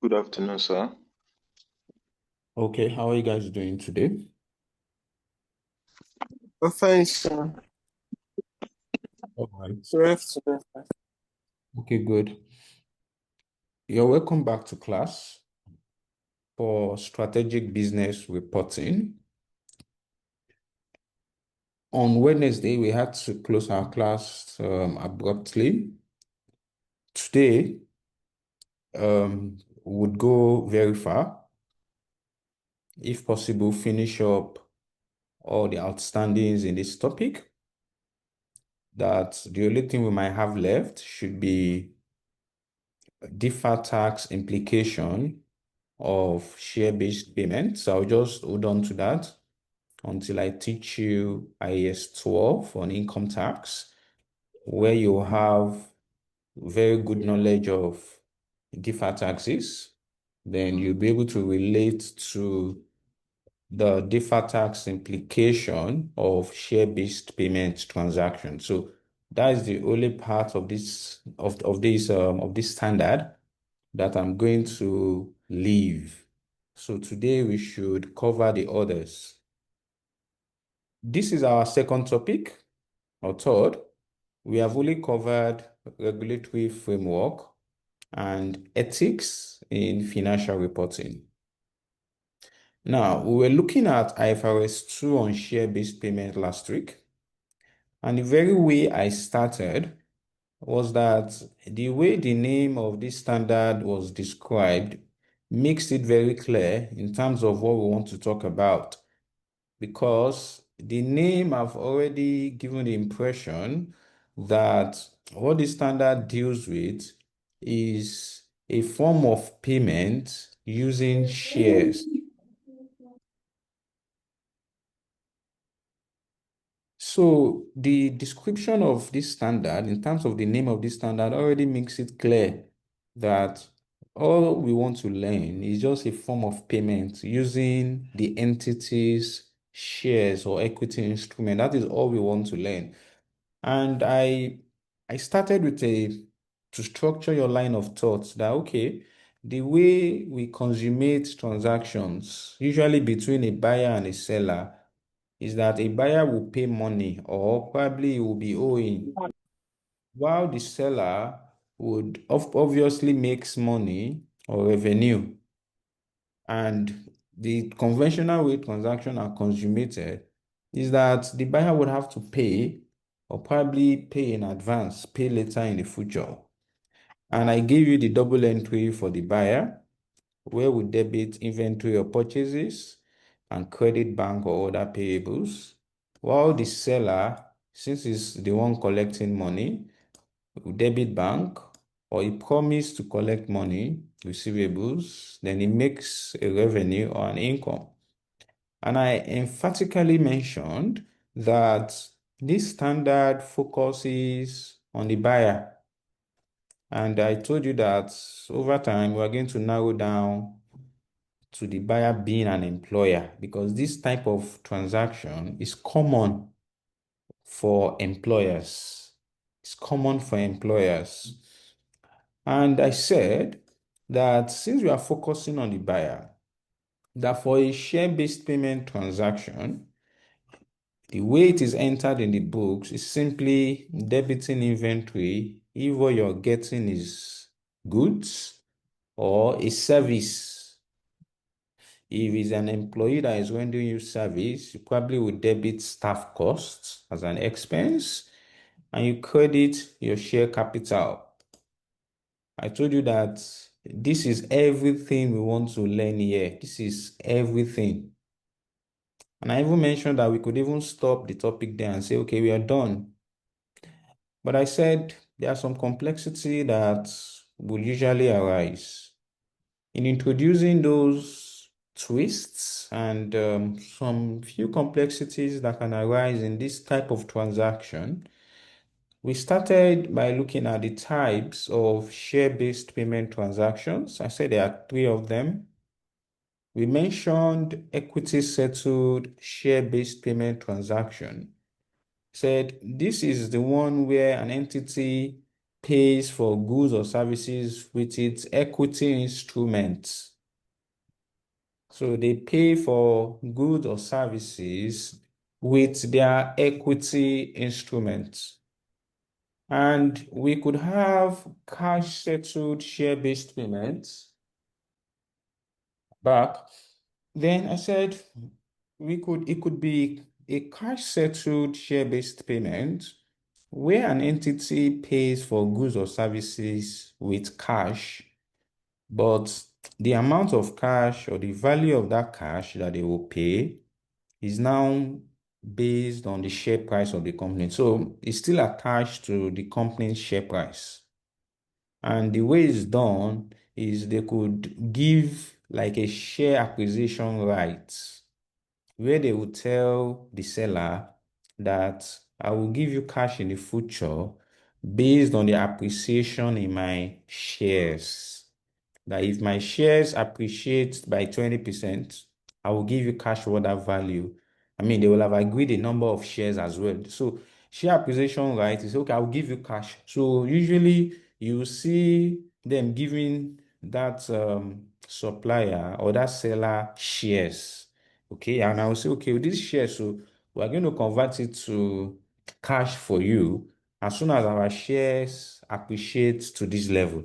Good afternoon, sir. Okay, how are you guys doing today? I'm fine, sir. All right. So afternoon. Okay, good. You're welcome back to class for strategic business reporting. On Wednesday, we had to close our class abruptly. Today, would go very far. If possible, finish up all the outstandings in this topic. That the only thing we might have left should be deferred tax implication of share-based payments. So I'll just hold on to that until I teach you IAS 12 on income tax, where you have very good knowledge of deferred taxes. Then you'll be able to relate to the deferred tax implication of share-based payment transactions. So that is the only part of this standard that I'm going to leave. So today we should cover the others. This is our second topic, or third. We have only covered regulatory framework and ethics in financial reporting. Now, we were looking at IFRS 2 on share-based payment last week. And the very way I started was that the way the name of this standard was described makes it very clear in terms of what we want to talk about, because the name have already given the impression that what the standard deals with is a form of payment using shares. So the description of this standard, in terms of the name of this standard, already makes it clear that all we want to learn is just a form of payment using the entity's shares or equity instrument. That is all we want to learn. And I started with to structure your line of thoughts that, okay, the way we consummate transactions, usually between a buyer and a seller, is that a buyer will pay money or probably he will be owing, while the seller would obviously makes money or revenue. And the conventional way transactions are consummated is that the buyer would have to pay or probably pay in advance, pay later in the future. And I gave you the double entry for the buyer, where we debit inventory or purchases and credit bank or other payables, while the seller, since he's the one collecting money, will debit bank, or he promised to collect money, receivables, then he makes a revenue or an income. And I emphatically mentioned that this standard focuses on the buyer. And I told you that over time, we're going to narrow down to the buyer being an employer, because this type of transaction is common for employers. It's common for employers. And I said that since we are focusing on the buyer, that for a share-based payment transaction, the way it is entered in the books is simply debiting inventory if what you're getting is goods or a service. If it's an employee that is rendering you service, you probably will debit staff costs as an expense and you credit your share capital. I told you that this is everything we want to learn here. This is everything. And I even mentioned that we could even stop the topic there and say, okay, we are done. But I said there are some complexity that will usually arise. In introducing those twists and some few complexities that can arise in this type of transaction, we started by looking at the types of share-based payment transactions. I said there are three of them. We mentioned equity settled share-based payment transaction. Said this is the one where an entity pays for goods or services with its equity instruments. So they pay for goods or services with their equity instruments. And we could have cash settled share-based payments back. Then I said it could be a cash settled share-based payment where an entity pays for goods or services with cash, but the amount of cash or the value of that cash that they will pay is now based on the share price of the company. So it's still attached to the company's share price. And the way it's done is they could give like a share acquisition rights where they will tell the seller that I will give you cash in the future based on the appreciation in my shares. That if my shares appreciate by 20%, I will give you cash for that value. I mean, they will have agreed a number of shares as well. So share acquisition right is okay, I'll give you cash. So usually you see them giving that supplier or that seller shares. Okay, and I will say, okay, with this share, so we're going to convert it to cash for you as soon as our shares appreciate to this level.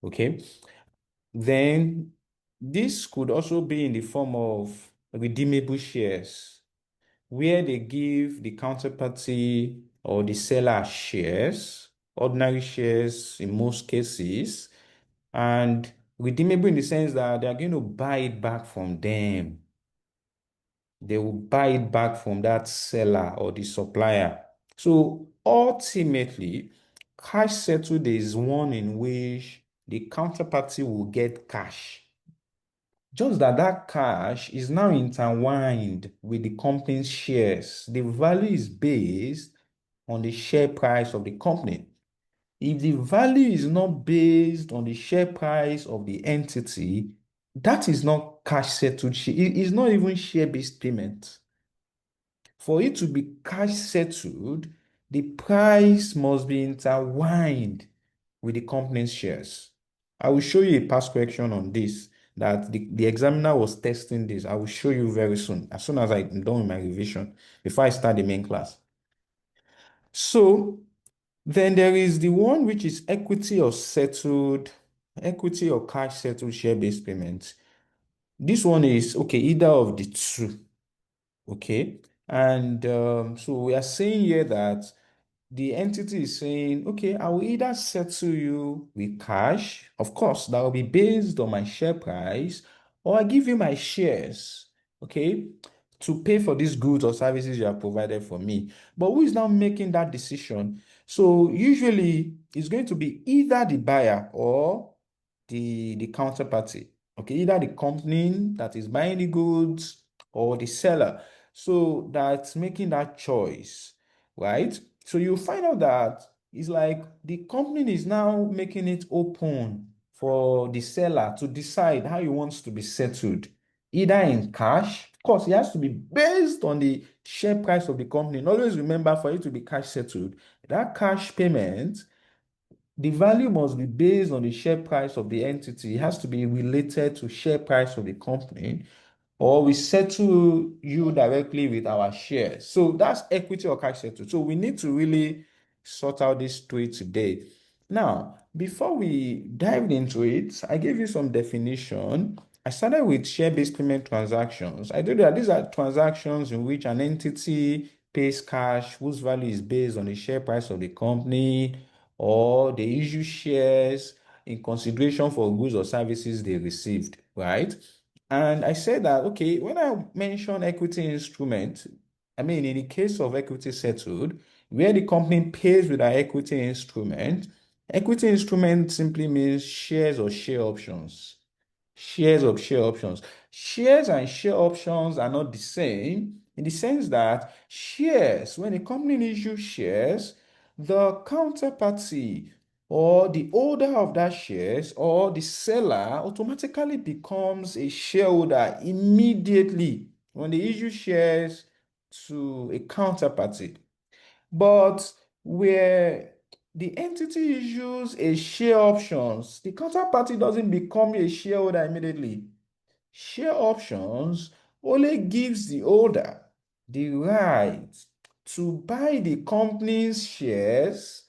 Okay. Then this could also be in the form of redeemable shares, where they give the counterparty or the seller shares, ordinary shares in most cases, and redeemable in the sense that they are going to buy it back from them. They will buy it back from that seller or the supplier. So ultimately, cash settled is one in which the counterparty will get cash. Just that that cash is now intertwined with the company's shares. The value is based on the share price of the company. If the value is not based on the share price of the entity, that is not cash settled. It is not even share-based payment. For it to be cash settled, the price must be intertwined with the company's shares. I will show you a past question on this that the examiner was testing this. I will show you very soon, as soon as I'm done with my revision, before I start the main class. So then there is the one which is equity or cash settled share-based payments. This one is okay, either of the two. Okay. And so we are saying here that the entity is saying, okay, I will either settle you with cash, of course, that will be based on my share price, or I give you my shares, okay, to pay for these goods or services you have provided for me. But who is now making that decision? So usually it's going to be either the buyer or the counterparty, okay, either the company that is buying the goods or the seller. So that's making that choice, right? So you find out that it's like the company is now making it open for the seller to decide how he wants to be settled, either in cash. Of course, it has to be based on the share price of the company. And always remember, for it to be cash settled, that cash payment, the value must be based on the share price of the entity. It has to be related to share price of the company, or we settle you directly with our shares. So that's equity or cash settle. So we need to really sort out this three today. Now, before we dive into it, I gave you some definition. I started with share-based payment transactions. I told you that these are transactions in which an entity pays cash whose value is based on the share price of the company, or they issue shares in consideration for goods or services they received, right? And I said that, okay, when I mention equity instrument, I mean, in the case of equity settled, where the company pays with our equity instrument simply means shares or share options. Shares of share options. Shares and share options are not the same in the sense that shares, when a company issues shares, the counterparty or the holder of that shares or the seller automatically becomes a shareholder immediately when they issue shares to a counterparty. But where the entity issues a share options, the counterparty doesn't become a shareholder immediately. Share options only gives the holder the right to buy the company's shares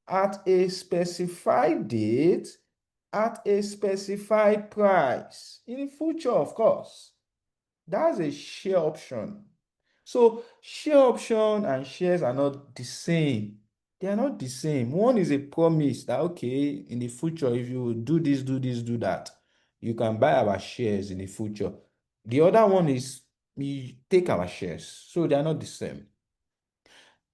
at a specified date at a specified price in the future, of course. That's a share option. So share option and shares are not the same. They are not the same. One is a promise that, okay, in the future, if you do this, do this, do that, you can buy our shares in the future. The other one is you take our shares. So they are not the same.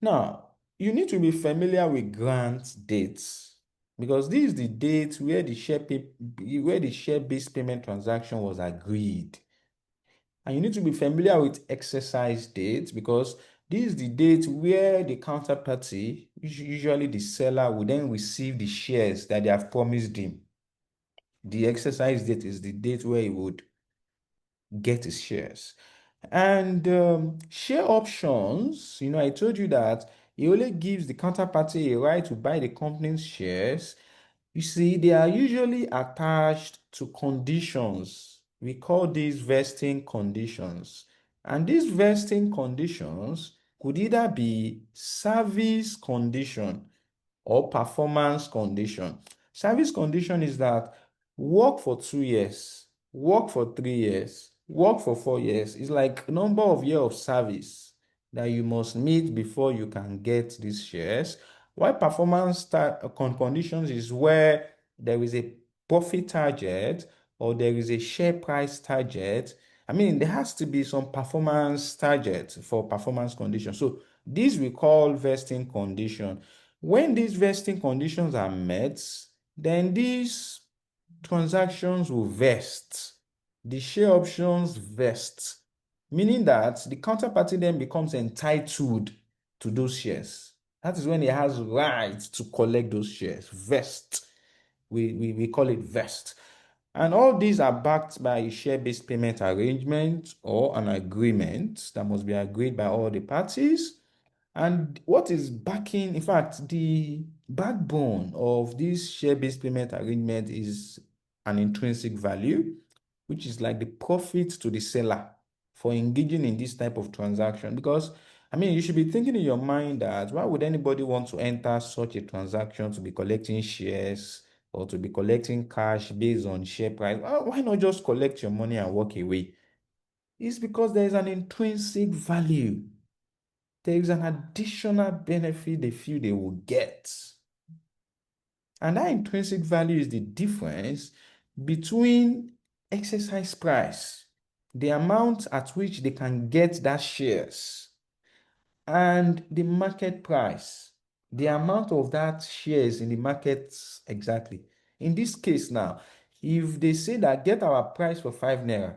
Now, you need to be familiar with grant dates because this is the date where the share-based payment transaction was agreed. And you need to be familiar with exercise dates because this is the date where the counterparty, usually the seller, will then receive the shares that they have promised him. The exercise date is the date where he would get his shares. And share options, I told you that it only gives the counterparty a right to buy the company's shares. You see, they are usually attached to conditions. We call these vesting conditions. And these vesting conditions could either be service condition or performance condition. Service condition is that work for 2 years, work for 3 years, work for 4 years. It's like number of years of service that you must meet before you can get these shares. While performance conditions is where there is a profit target or there is a share price target. I mean, there has to be some performance target for performance condition. So this we call vesting condition. When these vesting conditions are met, then these transactions will vest. The share options vest, meaning that the counterparty then becomes entitled to those shares. That is when it has right to collect those shares. Vest. We call it vest. And all these are backed by a share-based payment arrangement or an agreement that must be agreed by all the parties. And what is backing, in fact, the backbone of this share-based payment arrangement is an intrinsic value, which is like the profit to the seller for engaging in this type of transaction. Because, I mean, you should be thinking in your mind that why would anybody want to enter such a transaction to be collecting shares or to be collecting cash based on share price? Why not just collect your money and walk away? It's because there is an intrinsic value. There is an additional benefit they feel they will get. And that intrinsic value is the difference between exercise price, the amount at which they can get that shares, and the market price, the amount of that shares in the market exactly. In this case now, if they say that get our price for 5 naira,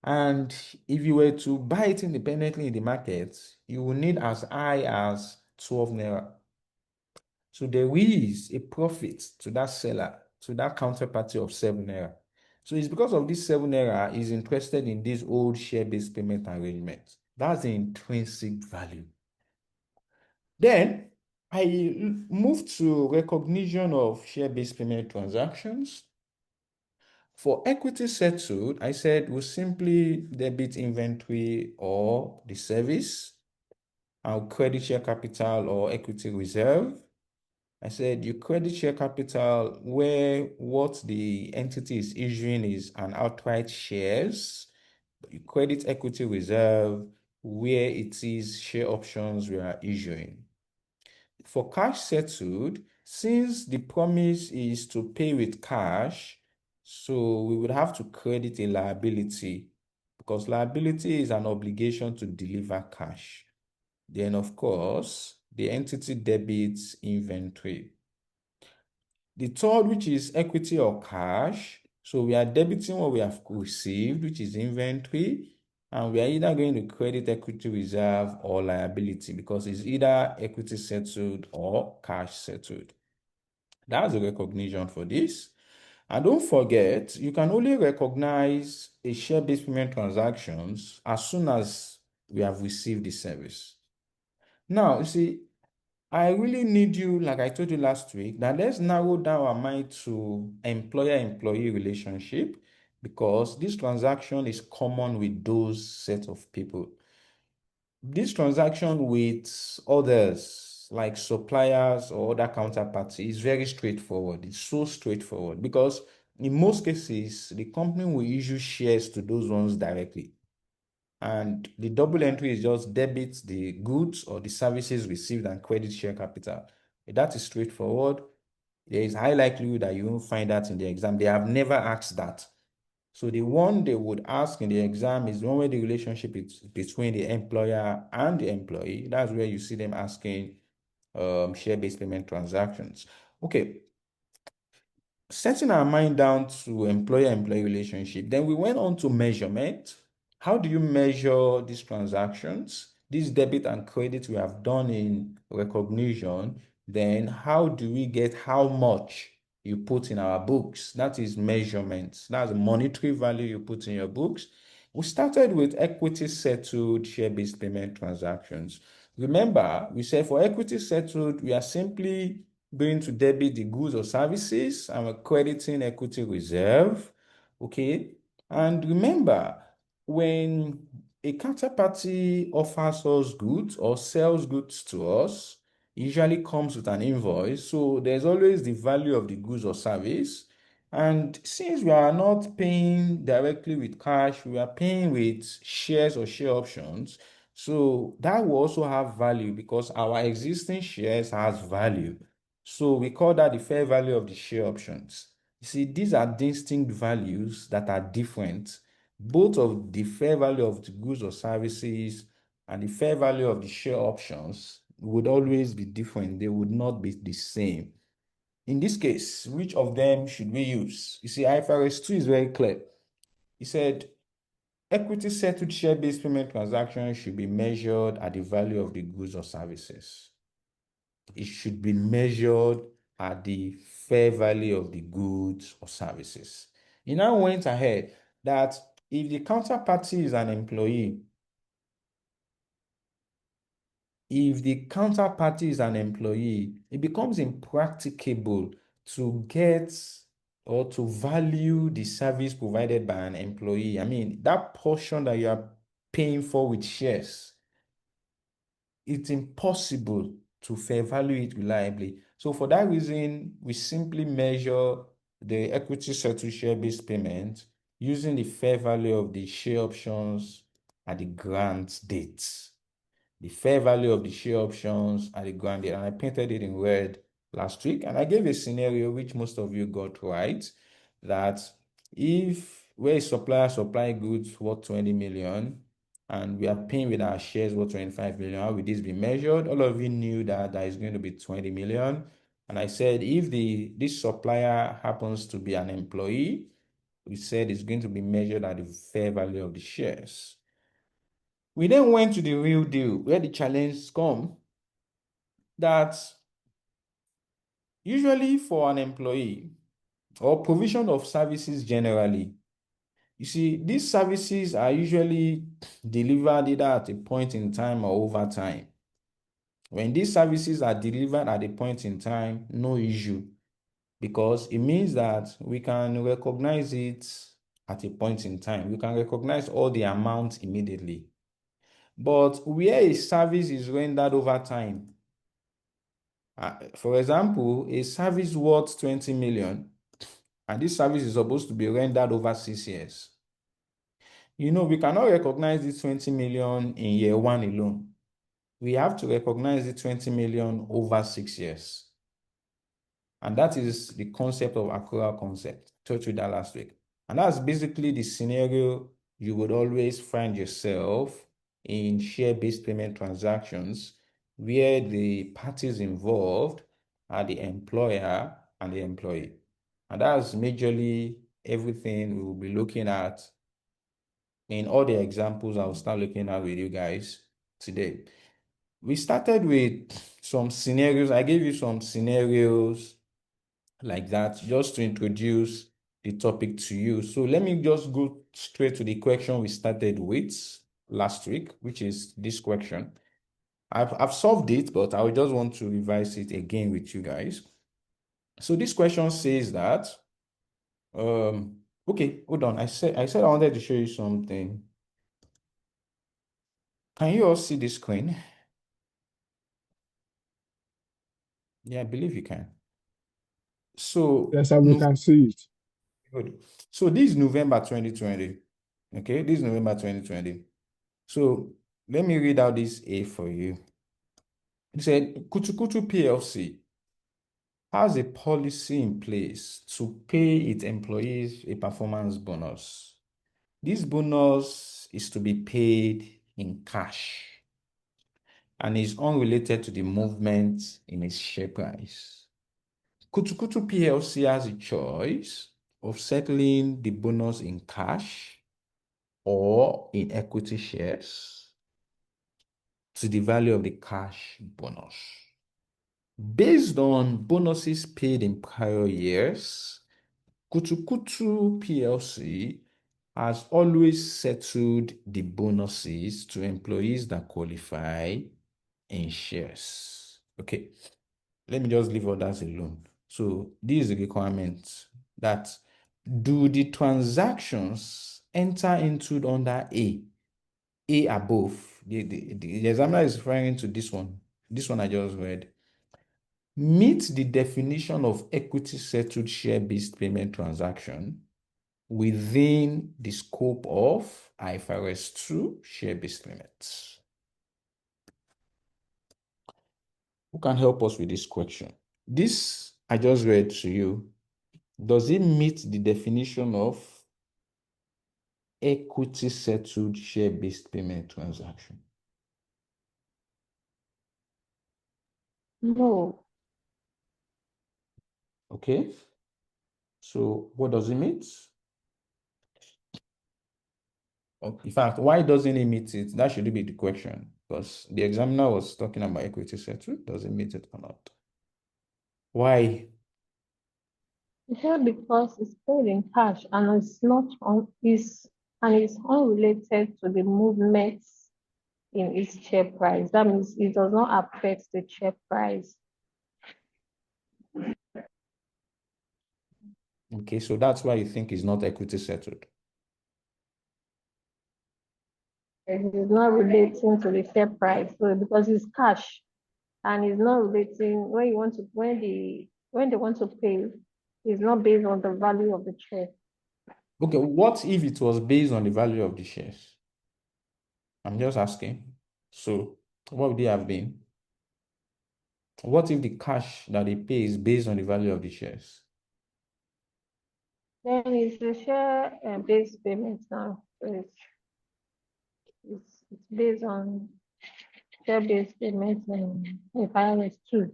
and if you were to buy it independently in the market, you will need as high as 12 naira. So there is a profit to that seller, to that counterparty of 7 naira. So it's because of this 7 naira is interested in this old share-based payment arrangement. That's the intrinsic value. Then I move to recognition of share-based payment transactions. For equity settled, I said we'll simply debit inventory or the service. I'll credit share capital or equity reserve. I said you credit share capital where what the entity is issuing is an outright shares. You credit equity reserve where it is share options we are issuing. For cash settled, since the promise is to pay with cash, so we would have to credit a liability because liability is an obligation to deliver cash. Then, of course, the entity debits inventory. The third, which is equity or cash. So we are debiting what we have received, which is inventory, and we are either going to credit equity reserve or liability because it's either equity settled or cash settled. That's the recognition for this. And don't forget, you can only recognize a share-based payment transactions as soon as we have received the service. Now, you see, I really need you, like I told you last week, that let's narrow down our mind to employer-employee relationship because this transaction is common with those set of people. This transaction with others, like suppliers or other counterparties, is very straightforward. It's so straightforward because in most cases, the company will issue shares to those ones directly. And the double entry is just debit the goods or the services received and credit share capital. That is straightforward. There is high likelihood that you won't find that in the exam. They have never asked that. So the one they would ask in the exam is the one where the relationship is between the employer and the employee. That's where you see them asking share-based payment transactions. Okay, setting our mind down to employer-employee relationship, then we went on to measurement. How do you measure these transactions? This debit and credit we have done in recognition, then how do we get how much you put in our books? That is measurement. That's the monetary value you put in your books. We started with equity settled share-based payment transactions. Remember, we said for equity settled, we are simply going to debit the goods or services and we're crediting equity reserve. Okay. And remember, when a counterparty offers us goods or sells goods to us, it usually comes with an invoice. So there's always the value of the goods or service. And since we are not paying directly with cash, we are paying with shares or share options. So that will also have value because our existing shares has value. So we call that the fair value of the share options. You see, these are distinct values that are different. Both of the fair value of the goods or services and the fair value of the share options would always be different. They would not be the same. In this case, which of them should we use? You see, IFRS 2 is very clear. He said, equity settled share-based payment transactions should be measured at the value of the goods or services. It should be measured at the fair value of the goods or services. He now went ahead that if the counterparty is an employee, it becomes impracticable to get or to value the service provided by an employee. I mean, that portion that you are paying for with shares, it's impossible to fair value it reliably. So for that reason, we simply measure the equity settled share-based payment using the fair value of the share options at the grant date. The fair value of the share options at the grant date. And I painted it in red last week. And I gave a scenario which most of you got right, that if we're a supplier supplying goods worth 20 million, and we are paying with our shares worth 25 million, how will this be measured? All of you knew that is going to be 20 million. And I said, if this supplier happens to be an employee, we said it's going to be measured at the fair value of the shares. We then went to the real deal, where the challenge come that usually for an employee or provision of services generally, you see, these services are usually delivered either at a point in time or over time. When these services are delivered at a point in time, no issue, because it means that we can recognize it at a point in time. We can recognize all the amounts immediately. But where a service is rendered over time, for example, a service worth 20 million, and this service is supposed to be rendered over 6 years. We cannot recognize this 20 million in year one alone. We have to recognize the 20 million over 6 years. And that is the concept of accrual concept. I told you that last week. And that's basically the scenario you would always find yourself in share-based payment transactions where the parties involved are the employer and the employee. And that's majorly everything we will be looking at in all the examples I'll start looking at with you guys today. We started with some scenarios. I gave you some scenarios like that just to introduce the topic to you. So let me just go straight to the question we started with last week, which is this question. I've solved it, but I just want to revise it again with you guys. So this question says that, okay, hold on. I said I wanted to show you something. Can you all see the screen? Yeah, I believe you can. So Yes, sir, we can see it. good. So this is November 2020. Okay, this is November 2020. So let me read out this A for you. It said Kutu PLC has a policy in place to pay its employees a performance bonus. This bonus is to be paid in cash and is unrelated to the movement in its share price. Kutu PLC has a choice of settling the bonus in cash or in equity shares to the value of the cash bonus. Based on bonuses paid in prior years, Kutu PLC has always settled the bonuses to employees that qualify in shares. Okay, let me just leave others alone. So this is the requirement that do the transactions enter into under A above. The examiner is referring to this one. This one I just read. Meet the definition of equity settled share-based payment transaction within the scope of IFRS 2 share-based payments. Who can help us with this question? This I just read to you. Does it meet the definition of equity settled share-based payment transaction? No. Okay. So what does it mean? In fact, why doesn't it meet it? That should be the question, because the examiner was talking about equity settled. Does it meet it or not? Why? Yeah, because it's paid in cash and it's not on and it's unrelated to the movements in its share price. That means it does not affect the share price. Okay, so that's why you think it's not equity settled. It is not relating to the share price. So because it's cash and it's not relating when they want to pay, it's not based on the value of the share. Okay, what if it was based on the value of the shares? I'm just asking. So what would it have been? What if the cash that they pay is based on the value of the shares? Then it's a share based payment now. So it's based on share-based payments and IFRS 2.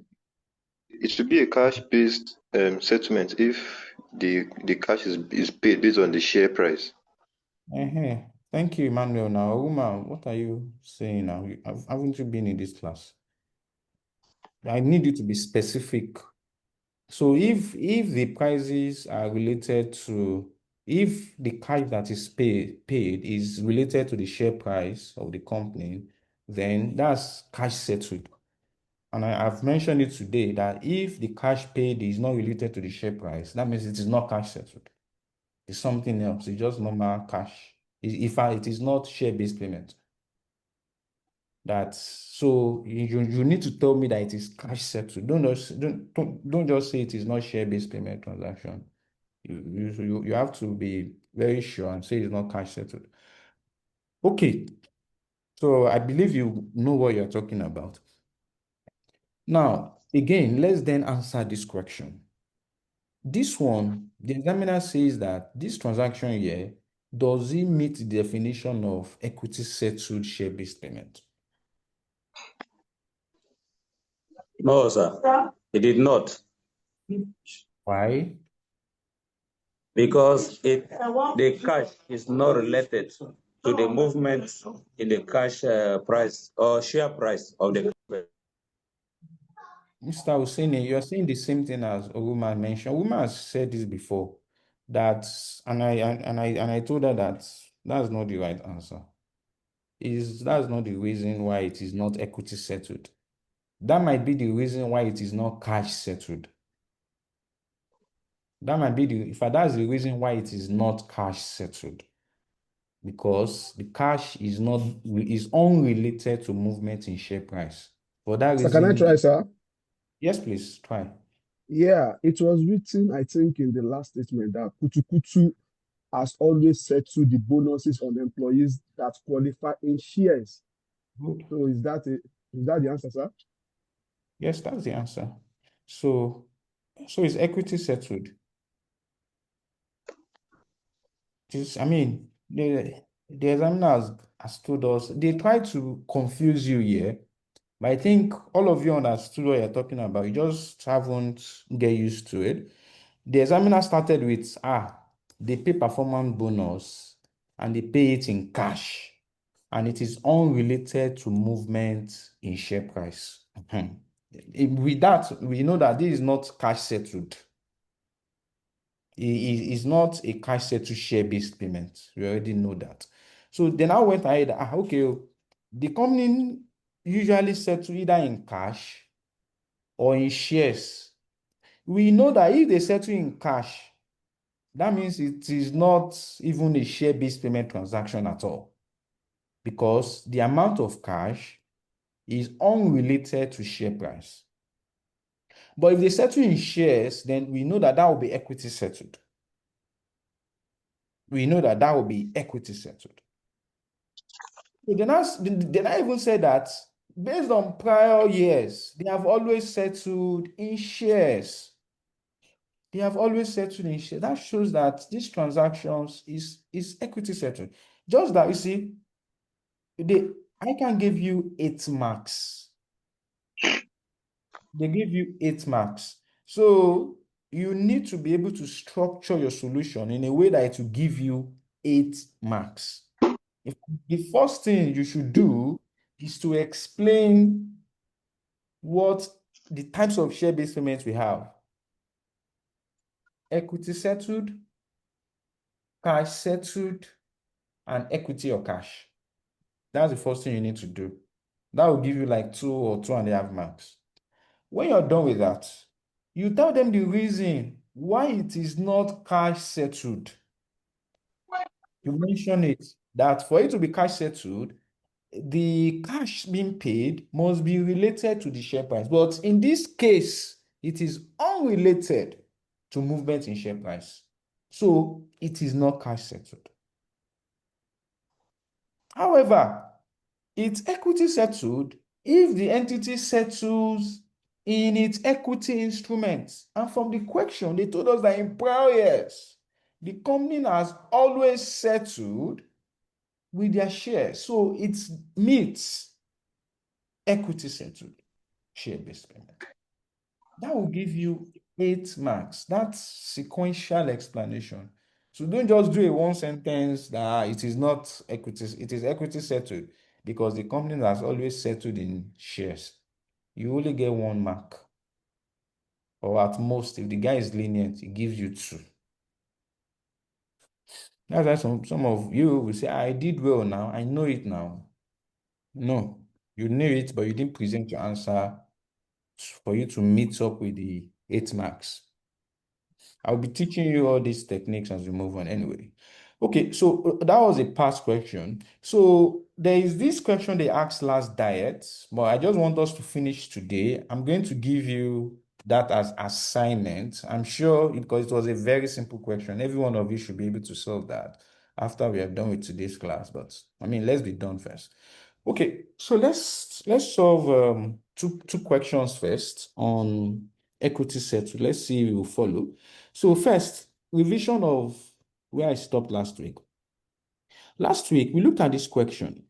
It should be a cash-based settlement if the cash is paid based on the share price. Thank you, Emmanuel. Now, Uma, what are you saying now? Haven't you been in this class? I need you to be specific. So if the prices are related to, if the cash that is paid is related to the share price of the company, then that's cash settled. And I've mentioned it today that if the cash paid is not related to the share price, that means it is not cash settled. It's something else. It's just normal cash. It is not share-based payment. So you need to tell me that it is cash settled. Don't just say it is not share-based payment transaction. You have to be very sure and say it's not cash settled. Okay. So I believe you know what you're talking about. Now, again, let's then answer this question. This one, the examiner says that this transaction here, does it meet the definition of equity settled share-based payment? No, sir, it did not. Why? Because the cash is not related to the movement in the cash price or share price of the company. Mr. Husseini, you're saying the same thing as Oguma mentioned. Oguma has said this before, and I told her that that's not the right answer. that's not the reason why it is not equity settled. That might be the reason why it is not cash settled. That might be that's the reason why it is not cash settled. Because the cash is unrelated to movement in share price. For that So can I reason, try, sir? yes, please try. Yeah, it was written, I think, in the last statement that Kutu has always settled the bonuses on employees that qualify in shares. Good. So is that the answer, sir? Yes, that's the answer. So it's equity settled. I mean, the examiner has told us, they try to confuse you here, but I think all of you understood what you're talking about. You just haven't get used to it. The examiner started with, they pay performance bonus and they pay it in cash, and it is unrelated to movement in share price. With that, we know that this is not cash settled. It is not a cash settled share-based payment. We already know that. So then I went ahead, okay, the company usually settle either in cash or in shares. We know that if they settle in cash, that means it is not even a share-based payment transaction at all, because the amount of cash is unrelated to share price. But if they settle in shares, then we know that that will be equity settled. We know that that will be equity settled. So then I even said that based on prior years, they have always settled in shares. They have always settled in shares. That shows that these transactions is equity settled. Just that, you see, I can give you 8 marks. They give you 8 marks. So you need to be able to structure your solution in a way that it will give you 8 marks. The first thing you should do is to explain what the types of share-based payments we have. Equity settled, cash settled, and equity or cash. That's the first thing you need to do. That will give you like 2 or 2.5 marks. When you're done with that, you tell them the reason why it is not cash settled. You mention it, that for it to be cash settled, the cash being paid must be related to the share price. But in this case, it is unrelated to movement in share price. So it is not cash settled. However, it's equity settled if the entity settles in its equity instruments. And from the question, they told us that in prior years, the company has always settled with their shares. So it meets equity settled share-based payment. That will give you 8 marks. That's sequential explanation. So don't just do a one sentence that it is not equity, it is equity settled because the company has always settled in shares. You only get 1 mark. Or at most, if the guy is lenient, he gives you 2. That's why some of you will say, I did well now, I know it now. No, you knew it, but you didn't present your answer for you to meet up with the 8 marks. I'll be teaching you all these techniques as we move on anyway. Okay, so that was a past question. So there is this question they asked last diet, but I just want us to finish today. I'm going to give you that as assignment. I'm sure because it was a very simple question. Every one of you should be able to solve that after we are done with today's class. But I mean, let's be done first. Okay, so let's solve two questions first on equity settle. Let's see if we will follow. So first, revision of where I stopped last week. Last week, we looked at this question.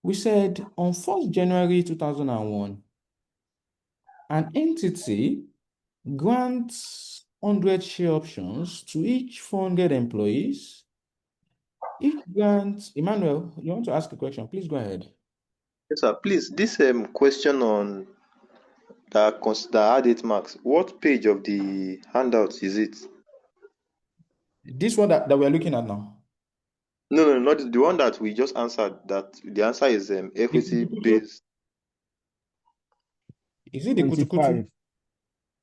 We said on 1st January 2001, an entity grants 100 share options to each 400 employees. Each grant, Emmanuel, you want to ask a question? Please go ahead. Yes, sir. Please, this question on that had 8 marks. What page of the handout is it? This one that we're looking at now. No, not the one that we just answered. That the answer is The equity kutukutu? based. Is it the kutukutu? 25.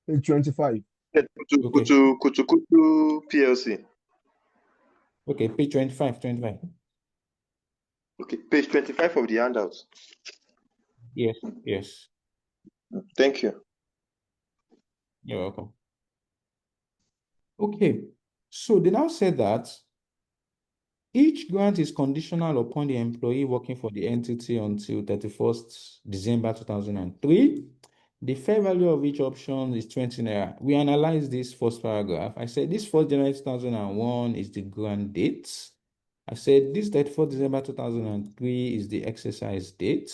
Page 25. Okay. Kutu PLC. Okay, page 25, 25. Okay, page 25 of the handout. Yes, yes. Thank you. You're welcome. Okay, so they now said that each grant is conditional upon the employee working for the entity until 31st December 2003. The fair value of each option is 20 naira. We analyzed this first paragraph. I said this 1st January 2001 is the grant date. I said this 31st December 2003 is the exercise date.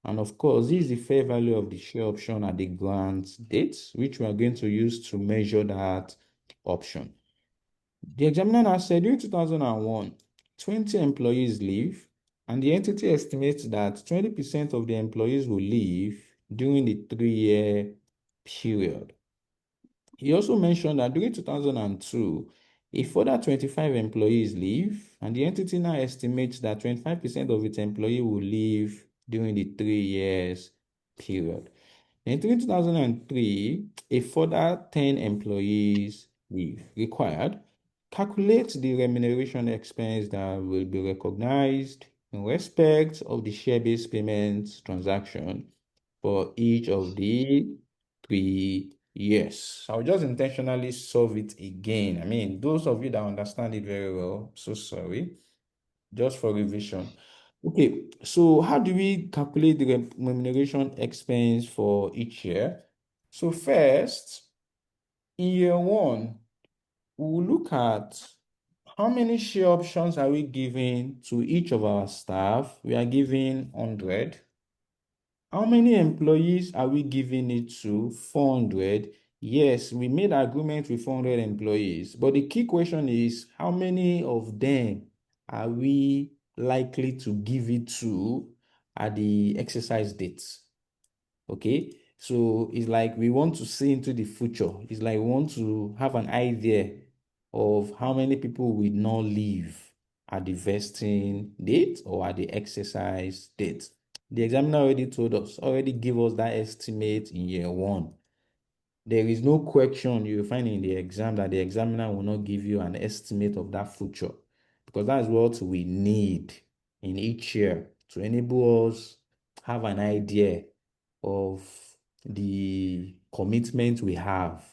And of course, this is the fair value of the share option at the grant date, which we are going to use to measure that option. The examiner now said during 2001, 20 employees leave, and the entity estimates that 20% of the employees will leave during the 3-year period. He also mentioned that during 2002, a further 25 employees leave, and the entity now estimates that 25% of its employees will leave during the 3 years period. In 2003, a further 10 employees leave required. Calculate the remuneration expense that will be recognized in respect of the share-based payments transaction for each of the 3 years. I'll just intentionally solve it again. I mean, those of you that understand it very well, so sorry, just for revision. Okay, so how do we calculate the remuneration expense for each year? So first, in year one, we will look at how many share options are we giving to each of our staff. We are giving 100. How many employees are we giving it to? 400. Yes, we made agreement with 400 employees, but the key question is how many of them are we likely to give it to at the exercise dates? Okay, so it's like we want to see into the future. It's like we want to have an idea of how many people will not leave at the vesting date or at the exercise date. The examiner already told us, already give us that estimate in year one. There is no question you will find in the exam that the examiner will not give you an estimate of that future, because that's what we need in each year to enable us have an idea of the commitment we have.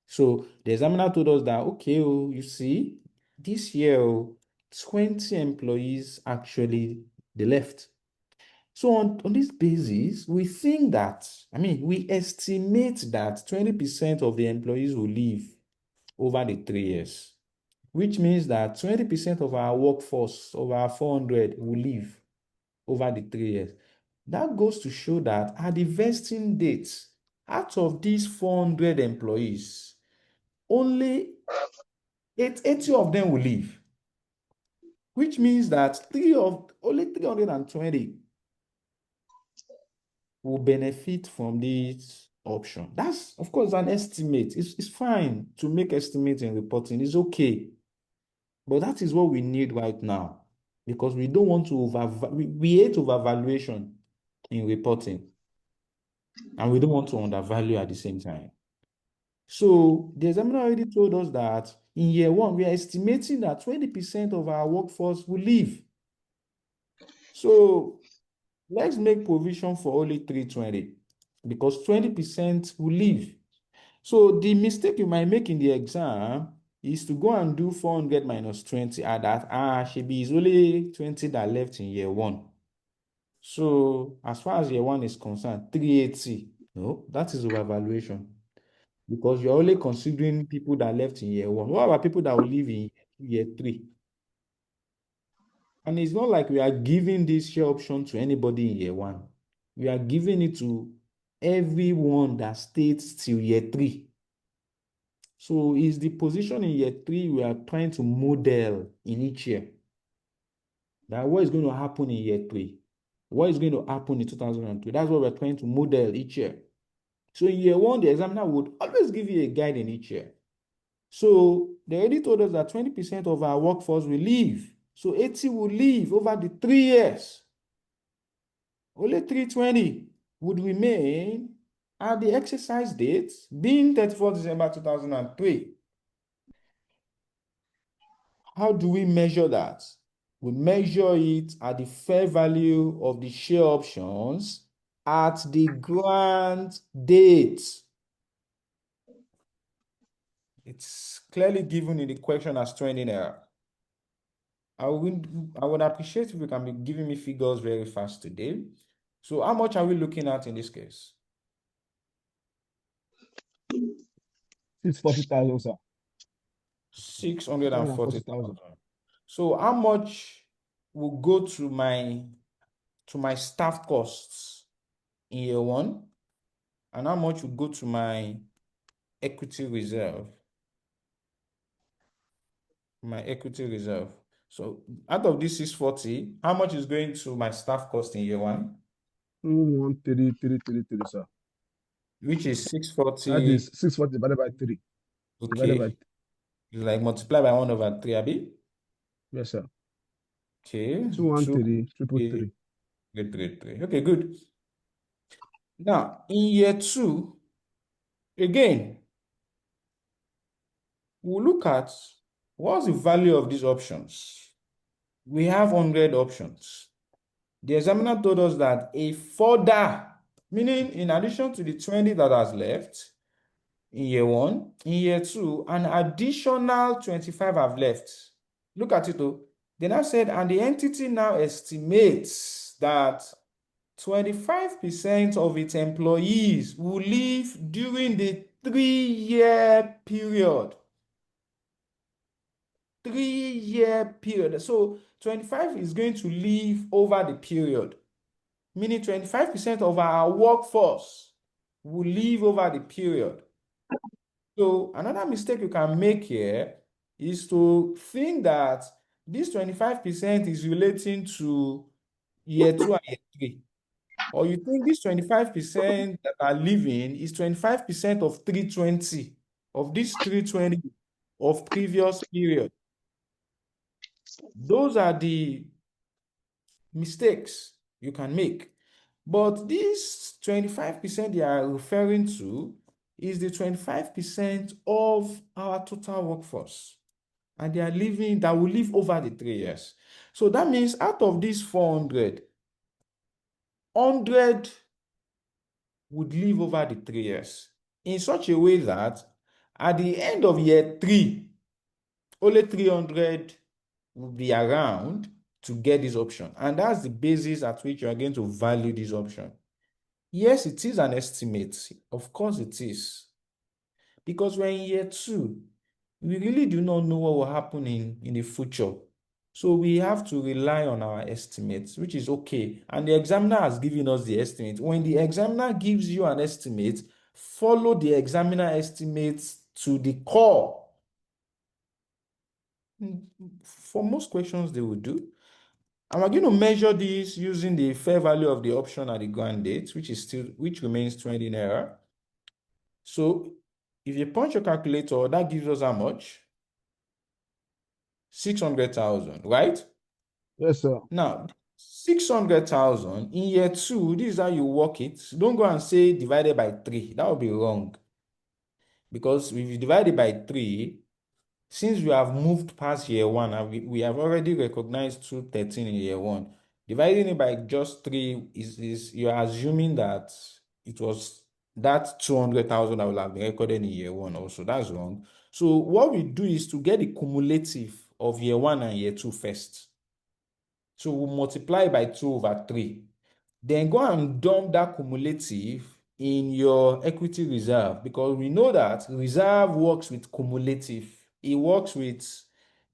So the examiner told us that, okay, oh, you see, this year, 20 employees actually they left. So on this basis, we think that, I mean, we estimate that 20% of the employees will leave over the 3 years, which means that 20% of our workforce, of our 400, will leave over the 3 years. That goes to show that at the vesting date, out of these 400 employees, only 80 of them will leave, which means that only 320 will benefit from this option. That's, of course, an estimate. It's fine to make estimates in reporting. It's okay. But that is what we need right now, because we don't want to we hate overvaluation in reporting, and we don't want to undervalue at the same time. So the examiner already told us that in year one, we are estimating that 20% of our workforce will leave. So let's make provision for only 320, because 20% will leave. So the mistake you might make in the exam is to go and do 400 minus 20 at that. Shebi is only 20 that left in year one. So as far as year one is concerned, 380. No, that is overvaluation, because you're only considering people that left in year one. What about people that will leave in year three? And it's not like we are giving this share option to anybody in year one. We are giving it to everyone that stays till year three. So is the position in year three we are trying to model in each year. That what is going to happen in year three? What is going to happen in 2002? That's what we're trying to model each year. So in year one, the examiner would always give you a guide in each year. So they already told us that 20% of our workforce will leave. So 80 will leave over the 3 years. Only 320 would remain at the exercise date, being 31st December 2003. How do we measure that? We measure it at the fair value of the share options at the grant date. It's clearly given in the question as trending error. I would appreciate if you can be giving me figures very fast today. So how much are we looking at in this case? 640,000, sir. 640,000. So how much will go to my staff costs in year one, and how much will go to my equity reserve? My equity reserve. So out of this 640, how much is going to my staff cost in year one? 13333, sir. Which is 640. That is 640 divided by 3. Divided by Okay. Like multiply by 1/3, Abi? yes, sir. Okay. 213,333. Okay, good. Now, in year two, again, we'll look at what's the value of these options. We have 100 options. The examiner told us that a further, meaning in addition to the 20 that has left in year one, in year two, an additional 25 have left. Look at it though. They now said, and the entity now estimates that 25% of its employees will leave during the 3-year period. 3-year period. So 25 is going to leave over the period, meaning 25% of our workforce will leave over the period. So another mistake you can make here is to think that this 25% is relating to year two and year three. Or you think this 25% that are leaving is 25% of 320, of this 320 of previous period. Those are the mistakes you can make. But this 25% they are referring to is the 25% of our total workforce. And they are leaving, that will live over the 3 years. So that means out of these 400, 100 would live over the 3 years in such a way that at the end of year 3, only 300 will be around to get this option. And that's the basis at which you are going to value this option. Yes, it is an estimate. Of course it is. Because we're in year 2. We really do not know what will happen in the future. So we have to rely on our estimates, which is okay. And the examiner has given us the estimate. When the examiner gives you an estimate, follow the examiner estimates to the core. For most questions, they will do. And we're going to measure this using the fair value of the option at the grant date, which remains 20 naira. So if you punch your calculator, that gives us how much? 600,000, right? Yes, sir. Now, 600,000 in year 2, this is how you work it. Don't go and say divided by 3. That would be wrong. Because if you divide it by 3, since we have moved past year 1 and we have already recognized 213 in year 1, dividing it by just 3 is you're assuming that it was that 200,000 that will have been recorded in year 1 also. That's wrong. So what we do is to get the cumulative of year 1 and year 2 first. So we'll multiply by 2/3. Then go and dump that cumulative in your equity reserve, because we know that reserve works with cumulative. It works with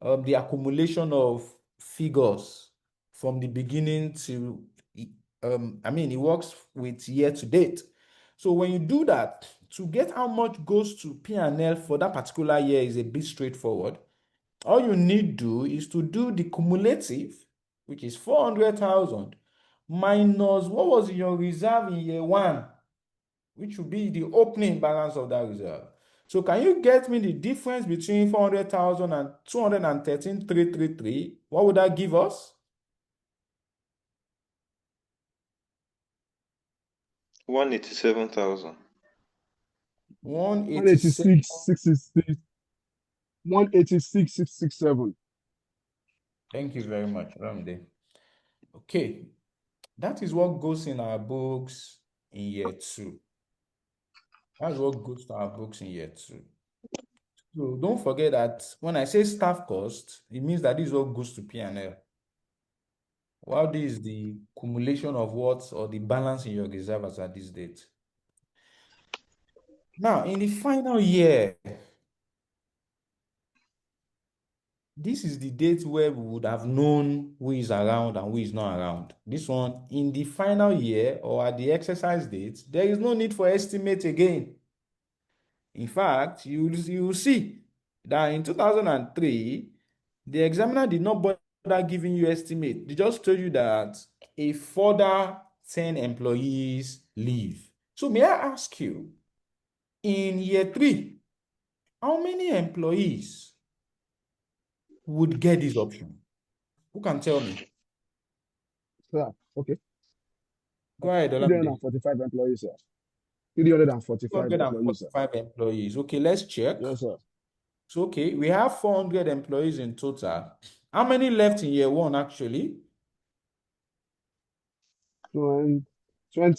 the accumulation of figures from the beginning to, it works with year to date. So when you do that, to get how much goes to P&L for that particular year is a bit straightforward. All you need to do is to do the cumulative, which is 400,000, minus what was in your reserve in year 1, which would be the opening balance of that reserve. So can you get me the difference between 400,000 and 213,333? What would that give us? 187,000. 187. 186,667. Thank you very much, Ramde. Okay, that is what goes in our books in year 2. That's what goes to our books in year 2. So don't forget that when I say staff cost, it means that this is what goes to P&L. While this is the cumulation of what or the balance in your reserve as at this date. Now, in the final year, this is the date where we would have known who is around and who is not around. This one, in the final year or at the exercise date, there is no need for estimate again. In fact, you will see that in 2003, the examiner did not bother giving you estimate. They just told you that a further 10 employees leave. So may I ask you, in year 3, how many employees would get this option? Who can tell me? Sir, okay. Go ahead, Olamide. 345 employees, sir. 345 employees, sir. 245 employees. Okay, let's check. Yes, sir. So, okay, we have 400 employees in total. How many left in year 1, actually? 20,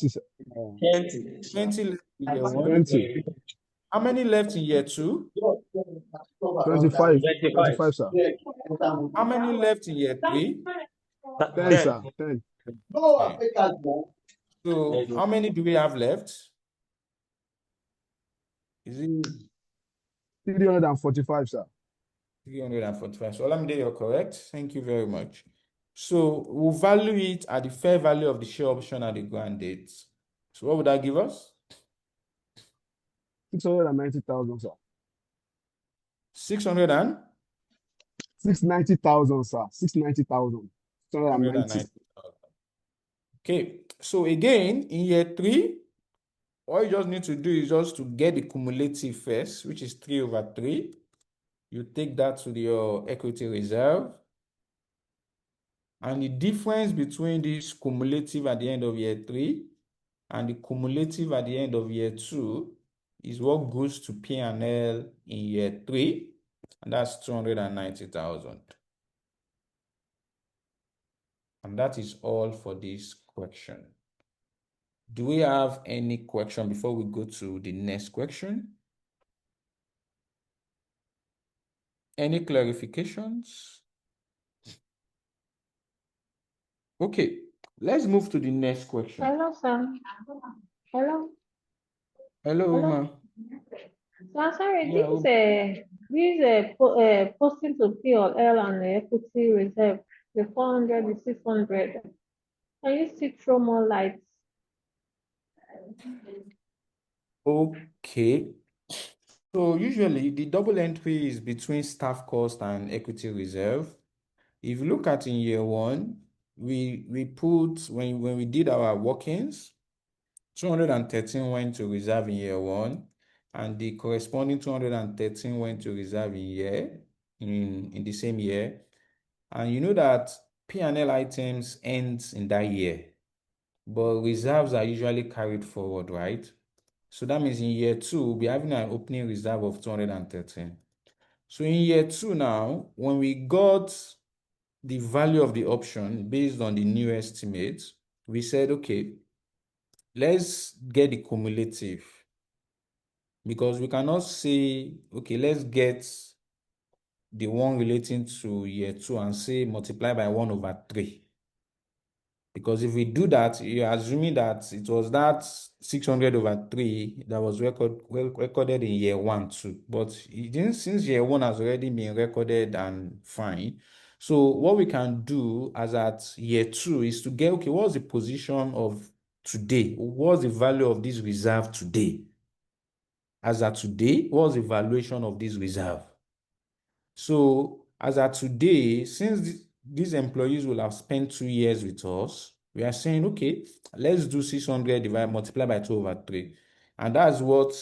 sir. 20. 20 left in year 1. 20. How many left in year 2? 25. 25, sir. How many left in year 3? 10, sir. 10. Okay. So, how many do we have left? Is it 345, sir. 345? So, Olamide, you're correct. Thank you very much. So, we'll value it at the fair value of the share option at the grant date. So, what would that give us? 690,000, sir. 600 and? 690,000, sir. 690,000. 690. Okay, so again, in year 3, all you just need to do is just to get the cumulative first, which is 3/3. You take that to your equity reserve. And the difference between this cumulative at the end of year 3 and the cumulative at the end of year 2 is what goes to P&L in year 3, and that's 290,000. And that is all for this question. Do we have any question before we go to the next question? Any clarifications? Okay, let's move to the next question. Hello, sir. Hello. Hello, ma. So, sorry, Yeah, this posting to P&L and the equity reserve, the 400, the 600. Can you still throw more light? okay. So usually the double entry is between staff cost and equity reserve. If you look at in year 1, we put, when we did our workings, 213 went to reserve in year 1, and the corresponding 213 went to reserve in the same year. And you know that P&L items ends in that year, but reserves are usually carried forward, right? So that means in year 2, we'll be having an opening reserve of 213. So in year 2 now, when we got the value of the option based on the new estimate, we said, okay, let's get the cumulative, because we cannot say, okay, let's get the one relating to year 2 and say multiply by 1/3. Because if we do that, you're assuming that it was that 600/3 that was recorded in year 1 too. But it didn't, since year 1 has already been recorded and fine. So what we can do as at year 2 is to get, okay, what's the position of today? What's the value of this reserve today? As at today, what's the valuation of this reserve? So as at today, since these employees will have spent 2 years with us, we are saying, okay, let's do 600 multiplied by 2/3. And that's what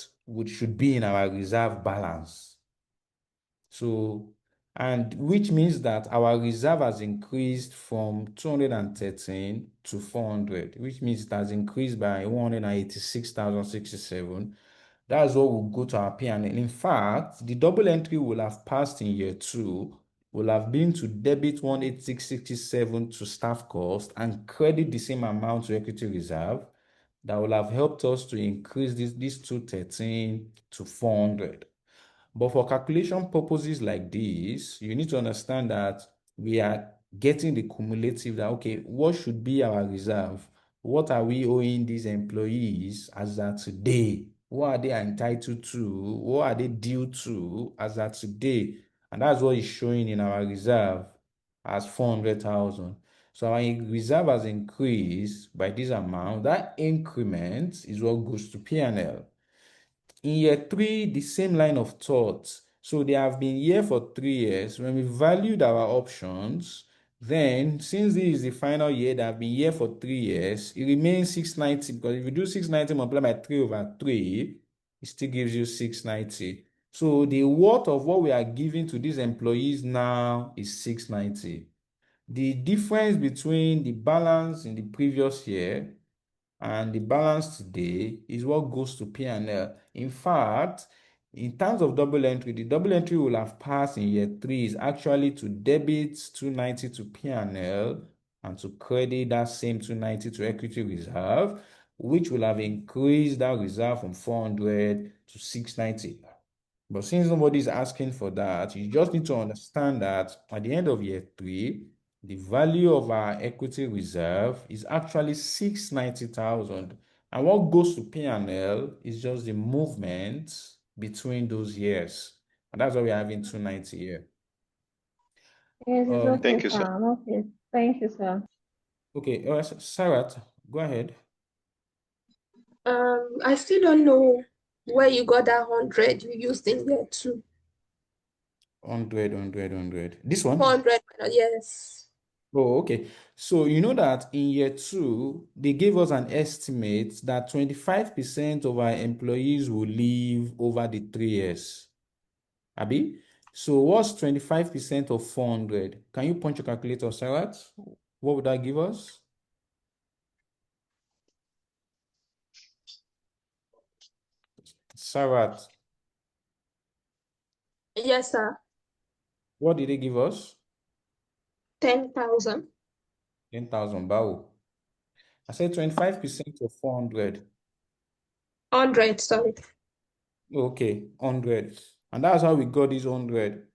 should be in our reserve balance. So, and which means that our reserve has increased from 213 to 400, which means it has increased by 186,067. That's what will go to our P&L. In fact, the double entry will have passed in year 2, will have been to debit 186,67 to staff cost and credit the same amount to equity reserve. That will have helped us to increase this 213 to 400. But for calculation purposes like this, you need to understand that we are getting the cumulative that, okay, what should be our reserve? What are we owing these employees as at today? What are they entitled to? What are they due to as at today? And that's what is showing in our reserve as 400,000. So our reserve has increased by this amount. That increment is what goes to P&L. In year 3, the same line of thought. So they have been here for 3 years. When we valued our options, then since this is the final year, they have been here for 3 years, it remains 690, because if you do 690 multiplied by 3/3, it still gives you 690. So the worth of what we are giving to these employees now is 690. The difference between the balance in the previous year and the balance today is what goes to P&L. In fact, in terms of double entry, the double entry will have passed in year 3 is actually to debit 290 to P&L and to credit that same 290 to equity reserve, which will have increased that reserve from 400 to 690. But since nobody's asking for that, you just need to understand that at the end of year 3, the value of our equity reserve is actually 690,000. And what goes to P&L is just the movement between those years. And that's why we're having 290 here. Yes, it's okay, Thank you, sir. sir. Okay. Thank you, sir. Okay, Sarah, go ahead. I still don't know where you got that 100 you used in year 2. 100. This one? 400, yes. Oh, okay. So you know that in year 2, they gave us an estimate that 25% of our employees will leave over the 3 years. Abi? So what's 25% of 400? Can you punch your calculator, Sarat? What would that give us? Sarat, Yes, sir. what did they give us? 10,000. 10,000. Bao. I said 25% of 400. 100, sorry. Okay, 100. And that's how we got this 100.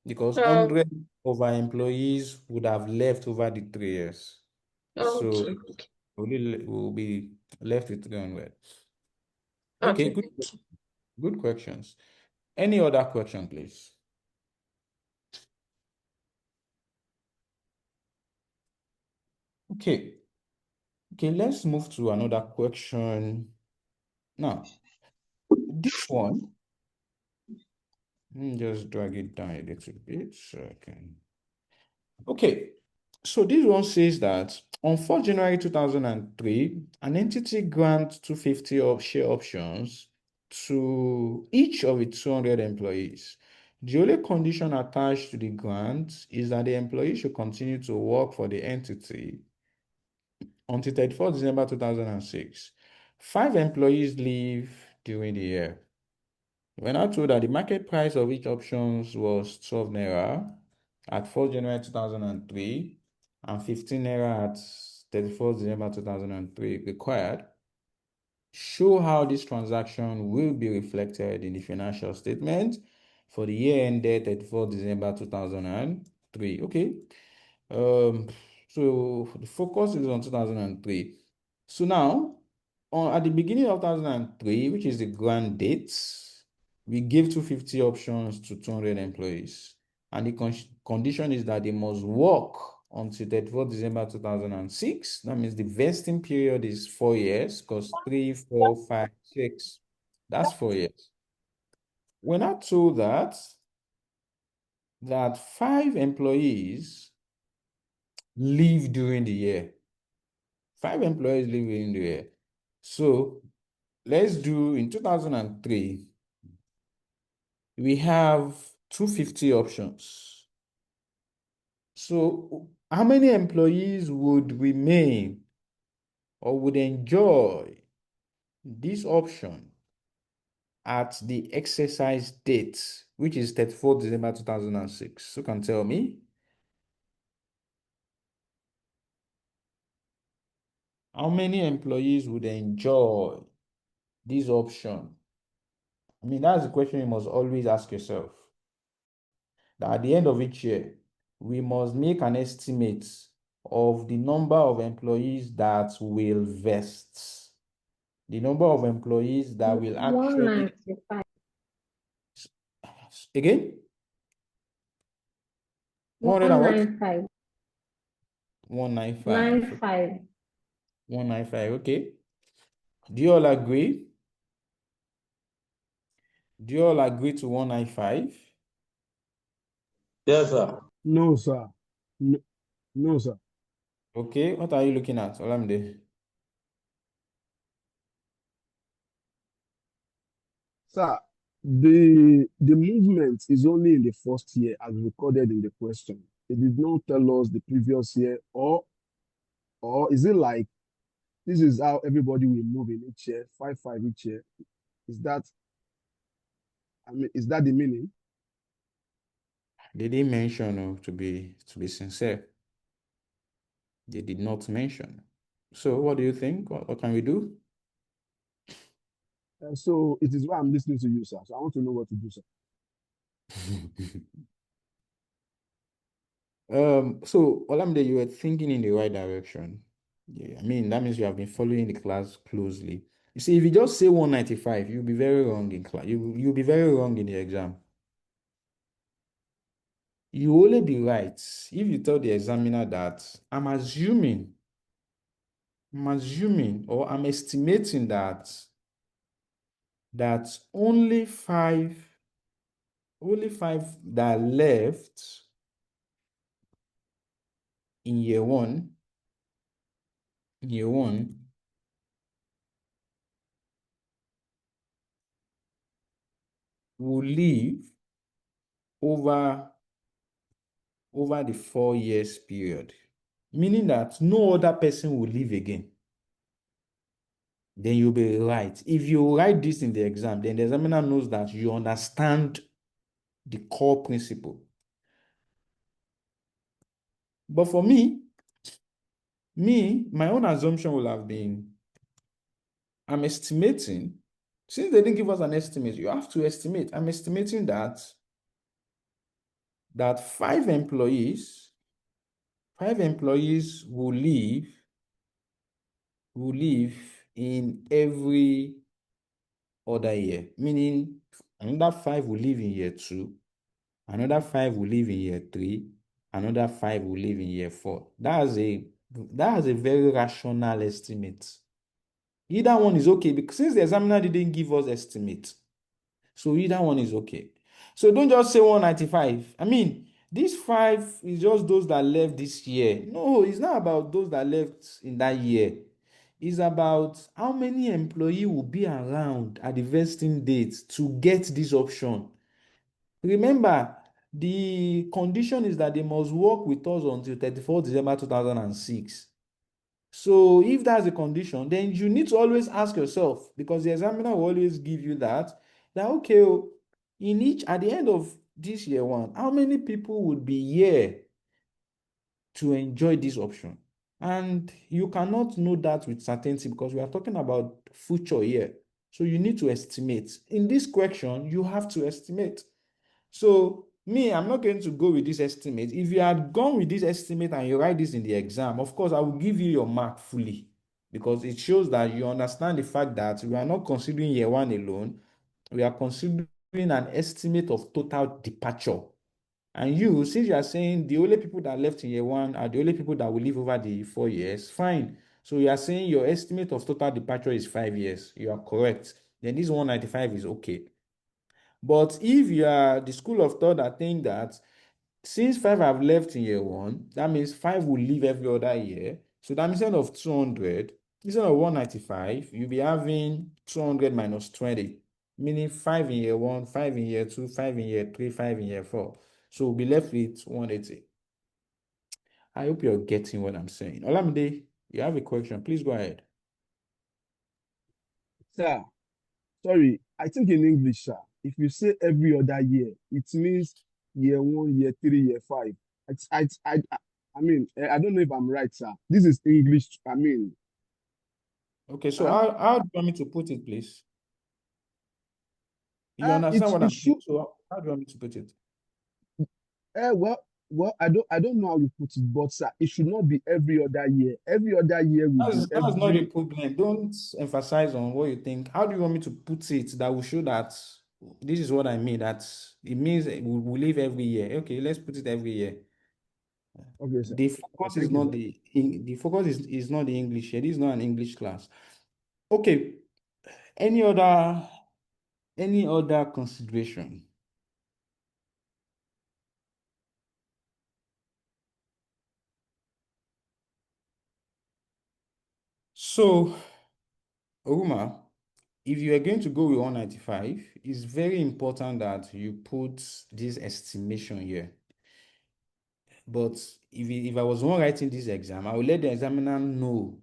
Because Um, 100 of our employees would have left over the 3 years. So okay. we'll be left with 300. Okay, Okay, thank you. good questions. Any other question, please? Okay, let's move to another question. Now, this one, let me just drag it down a little bit so I can. Okay, so this one says that on 4 January 2003, an entity grants 250 of share options to each of its 200 employees. The only condition attached to the grant is that the employee should continue to work for the entity until 31st December 2006. 5 employees leave during the year. We're now told that the market price of each options was 12 naira at 4 January 2003 and 15 naira at 31st December 2003 required. Show how this transaction will be reflected in the financial statement for the year ended 31st December 2003. Okay. So the focus is on 2003. So now, at the beginning of 2003, which is the grant date, we give 250 options to 200 employees. And the condition is that they must work until 31st December 2006. That means the vesting period is 4 years, because 3, 4, 5, 6, that's 4 years. We're not told that 5 employees leave during the year. 5 employees leave during the year. So let's do in 2003, we have 250 options. So how many employees would remain or would enjoy this option at the exercise date, which is 34 December 2006? Who can tell me? How many employees would enjoy this option? I mean, that's the question you must always ask yourself. That at the end of each year, we must make an estimate of the number of employees that will vest, the number of employees that will actually, 195. again, 100 and what? 195. 195. 95. 195, okay. Do you all agree? Do you all agree to 195? Yes, sir. No, sir. No, no, sir. Okay, what are you looking at, Olamide? Sir, the movement is only in the first year as recorded in the question. It did not tell us the previous year, or is it like this is how everybody will move in each year, 5 each year? Is that, I mean, is that the meaning? They didn't mention, to be sincere. They did not mention. So what do you think? What can we do? So it is why I'm listening to you, sir. So I want to know what to do, sir. So Olamide, you were thinking in the right direction. Yeah, I mean, that means you have been following the class closely. You see, if you just say 195, you'll be very wrong in class. You'll be very wrong in the exam. You will only be right if you tell the examiner that I'm assuming or I'm estimating that only five that left in year one will leave over the 4 years period, meaning that no other person will leave again. Then you'll be right. If you write this in the exam, then the examiner knows that you understand the core principle. But for me, my own assumption will have been, I'm estimating, since they didn't give us an estimate, you have to estimate. I'm estimating that five employees will leave in every other year, meaning another 5 will leave in year 2, another 5 will leave in year 3, another 5 will leave in year 4. That's a very rational estimate. Either one is okay, because since the examiner didn't give us estimate, so either one is okay. So don't just say 195. I mean, this 5 is just those that left this year. No, it's not about those that left in that year. It's about how many employees will be around at the vesting date to get this option. Remember, the condition is that they must work with us until 34 December 2006. So if that's the condition, then you need to always ask yourself, because the examiner will always give you that okay, at the end of this year one, how many people would be here to enjoy this option? And you cannot know that with certainty because we are talking about future year. So you need to estimate. In this question, you have to estimate. So I'm not going to go with this estimate. If you had gone with this estimate and you write this in the exam, of course, I will give you your mark fully because it shows that you understand the fact that we are not considering year one alone. We are considering an estimate of total departure. And since you are saying the only people that left in year one are the only people that will live over the 4 years, fine. So you are saying your estimate of total departure is 5 years. You are correct. Then this 195 is okay. But if you are the school of thought that think that since 5 have left in year one, that means 5 will leave every other year. So that means instead of 200, instead of 195, you'll be having 200 minus 20, meaning 5 in year 1, 5 in year 2, 5 in year 3, 5 in year 4. So we'll be left with 180. I hope you're getting what I'm saying. Olamide, you have a question. Please go ahead. Sir, sorry, I think in English, sir, if you say every other year, it means year 1, year 3, year 5. I mean, I don't know if I'm right, sir. This is English. I mean, Okay, so huh? how do you want me to put it, please? You understand what It I'm saying? should. So how do you want me to put it? Well, I don't know how you put it, but sir, it should not be every other year. Every other year will be That's not the every. problem. Don't emphasize on what you think. How do you want me to put it that will show that this is what I mean? That it means we live every year. Okay, let's put it every year. Okay, sir. The focus is Thank you, not sir. the focus is not the English here. This is not an English class. Okay. Any other consideration? So, Oruma, if you are going to go with 195, it's very important that you put this estimation here. But if I was one writing this exam, I will let the examiner know.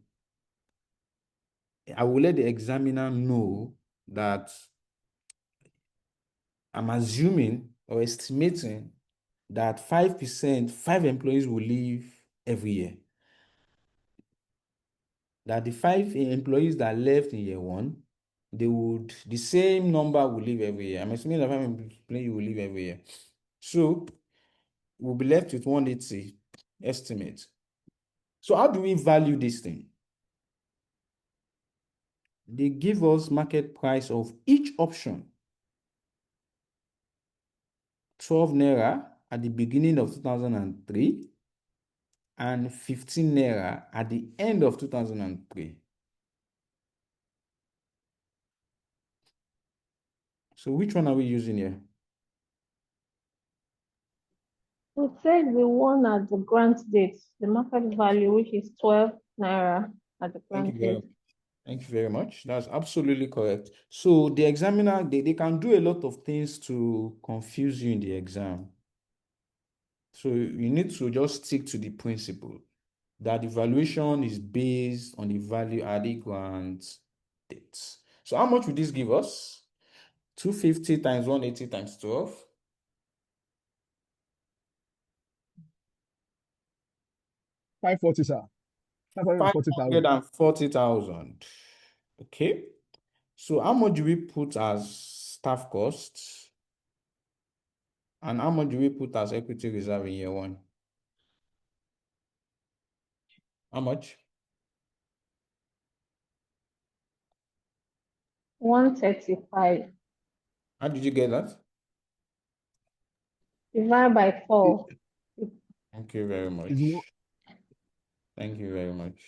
I will let the examiner know that I'm assuming or estimating that 5%, 5 employees will leave every year. That the 5 employees that left in year 1, the same number will leave every year. I'm assuming that 5 employees will leave every year. So we'll be left with 180 estimate. So how do we value this thing? They give us market price of each option. 12 naira at the beginning of 2003 and 15 naira at the end of 2003. So which one are we using here? We take the one at the grant date, the market value, which is 12 naira at the Thank you grant very date. much. Thank you very much. That's absolutely correct. So the examiner, they can do a lot of things to confuse you in the exam. So you need to just stick to the principle that the valuation is based on the value at the grant date. So how much would this give us? 250 times 180 times 12. 540, sir. 540,000. 540,000. Okay. So how much do we put as staff costs? And how much do we put as equity reserve in year 1? How much? 135 How did you get that? divided by 4. Thank you very much. Is one. Thank you very much.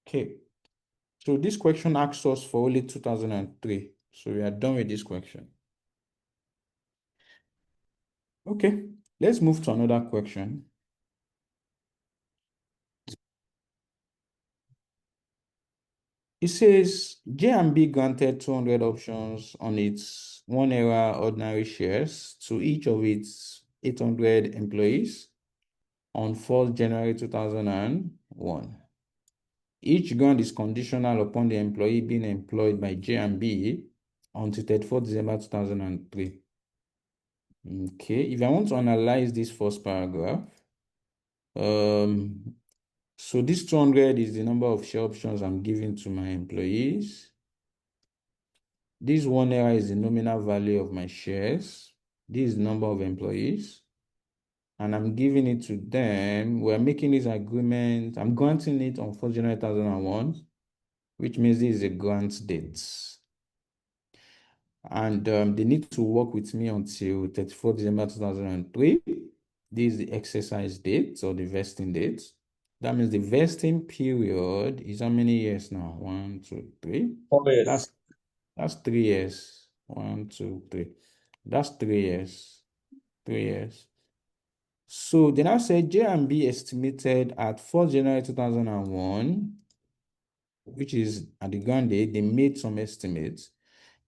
Okay. So this question asks us for only 2003. So we are done with this question. Okay. Let's move to another question. It says J&B granted 200 options on its 1 era ordinary shares to each of its 800 employees on 4th January 2001. Each grant is conditional upon the employee being employed by J&B until 34th December 2003. Okay, if I want to analyze this first paragraph, so this 200 is the number of share options I'm giving to my employees. This 1 naira is the nominal value of my shares. This is the number of employees. And I'm giving it to them. We're making this agreement. I'm granting it on 4th January 2001, which means this is a grant date. And they need to work with me until 34th December 2003. This is the exercise date or the vesting date. That means the vesting period is how many years now? 1, 2, 3. 4 years. That's 3 years. 1, 2, 3. That's 3 years. 3 years. So they now said J&B estimated at 4th January 2001, which is at the grant date, they made some estimates.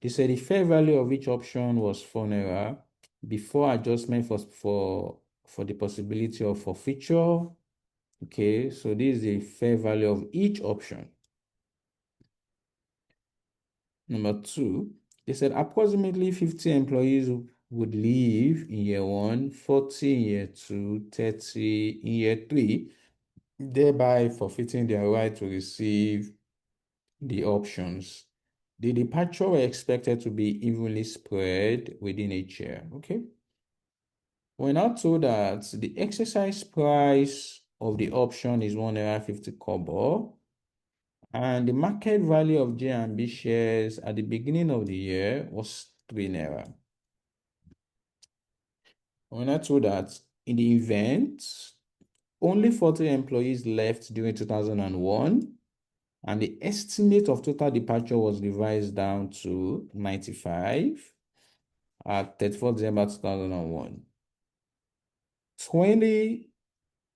They said the fair value of each option was 4 naira before adjustment for the possibility of forfeiture. Okay, so this is the fair value of each option. Number 2, they said approximately 50 employees would leave in year 1, 40 in year 2, 30 in year 3, thereby forfeiting their right to receive the options. The departure were expected to be evenly spread within each year. Okay. We're now told that the exercise price of the option is 1.50 kobo, and the market value of J&B shares at the beginning of the year was 3 naira. We're now told that in the event, only 40 employees left during 2001, and the estimate of total departure was revised down to 95 at 34th December 2001. 20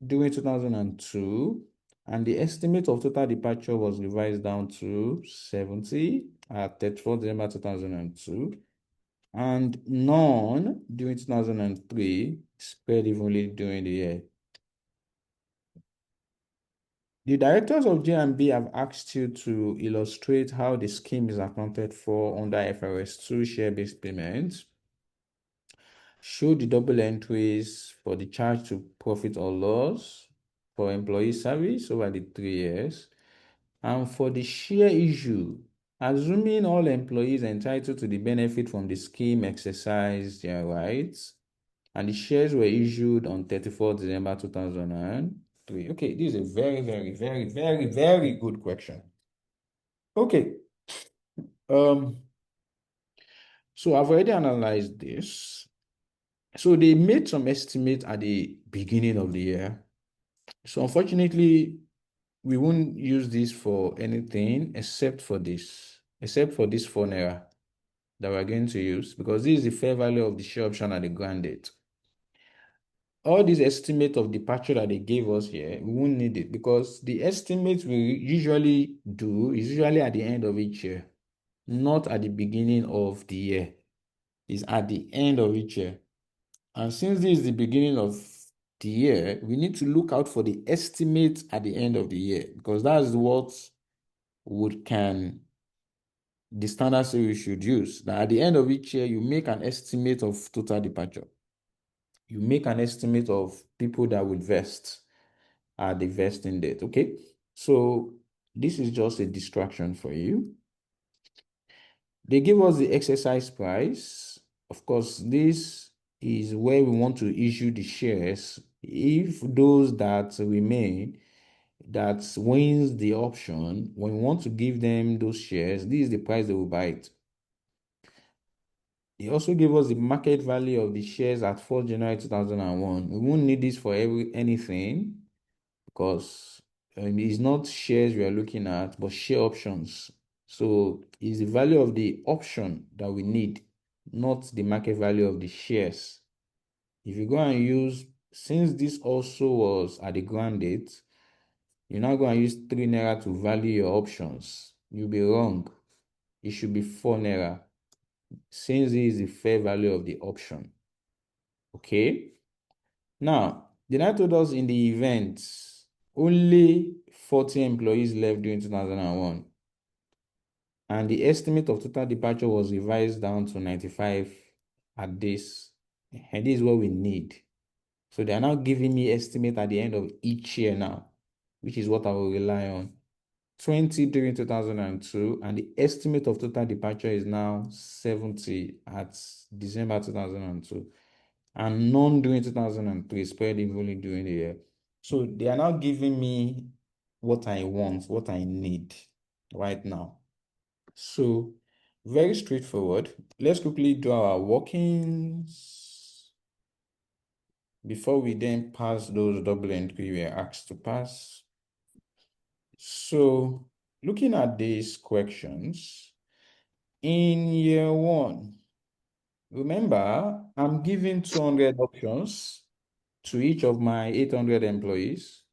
during 2002, and the estimate of total departure was revised down to 70 at 34th December 2002, and none during 2003, spread evenly during the year. The directors of J&B have asked you to illustrate how the scheme is accounted for under IFRS 2 share-based payments. Show the double entries for the charge to profit or loss for employee service over the 3 years, and for the share issue, assuming all employees entitled to the benefit from the scheme exercise their rights, and the shares were issued on 34th December 2003. Okay, this is a very, very, very, very, very good question. Okay. So I've already analyzed this. So they made some estimate at the beginning of the year. So unfortunately, we won't use this for anything except for this 4 naira that we're going to use, because this is the fair value of the share option at the grant date. All these estimate of departure that they gave us here, we won't need it, because the estimate we usually do is usually at the end of each year, not at the beginning of the year. It's at the end of each year. And since this is the beginning of the year, we need to look out for the estimate at the end of the year, because that's what the standard series should use. Now, at the end of each year, you make an estimate of total departure. You make an estimate of people that will vest at the vesting date. Okay, so this is just a distraction for you. They give us the exercise price. Of course, this is where we want to issue the shares. If those that remain, that wins the option, when we want to give them those shares, this is the price they will buy it. They also give us the market value of the shares at 4th January 2001. We won't need this for anything, because it's not shares we are looking at, but share options. So it's the value of the option that we need, not the market value of the shares. If you go and use, since this also was at the grant date, you're now going to use 3 naira to value your options. You'll be wrong. It should be 4 naira, since this is the fair value of the option. Okay. Now, they now told us in the event only 40 employees left during 2001, and the estimate of total departure was revised down to 95 at this, and this is what we need. So they are now giving me estimate at the end of each year now, which is what I will rely on. 20 during 2002, and the estimate of total departure is now 70 at December 2002, and none during 2003, spread evenly during the year. So they are now giving me what I want, what I need right now. So very straightforward. Let's quickly do our workings before we then pass those double entry we are asked to pass. So looking at these questions, in year 1, remember, I'm giving 200 options to each of my 800 employees.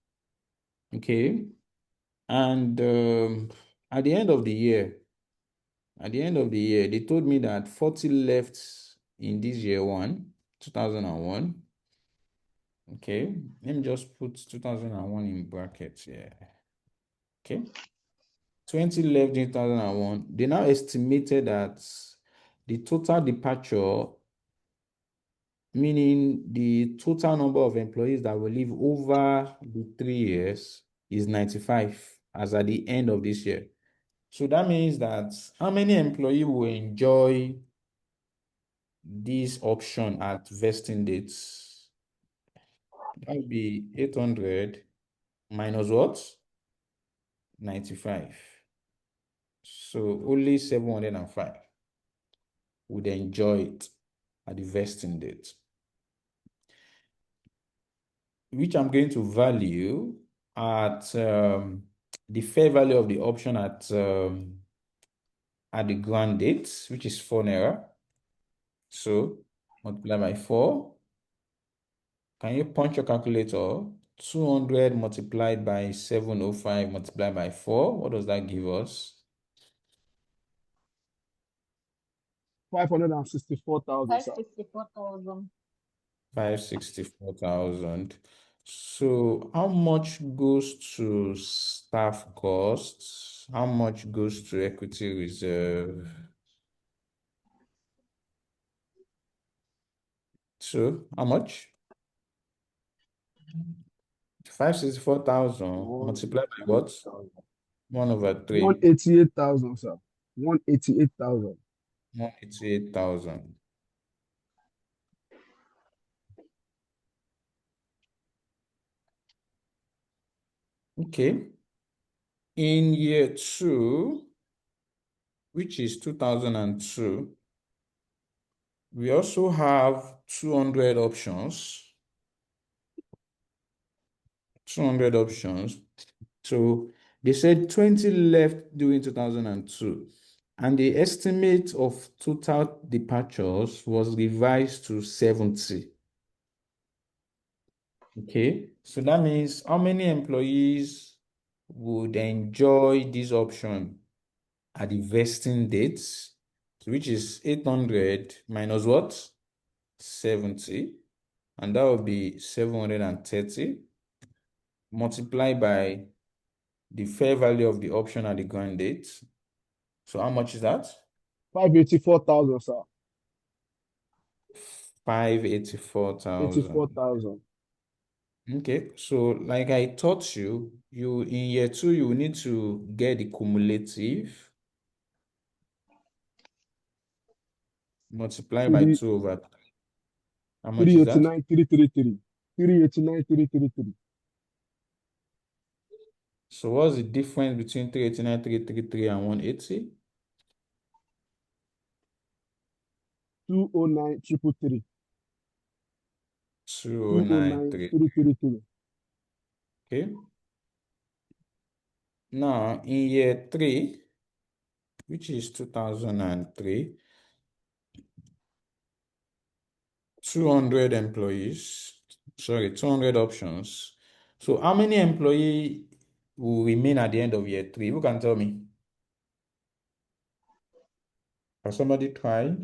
Okay. And at the end of the year, they told me that 40 left in this year 2001. Okay, let me just put 2001 in brackets here. Okay, 20 left in 2001. They now estimated that the total departure, meaning the total number of employees that will leave over the 3 years, is 95 as at the end of this year. So that means that how many employees will enjoy this option at vesting dates? That would be 800 minus what? 95. So only 705 would enjoy it at the vesting date, which I'm going to value at the fair value of the option at the grant date, which is 4 naira. So multiply by 4. Can you punch your calculator? 200 multiplied by 705 multiplied by 4. What does that give us? 564,000, sir. 564,000. 564,000. So how much goes to staff costs? How much goes to equity reserve? So how much? 564,000 multiplied by what? 1/3. 188,000, sir. 188,000. 188,000. Okay. In year 2, which is 2002, we also have 200 options. 200 options. So they said 20 left during 2002. And the estimate of total departures was revised to 70. Okay, so that means how many employees would enjoy this option at the vesting dates, which is 800 minus what? 70. And that would be 730 multiplied by the fair value of the option at the grant date. So how much is that? 584,000, sir. 584,000. 84,000. Okay, so like I taught you, in year 2, you need to get the cumulative, multiply by 2 over 3. How much is that? 389,333. 389,333. So what's the difference between 389,333 and 180? 209,333. 209,333. 209,333. Okay. Now, in year 3, which is 2003, 200 employees, 200 options. So how many employees will remain at the end of year 3? Who can tell me? Can somebody try?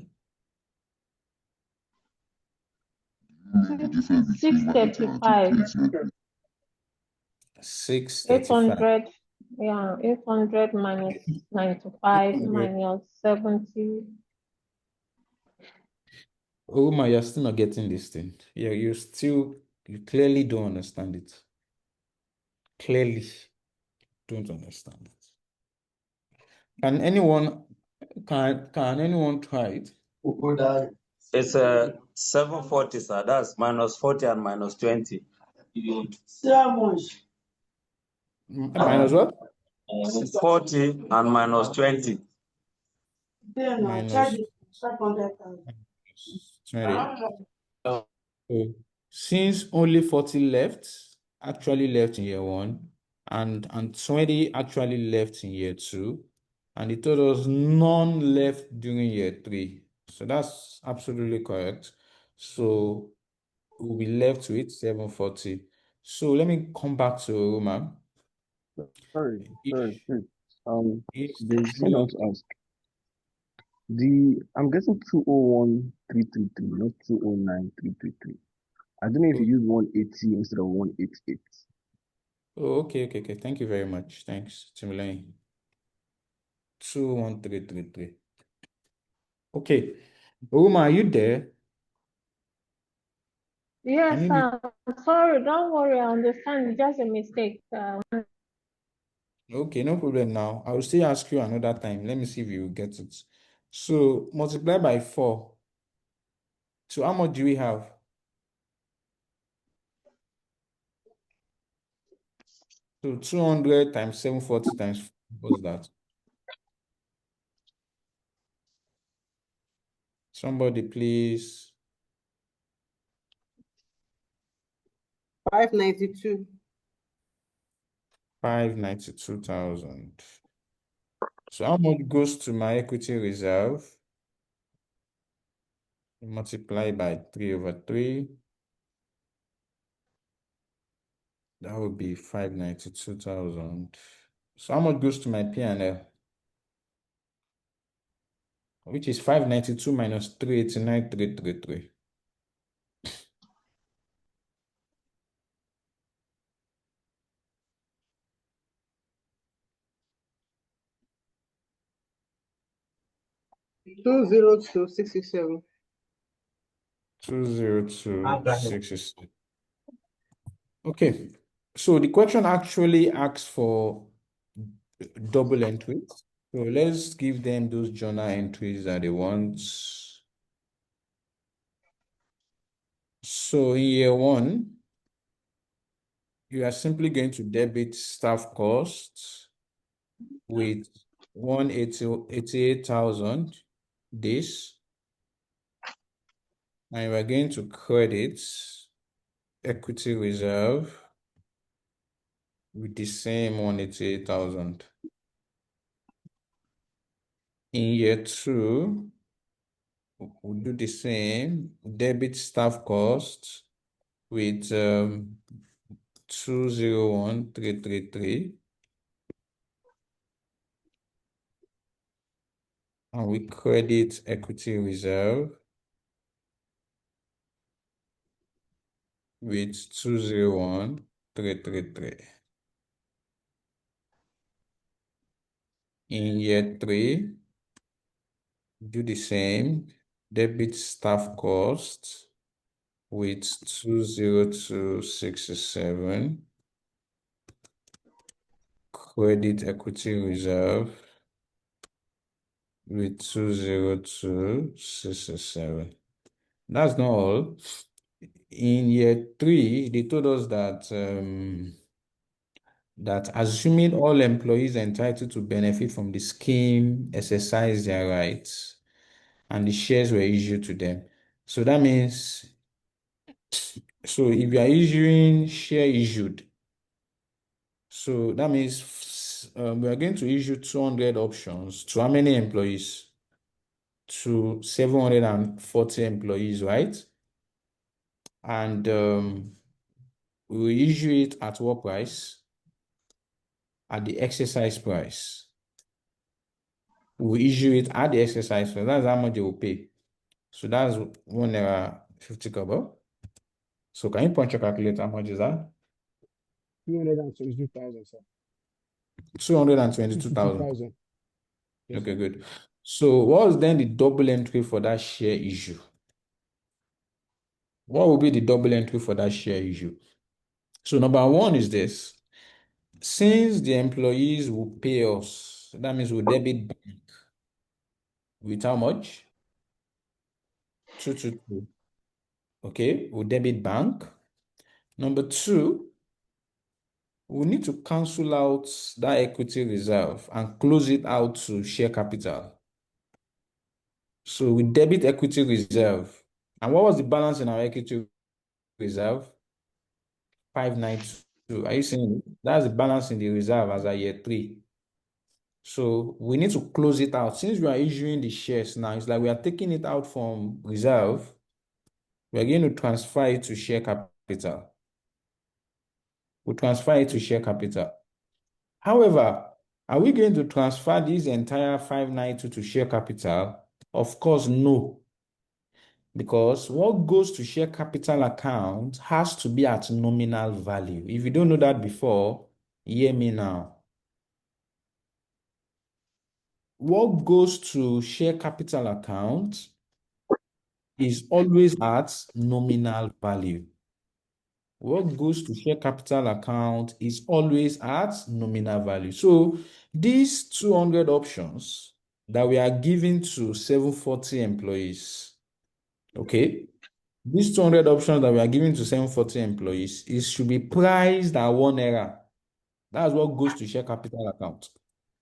635. 635. 800. Yeah, 800 minus 95 800. minus 70. Oh my, you're still not getting this thing. Yeah, you clearly don't understand it. Clearly don't understand it. Can anyone try it? It's 740, sir. That's minus 40 and minus 20. Minus what? 40 and minus 20. Minus 20. So, since only 40 actually left in year 1, and 20 actually left in year 2, and it told us none left during year 3. So that's absolutely correct. So will be left with 740. So let me come back to Roma. Sorry, If there's someone else to ask. I'm getting 201,333, not 209,333. I don't know if you use 180 instead of 188. Oh, okay. Thank you very much. Thanks, Timulain. 21333. Okay. Roma, are you there? Yes, sorry, don't worry, I understand. It's just a mistake. Okay, no problem now. I will still ask you another time. Let me see if you get it. So multiply by 4. So how much do we have? So 200 times 740 times 4. What's that? Somebody please. 592. 592,000. So how much goes to my equity reserve? Multiply by 3/3. That would be 592,000. So how much goes to my P&L? Which is 592 minus 389,333. Two zero two six six seven. 202,667. Okay. So the question actually asks for double entries. So let's give them those journal entries that they want. So in year 1, you are simply going to debit staff costs with 188,000 this, and we're going to credit equity reserve with the same 188,000. In year 2, we'll do the same, debit staff costs with 201,333, and we credit equity reserve with 201,333. In year 3, do the same, debit staff costs with 202,667, credit equity reserve with 202,667. That's not all. In year 3, they told us that assuming all employees are entitled to benefit from the scheme exercise their rights and the shares were issued to them. So that means, so if you are issuing share issued, so that means we are going to issue 200 options to how many employees? To 740 employees, right? And we will issue it at what price? At the exercise price. We will issue it at the exercise price. That's how much they will pay. So that's 1.50 kobo. So can you punch your calculator? How much is that? 222,000, sir. 222,000. Yes, Okay, sir. good. So what was then the double entry for that share issue? What will be the double entry for that share issue? So number 1 is this. Since the employees will pay us, that means we'll debit bank with how much? 222. Okay, we'll debit bank. Number 2, we need to cancel out that equity reserve and close it out to share capital. So we debit equity reserve. And what was the balance in our equity reserve? 592. Are you seeing it? That's the balance in the reserve as at year 3. So we need to close it out. Since we are issuing the shares now, it's like we are taking it out from reserve We're going to transfer it to share capital. We transfer it to share capital. However, are we going to transfer this entire 592 to share capital? Of course, no. Because what goes to share capital account has to be at nominal value. If you don't know that before, hear me now. What goes to share capital account is always at nominal value. What goes to share capital account is always at nominal value. So these 200 options that we are giving to 740 employees, okay? These 200 options that we are giving to 740 employees should be priced at 1 naira. That's what goes to share capital account.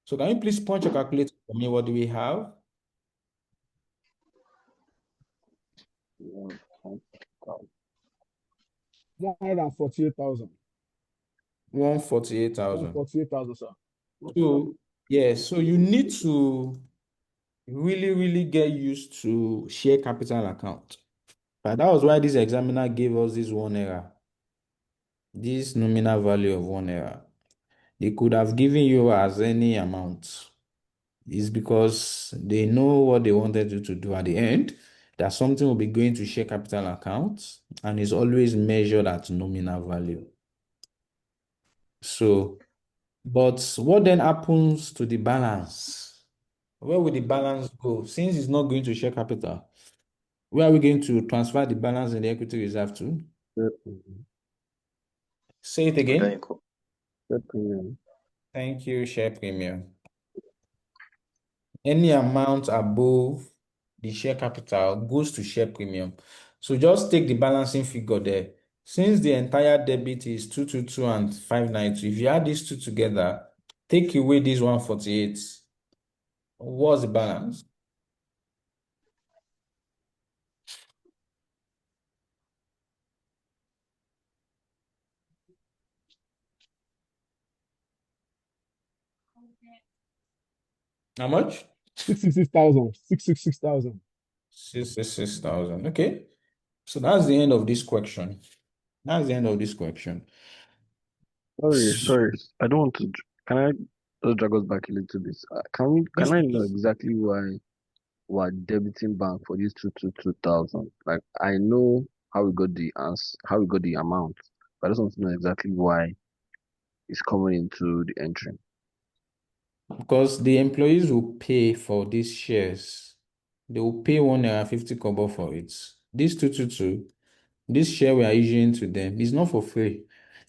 So can you please punch a calculator for me? What do we have? 148,000. 148,000. 148,000, sir. So, yeah, so you need to really get used to share capital account. But that was why this examiner gave us this 1 naira, this nominal value of 1 naira. They could have given you as any amount. It's because they know what they wanted you to do at the end, that something will be going to share capital account and is always measured at nominal value. So, but what then happens to the balance? Where will the balance go? Since it's not going to share capital, where are we going to transfer the balance in the equity reserve to? Say it Other again. income. Share premium. Thank you, share premium. Any amount above the share capital goes to share premium. So just take the balancing figure there. Since the entire debit is 222 and 592, if you add these two together, take away this 148, what's the balance? How much? 666,000. 666,000. 666,000. Okay. So that's the end of this question. That's the end of this question. Sorry. I don't want to. Can I just drag us back a little bit? Can I know exactly why we're debiting bank for this 222,000? Like, I know how we got the answer, how we got the amount, but I just want to know exactly why it's coming into the entry. Because the employees will pay for these shares. They will pay 1.50 kobo for it. This 222, this share we are issuing to them is not for free.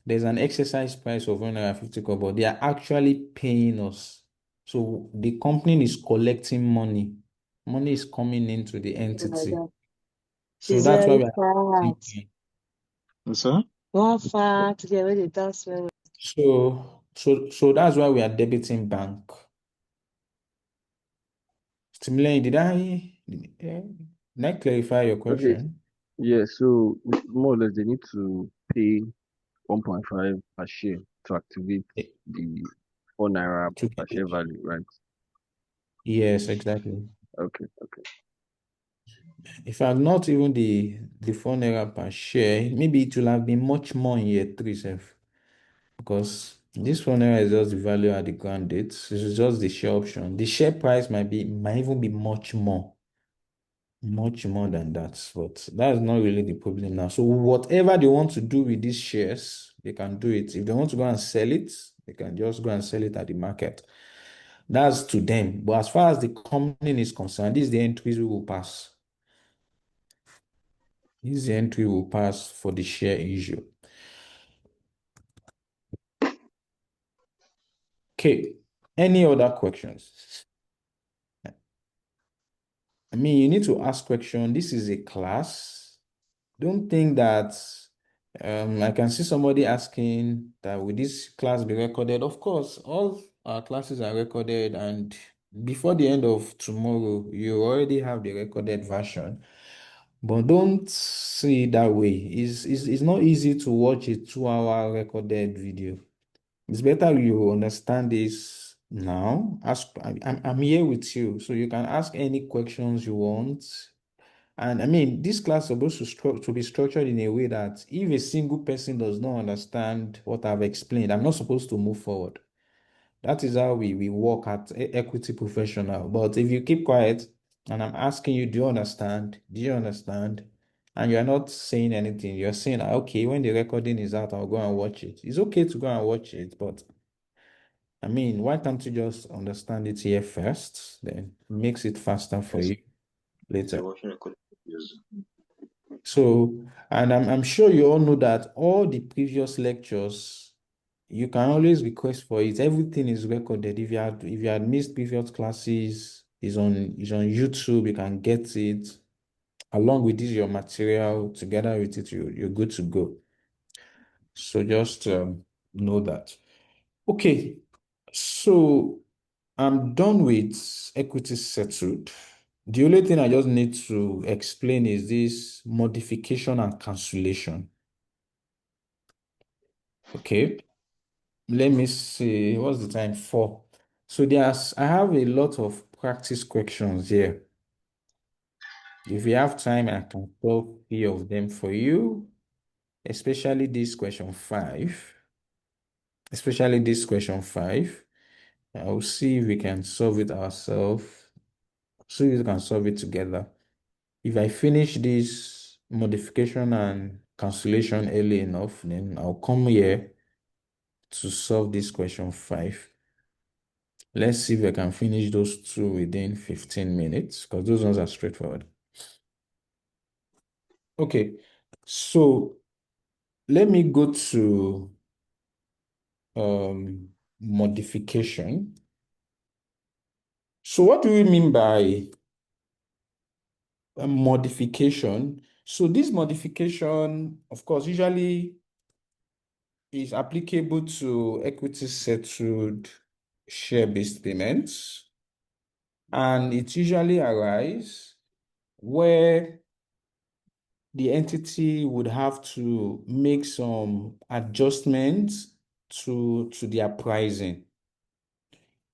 There's an exercise price of 1.50 kobo. They are actually paying us. So the company is collecting money. Money is coming into the entity. So that's why we are thinking. So, one fact, get ready, that's where. So that's why we are debiting bank. Stimulating, did I clarify your Okay. question? Yeah, so more or less they need to pay 1.5 per share to activate the 4 naira per share value, right? Yes, exactly. Okay. In fact, not even the 4 naira per share, maybe it will have been much more in year 3, sef, because this 4 naira is just the value at the grant date. It's just the share option. The share price might even be much more than that, but that's not really the problem now. So whatever they want to do with these shares, they can do it. If they want to go and sell it, they can just go and sell it at the market. That's to them. But as far as the company is concerned, this is the entries we will pass. This entry will pass for the share issue. Okay. Any other questions? I mean, you need to ask question. This is a class. Don't think that I can see somebody asking that will this class be recorded? Of course, all our classes are recorded, and before the end of tomorrow, you already have the recorded version. But don't see it that way. It's not easy to watch a 2-hour recorded video. It's better you understand this now. I'm here with you, so you can ask any questions you want. And I mean, this class is supposed to be structured in a way that if a single person does not understand what I've explained, I'm not supposed to move forward. That is how we work at Equity Professional. But if you keep quiet and I'm asking you, do you understand? Do you understand? And you're not saying anything, you're saying, okay, when the recording is out, I'll go and watch it. It's okay to go and watch it, but I mean, why can't you just understand it here first? Then it makes it faster for you later. So, and I'm sure you all know that all the previous lectures, you can always request for it. Everything is recorded. If you had missed previous classes, is on YouTube. You can get it along with this your material. Together with it, you're good to go. So just know that. Okay, so I'm done with equity settled. The only thing I just need to explain is this modification and cancellation. Okay, let me see. What's the time? 4. So I have a lot of practice questions here. If you have time, I can solve 3 of them for you, especially this question 5. Especially this question 5. I'll see if we can solve it ourselves. See if we can solve it together. If I finish this modification and cancellation early enough, then I'll come here to solve this question 5. Let's see if I can finish those 2 within 15 minutes, because those ones are straightforward. Okay, so let me go to modification. So what do we mean by a modification? So this modification, of course, usually is applicable to equity settled share-based payments. And it usually arises where the entity would have to make some adjustments to their pricing.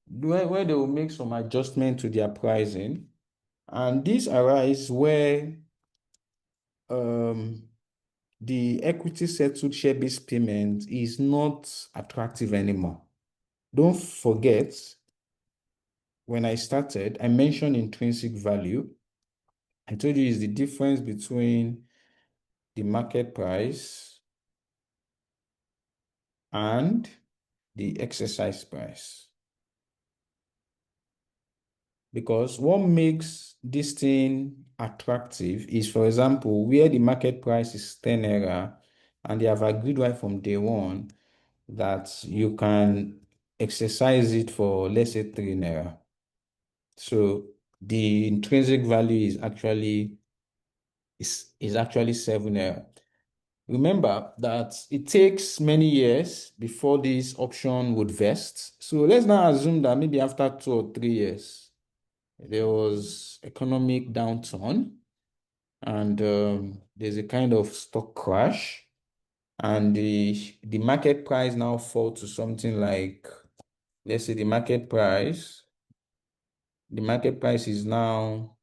Where they will make some adjustment to their pricing. And this arises where the equity settled share-based payment is not attractive anymore. Don't forget, when I started, I mentioned intrinsic value. I told you it's the difference between the market price and the exercise price. Because what makes this thing attractive is, for example, where the market price is 10 naira and they have agreed right from day one that you can exercise it for, let's say, 3 naira. So the intrinsic value is actually 7 naira. Remember that it takes many years before this option would vest. So let's now assume that maybe after 2 or 3 years, there was economic downturn and there's a kind of stock crash, and the market price now fall to something like, let's say the market price is now,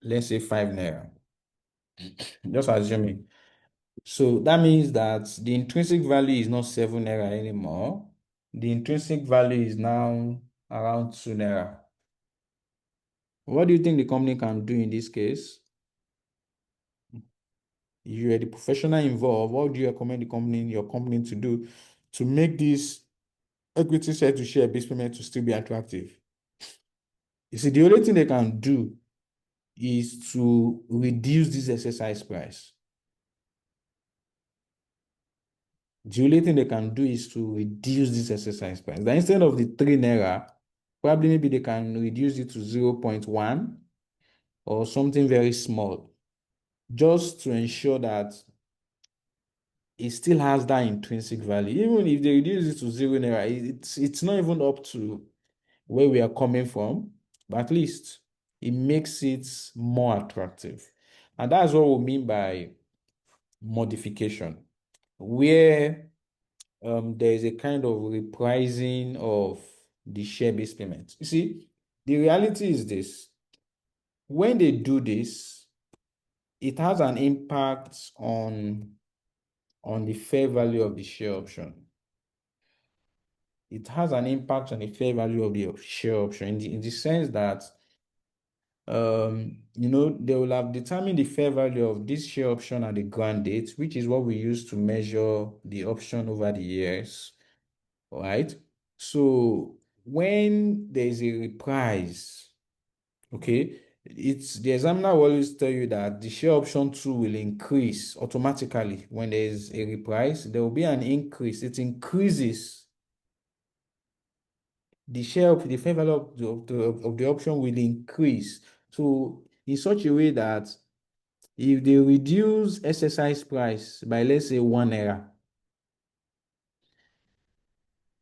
let's say, 5 naira. Just assuming. So that means that the intrinsic value is not 7 naira anymore. The intrinsic value is now around 2 naira. What do you think the company can do in this case? If you are the professional involved, what do you recommend your company to do to make this equity settled share-based payment to still be attractive? You see, the only thing they can do is to reduce this exercise price. The only thing they can do is to reduce this exercise price. Then instead of the 3 naira, probably maybe they can reduce it to 0.1 or something very small, just to ensure that it still has that intrinsic value. Even if they reduce it to 0 naira, it's not even up to where we are coming from, but at least it makes it more attractive. And that's what we mean by modification, where there is a kind of repricing of the share-based payment. You see, the reality is this. When they do this, it has an impact on the fair value of the share option. It has an impact on the fair value of the share option in the sense that they will have determined the fair value of this share option at the grant date, which is what we use to measure the option over the years, right? So when there is a reprise, okay, the examiner will always tell you that the share option 2 will increase automatically. When there is a reprise, there will be an increase. It increases. The fair value of the option will increase. So in such a way that if they reduce exercise price by, let's say, 1 naira,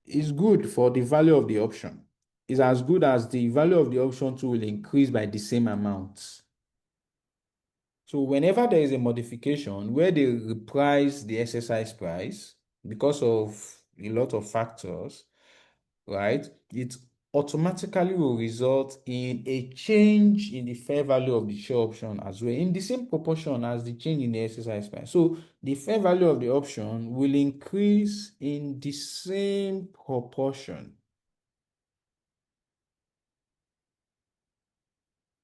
it's good for the value of the option. It's as good as the value of the option too will increase by the same amount. So whenever there is a modification where they reprice the exercise price because of a lot of factors, right, it automatically will result in a change in the fair value of the share option as well, in the same proportion as the change in the exercise price. So the fair value of the option will increase in the same proportion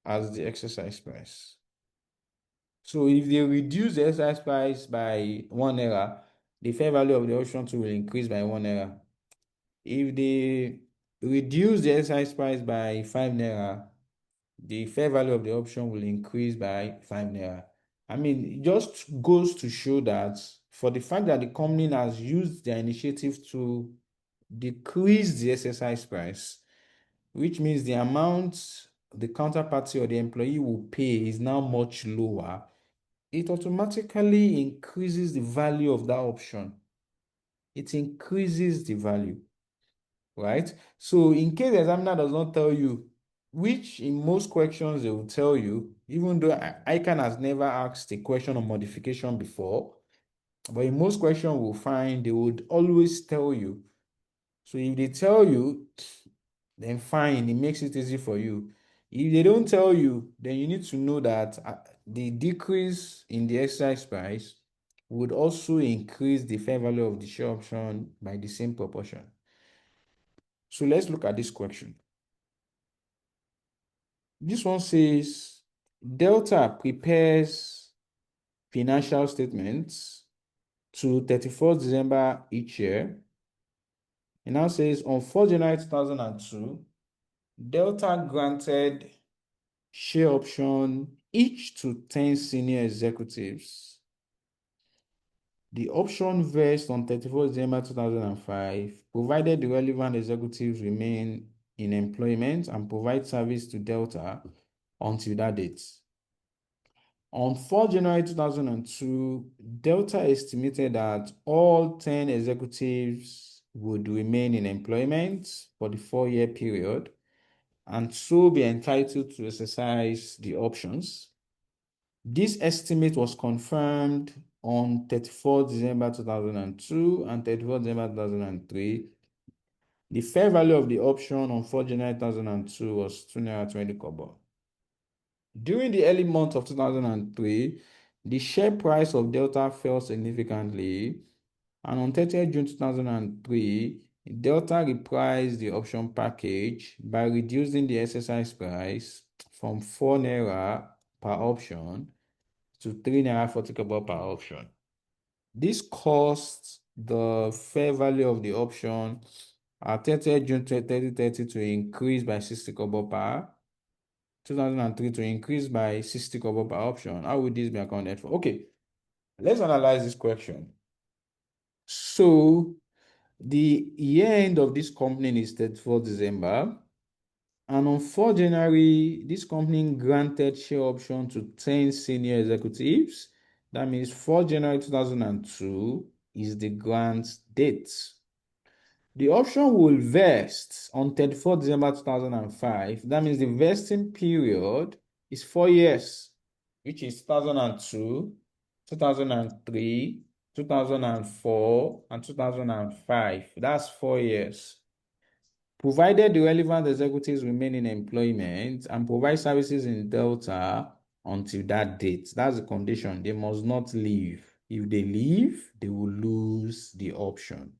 as the exercise price. So if they reduce the exercise price by 1 naira, the fair value of the option too will increase by 1 naira. If they reduce the exercise price by 5 naira, the fair value of the option will increase by 5 naira. I mean, it just goes to show that for the fact that the company has used their initiative to decrease the exercise price, which means the amount the counterparty or the employee will pay is now much lower, it automatically increases the value of that option. It increases the value, right? So in case the examiner does not tell you, which in most questions they will tell you, even though ICAN has never asked a question on modification before, but in most questions we'll find they would always tell you. So if they tell you, then fine, it makes it easy for you. If they don't tell you, then you need to know that the decrease in the exercise price would also increase the fair value of the share option by the same proportion. So let's look at this question. This one says, Delta prepares financial statements to 31st December each year. It now says, on 4 January 2002, Delta granted share option each to 10 senior executives. The option vests on 31st December 2005, provided the relevant executives remain in employment and provide service to Delta until that date. On 4 January 2002, Delta estimated that all 10 executives would remain in employment for the 4-year period and so be entitled to exercise the options. This estimate was confirmed on 34th December 2002 and 34th December 2003. The fair value of the option on 4 January 2002 was 2.20 naira. During the early months of 2003, the share price of Delta fell significantly, and on 30th June 2003, Delta repriced the option package by reducing the exercise price from 4 naira per option to 3 naira 40 kobo per option. This caused the fair value of the option at 30th June 2030 to increase by 60 kobo per 2003 to increase by 60 kobo per option. How would this be accounted for? Okay, let's analyze this question. So the year end of this company is 34th December. And on 4 January, this company granted share option to 10 senior executives. That means 4 January 2002 is the grant date. The option will vest on 34th December 2005. That means the vesting period is 4 years, which is 2002, 2003, 2004, and 2005. That's 4 years. Provided the relevant executives remain in employment and provide services in Delta until that date. That's the condition. They must not leave. If they leave, they will lose the option.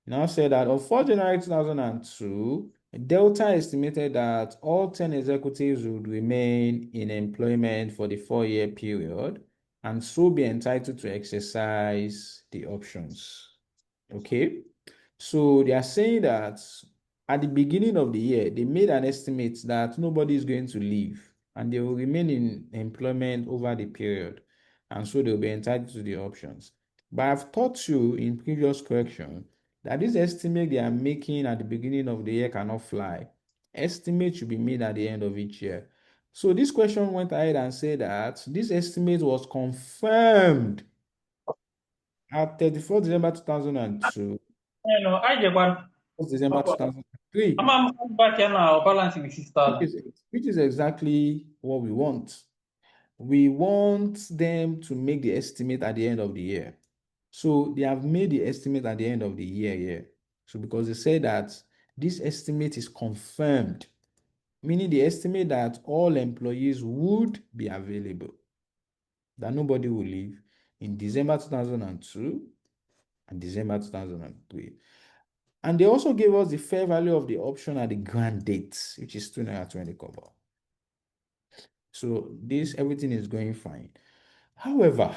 Now said that on 4 January 2002, Delta estimated that all 10 executives would remain in employment for the 4-year period and so be entitled to exercise the options. Okay, so they are saying that at the beginning of the year, they made an estimate that nobody is going to leave and they will remain in employment over the period, and so they'll be entitled to the options. But I've taught you in previous correction that this estimate they are making at the beginning of the year cannot fly. Estimate should be made at the end of each year. So this question went ahead and said that this estimate was confirmed at 31st December 2002, I get one. 1st December 2003, I'm back here now, balancing with which 6,000. is exactly what we want. We want them to make the estimate at the end of the year. So they have made the estimate at the end of the year here. So because they say that this estimate is confirmed, meaning the estimate that all employees would be available, that nobody will leave in December 2002 and December 2003. And they also gave us the fair value of the option at the grant date, which is 2.20 kobo. So this, everything is going fine. However,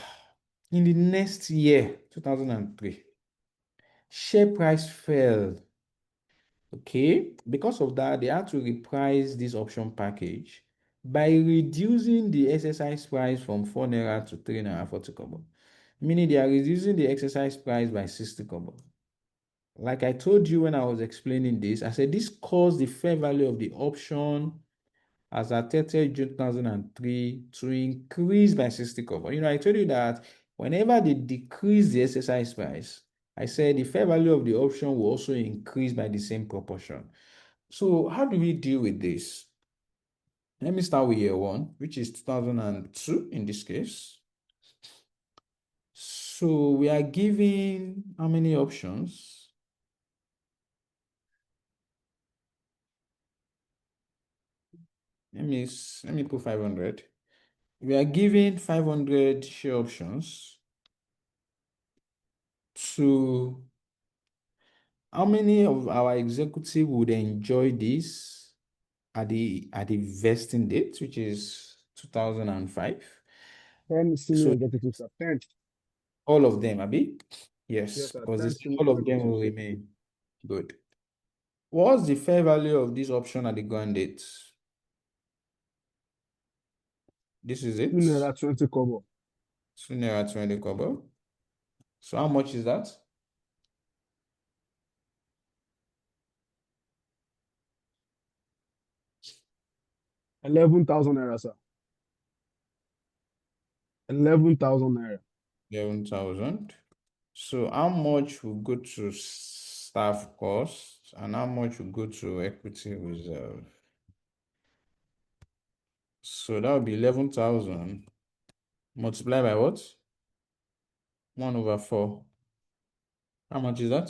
in the next year, 2003, share price fell. Okay, because of that, they had to reprice this option package by reducing the exercise price from 4 naira to 3 naira 40 kobo, meaning they are reducing the exercise price by 60 kobo. Like I told you when I was explaining this, I said this caused the fair value of the option as at 30th June 2003 to increase by 60 kobo. You know, I told you that whenever they decrease the exercise price, I said the fair value of the option will also increase by the same proportion. So how do we deal with this? Let me start with year one, which is 2002 in this case. So we are given how many options? Let me put 500. We are given 500 share options to how many of our executive would enjoy this at the vesting date, which is 2005. 10 senior So executives are 10. all of them, Abi? Yes, Yes, sir. because 10 this, senior all of them will executives. remain. Good. What's the fair value of this option at the grant date? This is it. 2 naira 20 kobo. 2 naira 20 kobo. So how much is that? 11,000 naira, sir. 11,000 naira. 11,000. So how much will go to staff costs and how much will go to equity reserve? So that would be 11,000 multiplied by what? 1/4. How much is that?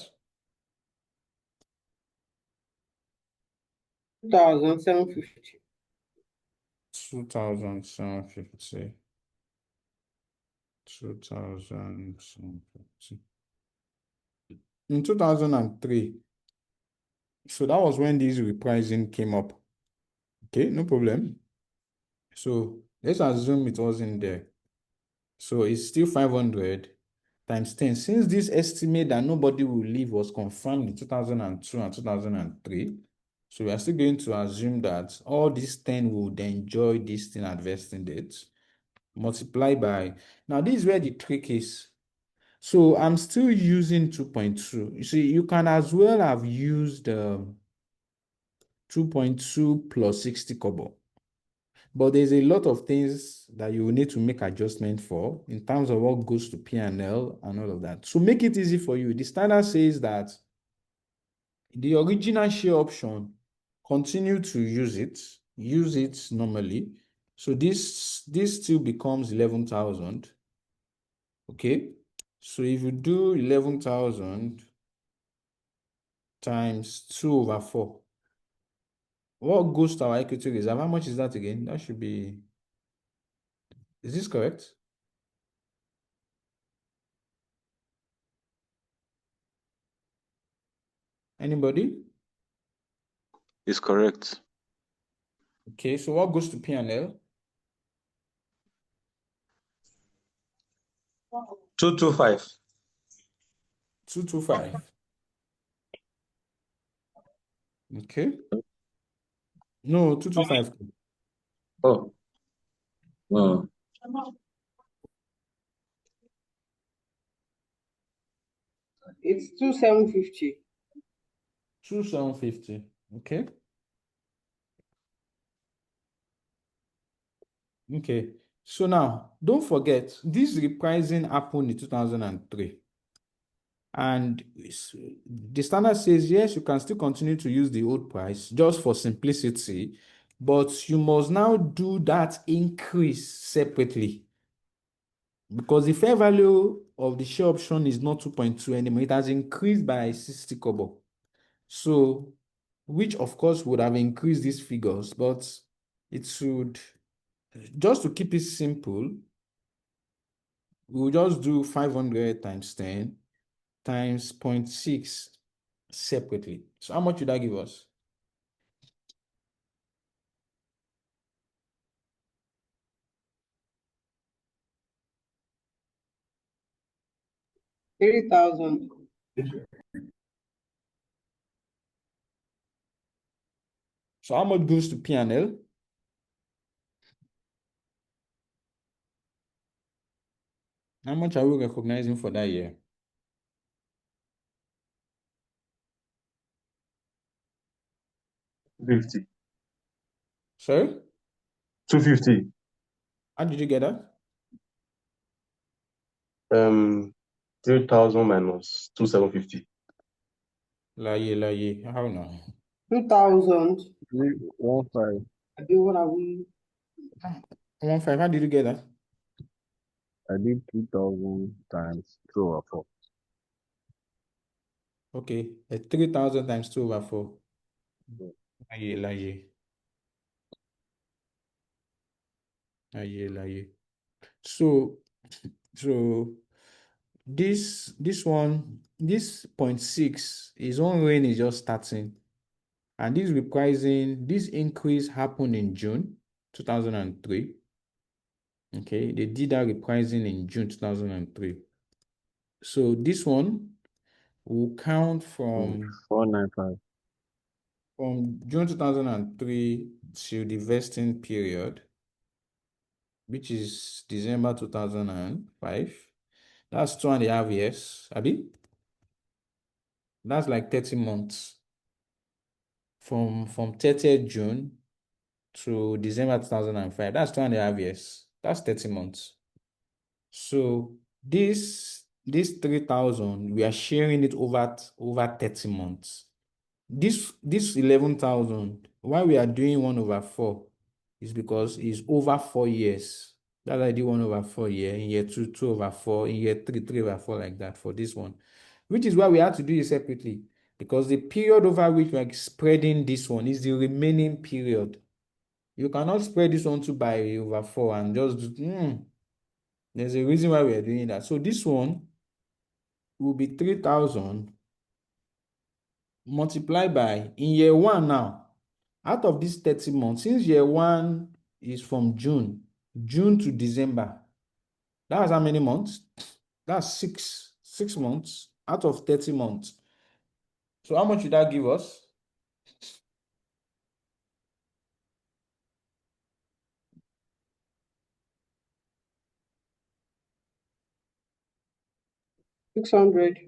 2,750. 2,750. 2,750. In 2003, so that was when this repricing came up. Okay, no problem. So let's assume it wasn't there. So it's still 500 times 10. Since this estimate that nobody will leave was confirmed in 2002 and 2003, so we are still going to assume that all these 10 would enjoy this thing at vesting date, multiply by, now this is where the trick is. So I'm still using 2.2. You see, you can as well have used 2.2 plus 60 kobo. But there's a lot of things that you will need to make adjustment for in terms of what goes to P&L and all of that. So make it easy for you. The standard says that the original share option, continue to use it normally. So this still becomes 11,000. Okay. So if you do 11,000 times 2/4, what goes to our equity reserve? How much is that again? That should be Is this correct? Anybody? It's correct. Okay, so what goes to P&L? 225. 225. Okay. No, 225. Oh. Oh. It's 2750. 2750. Okay. Okay. So now, don't forget, this repricing happened in 2003. And the standard says, yes, you can still continue to use the old price just for simplicity, but you must now do that increase separately because the fair value of the share option is not 2.2 anymore. It has increased by 60 kobo. So, which of course would have increased these figures, but it should, just to keep it simple, we'll just do 500 times 10 times 0.6 separately. So how much would that give us? 30,000. So how much goes to P&L? How much are we recognizing for that year? 50. Sorry? 250. How did you get that? 3,000 minus 2,750. Laye, how now? 2,000. 15. I do what I will. 1.5, how did you get that? I did 2,000 times 2/4. Okay, 3,000 times 2/4. Laye. So this one, this 0.6, his own reign is just starting. And this repricing, this increase happened in June 2003. Okay, they did that repricing in June 2003. So this one will count from 495. June 2003 to the vesting period, which is December 2005. That's 2.5 years, Abi. That's like 30 months. From 30th June to December 2005. That's 2.5 years. That's 30 months. So this 3,000, we are sharing it over 30 months. This 11,000, why we are doing 1/4 is because it's over 4 years. That's why I did 1/4 year, in year 2, 2/4, in year 3, 3/4, like that for this one. Which is why we had to do it separately. Because the period over which we are spreading this one is the remaining period. You cannot spread this one by over 4 and just do, there's a reason why we are doing that. So this one will be 3,000 multiplied by, in year 1 now, out of this 30 months, since year 1 is from June to December, that's how many months? That's 6 months out of 30 months. So how much would that give us? $600.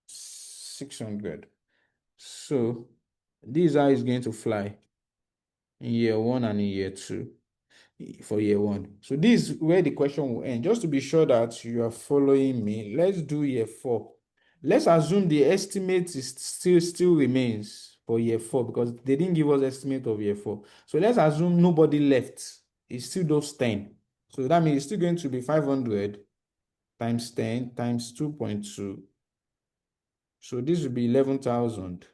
600. So this eye is going to fly in year 1 and in year 2 for year 1. So this is where the question will end. Just to be sure that you are following me, let's do year 4. Let's assume the estimate is still remains for year 4 because they didn't give us estimate of year 4. So let's assume nobody left. It's still those 10. So that means it's still going to be 500 times 10 times 2.2. So this will be 11,000.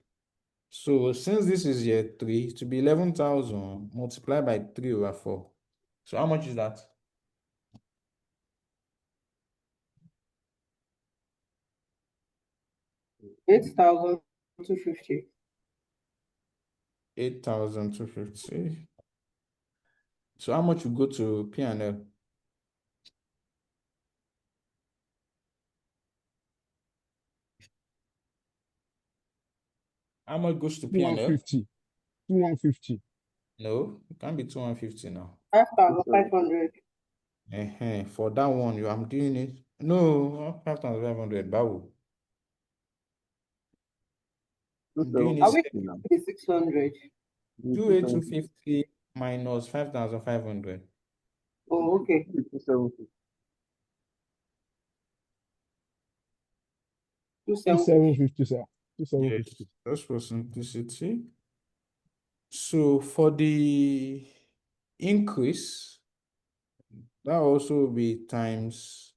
So since this is year 3, to be 11,000 multiplied by 3/4. So how much is that? 8,250. 8,250. So how much will go to P&L? How much goes to P&L? 150. 150. No, it can't be 250 now. 5,500. For that one, I'm doing it. No, 5,500. Bawo. I'm doing Are it. we 250 now. 600? 2,850 minus 5,500. Oh, okay. 270. 270. 2750, sir. 2750. Yes, just for simplicity. So for the increase, that also will be times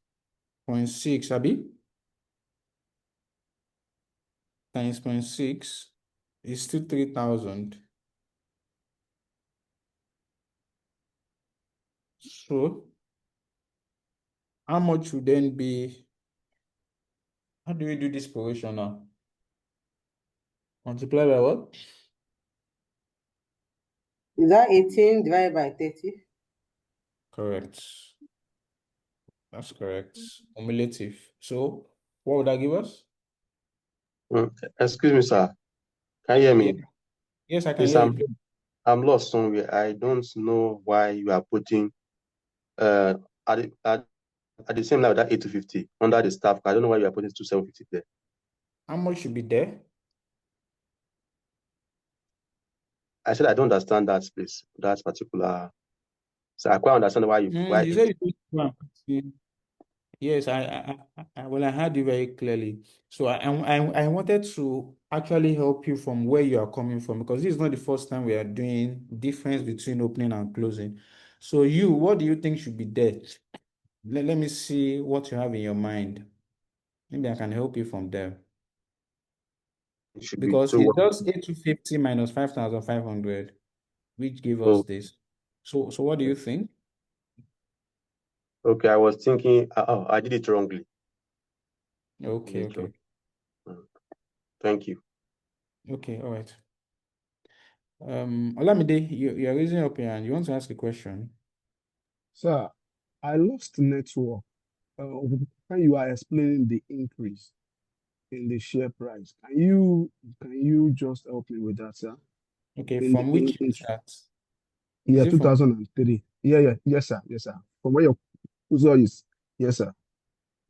0.6, Abi? Times 0.6 is still 3,000. So how much would then be? How do we do this proration now? Multiply by what? Is that 18 divided by 30? Correct. That's correct. Cumulative. So what would that give us? Excuse me, sir. Can you hear Yeah. me? Yes, I can Please, hear you. I'm lost somewhere. I don't know why you are putting uh at the same level that 8 to 50 under the staff. I don't know why you are putting 2750 there. How much should be there? I said I don't understand that space, that particular. So I quite understand why why You 8. said you put 250. Yes, well, I heard you very clearly. So I wanted to actually help you from where you are coming from, because this is not the first time we are doing difference between opening and closing. So what do you think should be there? Let me see what you have in your mind. Maybe I can help you from there. It should be Because it's 2. just 8,250 minus 5,500, which give us Oh, this. So what do you think? okay. I was thinking. Oh, I did it wrongly. Okay, okay. Thank you. Okay, all right. Olamide, you're raising up your hand. You want to ask a question? Sir, I lost network when you are explaining the increase in the share price. Can you just help me with that, sir? Okay, In the from which year is that? yeah, Is it from 2003. Yeah, yes, sir, yes, sir. From where your user is, yes, sir.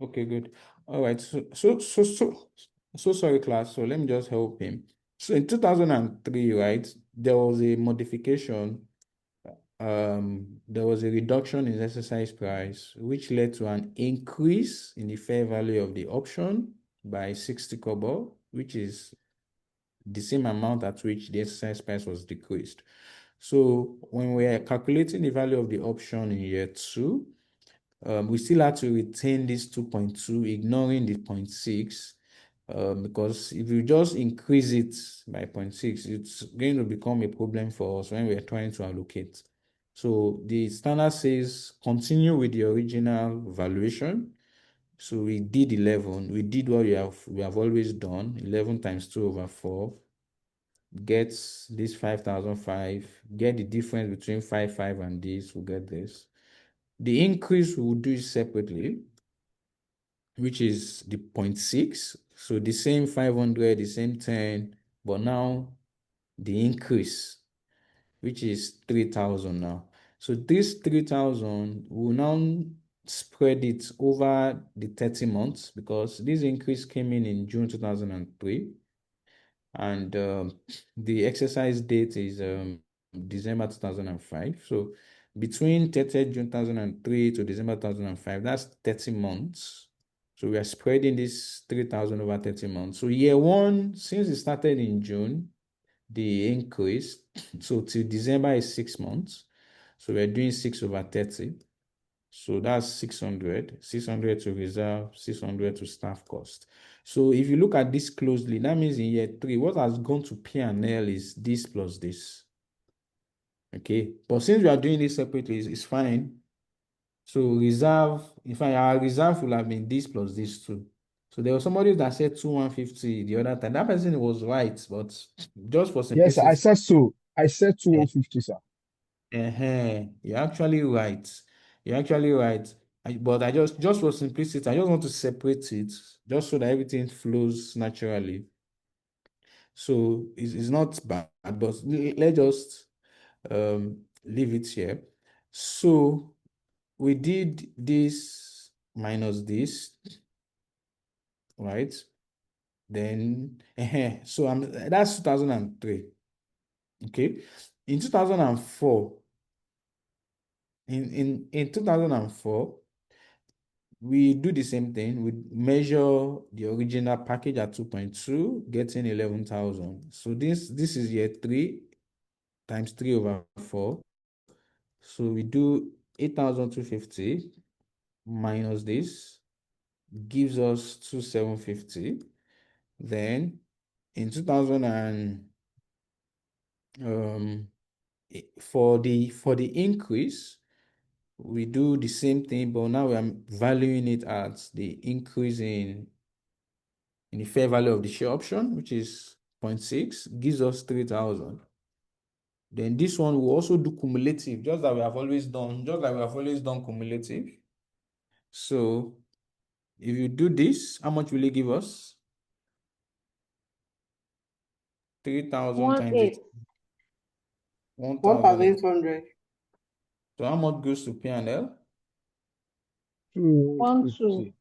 Okay, good. All right. So sorry, class. So let me just help him. So in 2003, right, there was a modification. There was a reduction in exercise price, which led to an increase in the fair value of the option by 60 kobo, which is the same amount at which the exercise price was decreased. So when we are calculating the value of the option in year 2, we still had to retain this 2.2, ignoring the 0.6, because if you just increase it by 0.6, it's going to become a problem for us when we are trying to allocate. So the standard says continue with the original valuation. So we did 11. We did what we have always done. 11 times 2/4 gets this 5,005. Get the difference between 5 and this. We'll get this. The increase we will do it separately, which is the 0.6. So the same 500, the same 10, but now the increase, which is 3,000 now. So this 3,000 will now spread it over the 30 months, because this increase came in June 2003, and the exercise date is December 2005. So between 30th June 2003 to December 2005, that's 30 months. So we are spreading this 3,000 over 30 months. So year 1, since it started in June, the increase, so till December is 6 months. So we're doing 6/30. So that's 600, 600 to reserve, 600 to staff cost. So if you look at this closely, that means in year 3, what has gone to P&L is this plus this. Okay, but since we are doing this separately, it's fine. So reserve, in fact, our reserve will have been this plus this too. So there was somebody that said 2150 the other time. That person was right, but just for Yes, I simplicity, said so. I said 2150, sir. you're actually right. You're actually right. But I just for simplicity, I just want to separate it just so that everything flows naturally. So it's not bad, but let's just leave it here. So we did this minus this, right? Then so that's 2003. Okay. In 2004, in 2004, we do the same thing. We measure the original package at 2.2, getting 11,000. So this is year 3 times 3 over 4. So we do 8,250 minus this gives us 2,750. Then in 2000 and for the increase, we do the same thing, but now we are valuing it at the increase in the fair value of the share option, which is 0.6, gives us 3,000. Then this one will also do cumulative, just like we have always done cumulative. So if you do this, how much will it give us? 3,000 times 18. 1,000. 1,800. So how much goes to P&L? 250.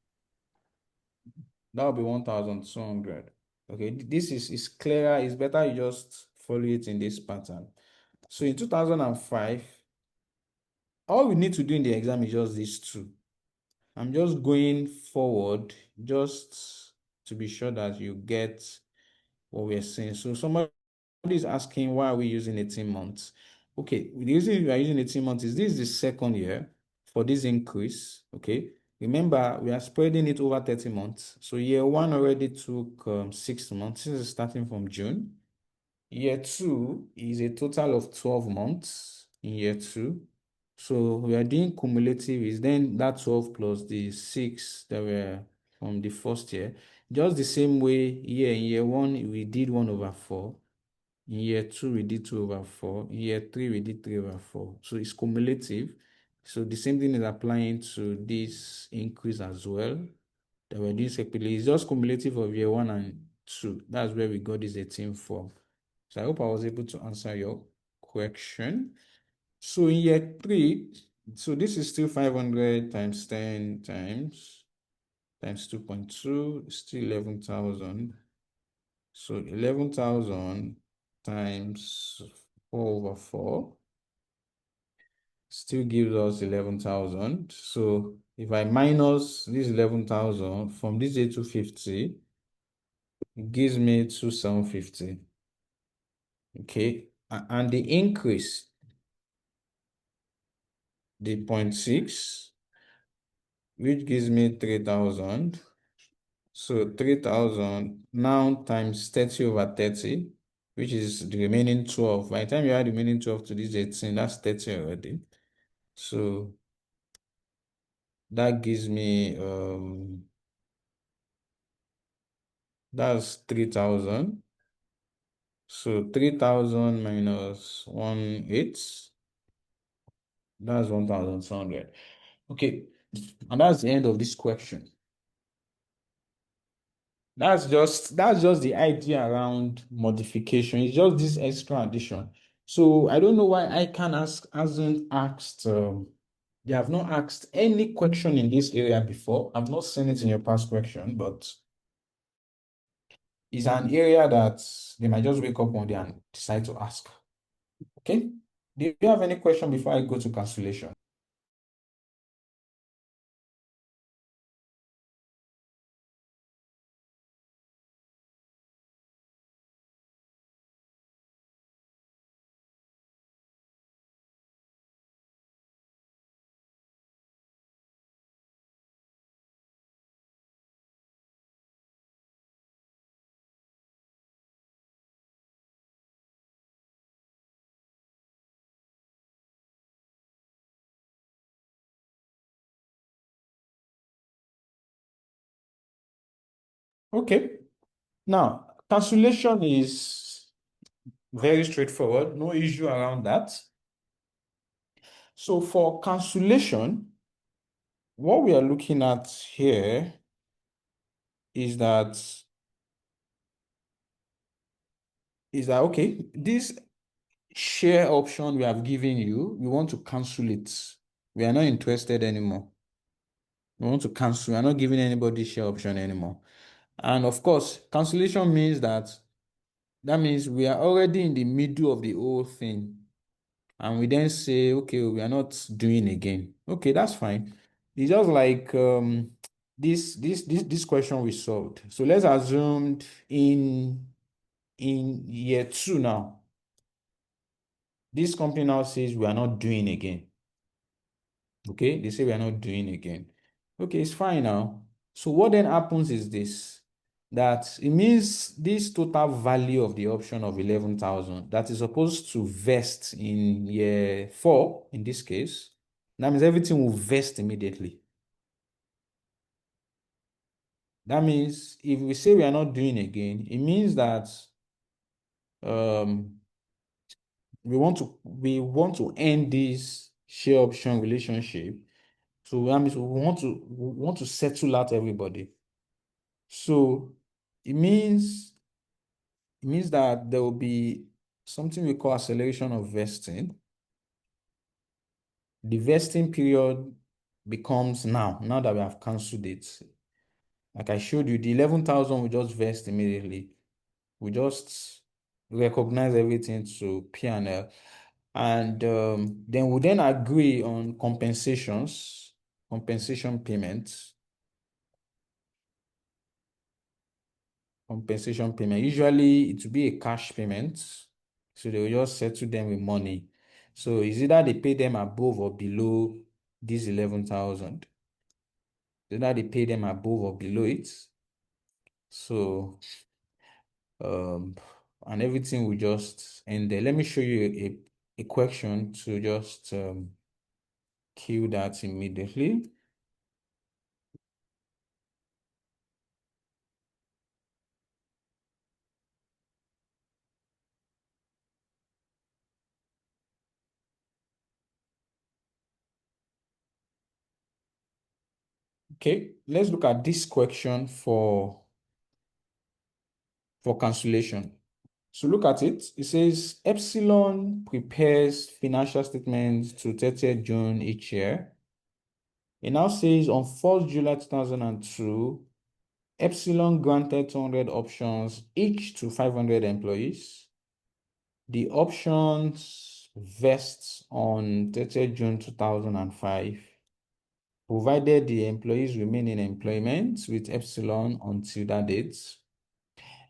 That will be 1,200. Okay, this is clearer. It's better you just follow it in this pattern. So in 2005, all we need to do in the exam is just these two. I'm just going forward just to be sure that you get what we're saying. So somebody is asking, why are we using 18 months? Okay, the reason we are using 18 months is this is the second year for this increase. Okay, remember we are spreading it over 30 months. So year 1 already took 6 months. This is starting from June. Year 2 is a total of 12 months in year 2. So we are doing cumulative is then that 12 plus the 6 that were from the first year. Just the same way here in year 1, we did 1 over 4. In year 2, we did 2 over 4. In year 3, we did 3 over 4. So it's cumulative. So the same thing is applying to this increase as well that we're doing separately. It's just cumulative of year 1 and 2. That's where we got this 18 from. So I hope I was able to answer your question. So in year 3, so this is still 500 times 10 times 2.2, still 11,000. So 11,000 times 4 over 4 still gives us 11,000. So if I minus this 11,000 from this 8,250, it gives me 2,750. Okay, and the increase, the 0.6, which gives me 3,000. So 3,000 now times 30 over 30, which is the remaining 12. By the time you add the remaining 12 to this 18, that's 30 already. So that gives me that's 3,000. So 3,000 minus 1,8, that's 1,200. Okay, and that's the end of this question. That's just the idea around modification. It's just this extra addition. So I don't know why ICAN hasn't asked, they have not asked any question in this area before. I've not seen it in your past question, but it's an area that they might just wake up one day and decide to ask. Okay? Do you have any question before I go to cancellation? Okay. Now, cancellation is very straightforward, no issue around that. So for cancellation, what we are looking at here is that okay, this share option we have given you, we want to cancel it. We are not interested anymore. We want to cancel. We are not giving anybody share option anymore. And of course, cancellation means that means we are already in the middle of the whole thing. And we then say, okay, we are not doing again. Okay, that's fine. It's just like this question we solved. So let's assume in year 2 now, this company now says we are not doing again. Okay, they say we are not doing again. Okay, it's fine now. So what then happens is this, that it means this total value of the option of 11,000 that is supposed to vest in year 4, in this case, that means everything will vest immediately. That means if we say we are not doing again, it means that we want to end this share option relationship. So that means we want to settle out everybody. So it means that there will be something we call acceleration of vesting. The vesting period becomes now that we have cancelled it. Like I showed you, the 11,000 will just vest immediately. We just recognize everything to P&L. And then we then agree on compensation payments. Compensation payment. Usually it will be a cash payment. So they will just settle them with money. So is either they pay them above or below this 11,000. Either they pay them above or below it. So and everything will just end there. Let me show you a question to just kill that immediately. Okay, let's look at this question for cancellation. So look at it. It says Epsilon prepares financial statements to 30th June each year. It now says on 1st July 2002, Epsilon granted 200 options each to 500 employees. The options vest on 30th June 2005, provided the employees remain in employment with Epsilon until that date.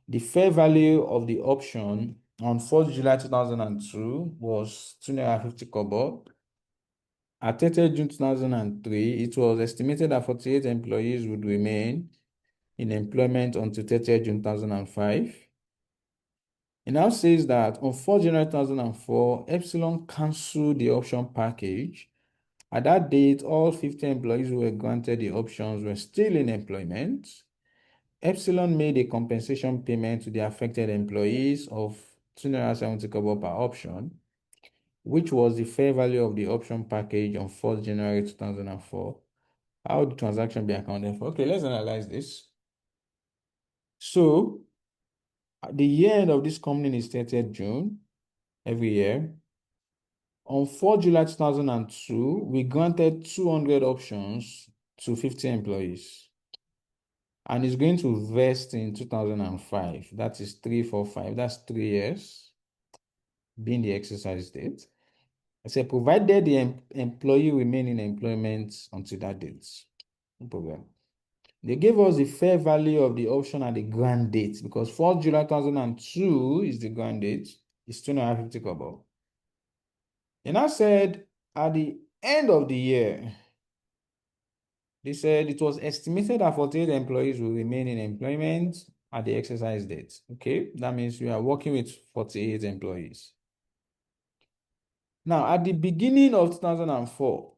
The fair value of the option on 4th July 2002 was 250 kobo. At 30th June 2003, it was estimated that 48 employees would remain in employment until 30th June 2005. It now says that on 4th January 2004, Epsilon canceled the option package. At that date, all 50 employees who were granted the options were still in employment. Epsilon made a compensation payment to the affected employees of 270 kobo per option, which was the fair value of the option package on 4th January 2004. How would the transaction be accounted for? Okay, let's analyze this. So, the year end of this company is 30th June every year. On 4th July 2002, we granted 200 options to 50 employees. And it's going to vest in 2005. That is 3, 4, 5. That's 3 years being the exercise date. I said, provided the employee remain in employment until that date. No problem. They gave us the fair value of the option at the grant date because 4th July 2002 is the grant date. It's 250 kobo. And I said, at the end of the year, they said it was estimated that 48 employees will remain in employment at the exercise date. Okay, that means we are working with 48 employees. Now, at the beginning of 2004,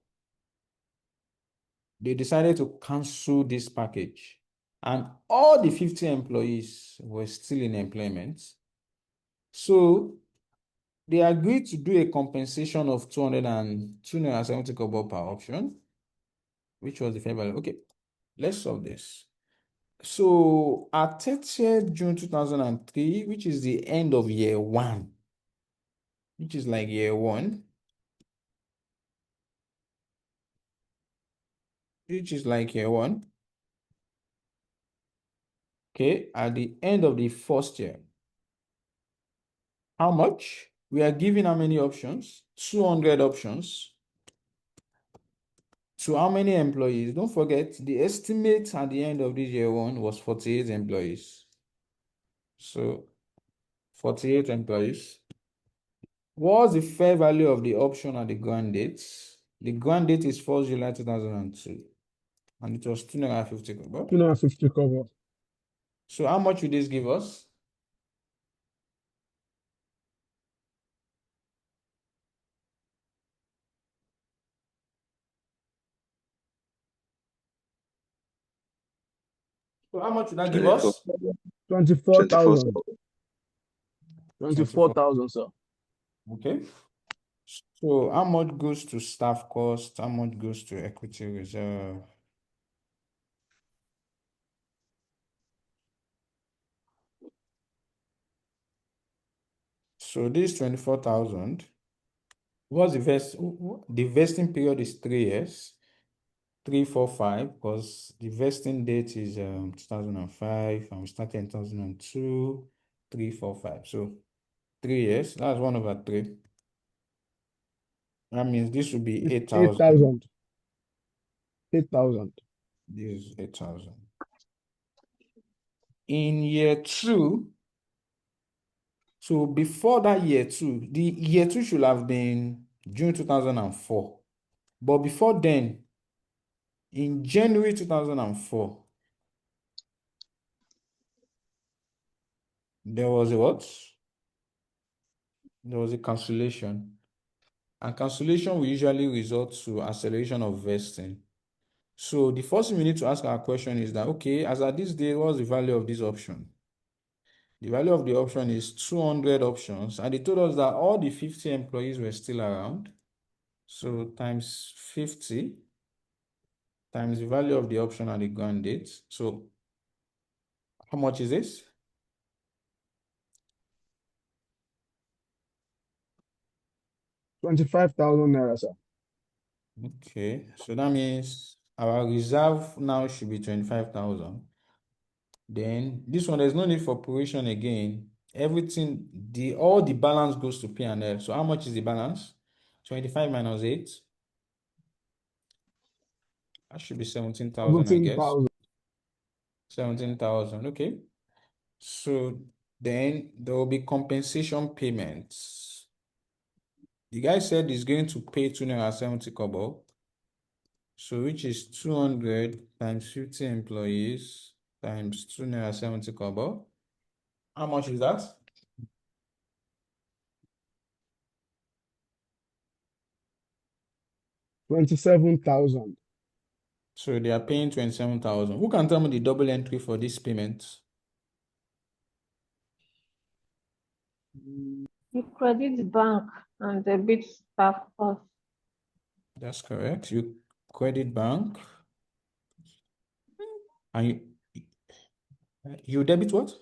they decided to cancel this package. and all the 50 employees were still in employment. So they agreed to do a compensation of 270 kobo per option, which was the fair value. Okay, let's solve this. So at 30th June 2003, which is the end of year one, which is like year one, which is like year one. Okay, at the end of the first year, how much? We are given how many options? 200 options. To how many employees? Don't forget, the estimate at the end of this year one was 48 employees. So 48 employees. What's the fair value of the option at the grant date? The grant date is 1st July 2002. And it was 250 kobo. 250 cover. So how much would this give us? So how much would that give 24. us? 24,000. 24. 24,000, sir. Okay. So how much goes to staff cost? How much goes to equity reserve? So this 24,000. What's the vesting period is 3 years. 3, 4, 5, because the vesting date is 2005 and we started in 2002. 3, 4, 5. So 3 years. That's 1/3. That means this would be 8,000. 8,000. 8,000. This is 8,000. In year two, so before that year two, the year two should have been June 2004. But before then, in January 2004, there was a what? There was a cancellation. And cancellation will usually result to acceleration of vesting. So the first thing we need to ask our question is that, okay, as at this day, what's the value of this option? The value of the option is 200 options. And they told us that all the 50 employees were still around. So times 50 times the value of the option at the grant date. So how much is this? ₦25,000, sir. Okay, so that means our reserve now should be 25,000. Then this one, there's no need for provision again. Everything, all the balance goes to P&L. So how much is the balance? 25 minus 8. That should be 17,000, I guess. 17,000. 17,000, okay. So then there will be compensation payments. The guy said he's going to pay 270 kobo. So which is 200 times 50 employees times 270 kobo. How much is that? $27,000. So they are paying 27,000. Who can tell me the double entry for this payment? You credit bank and debit staff cost. That's correct. You credit bank and you debit what?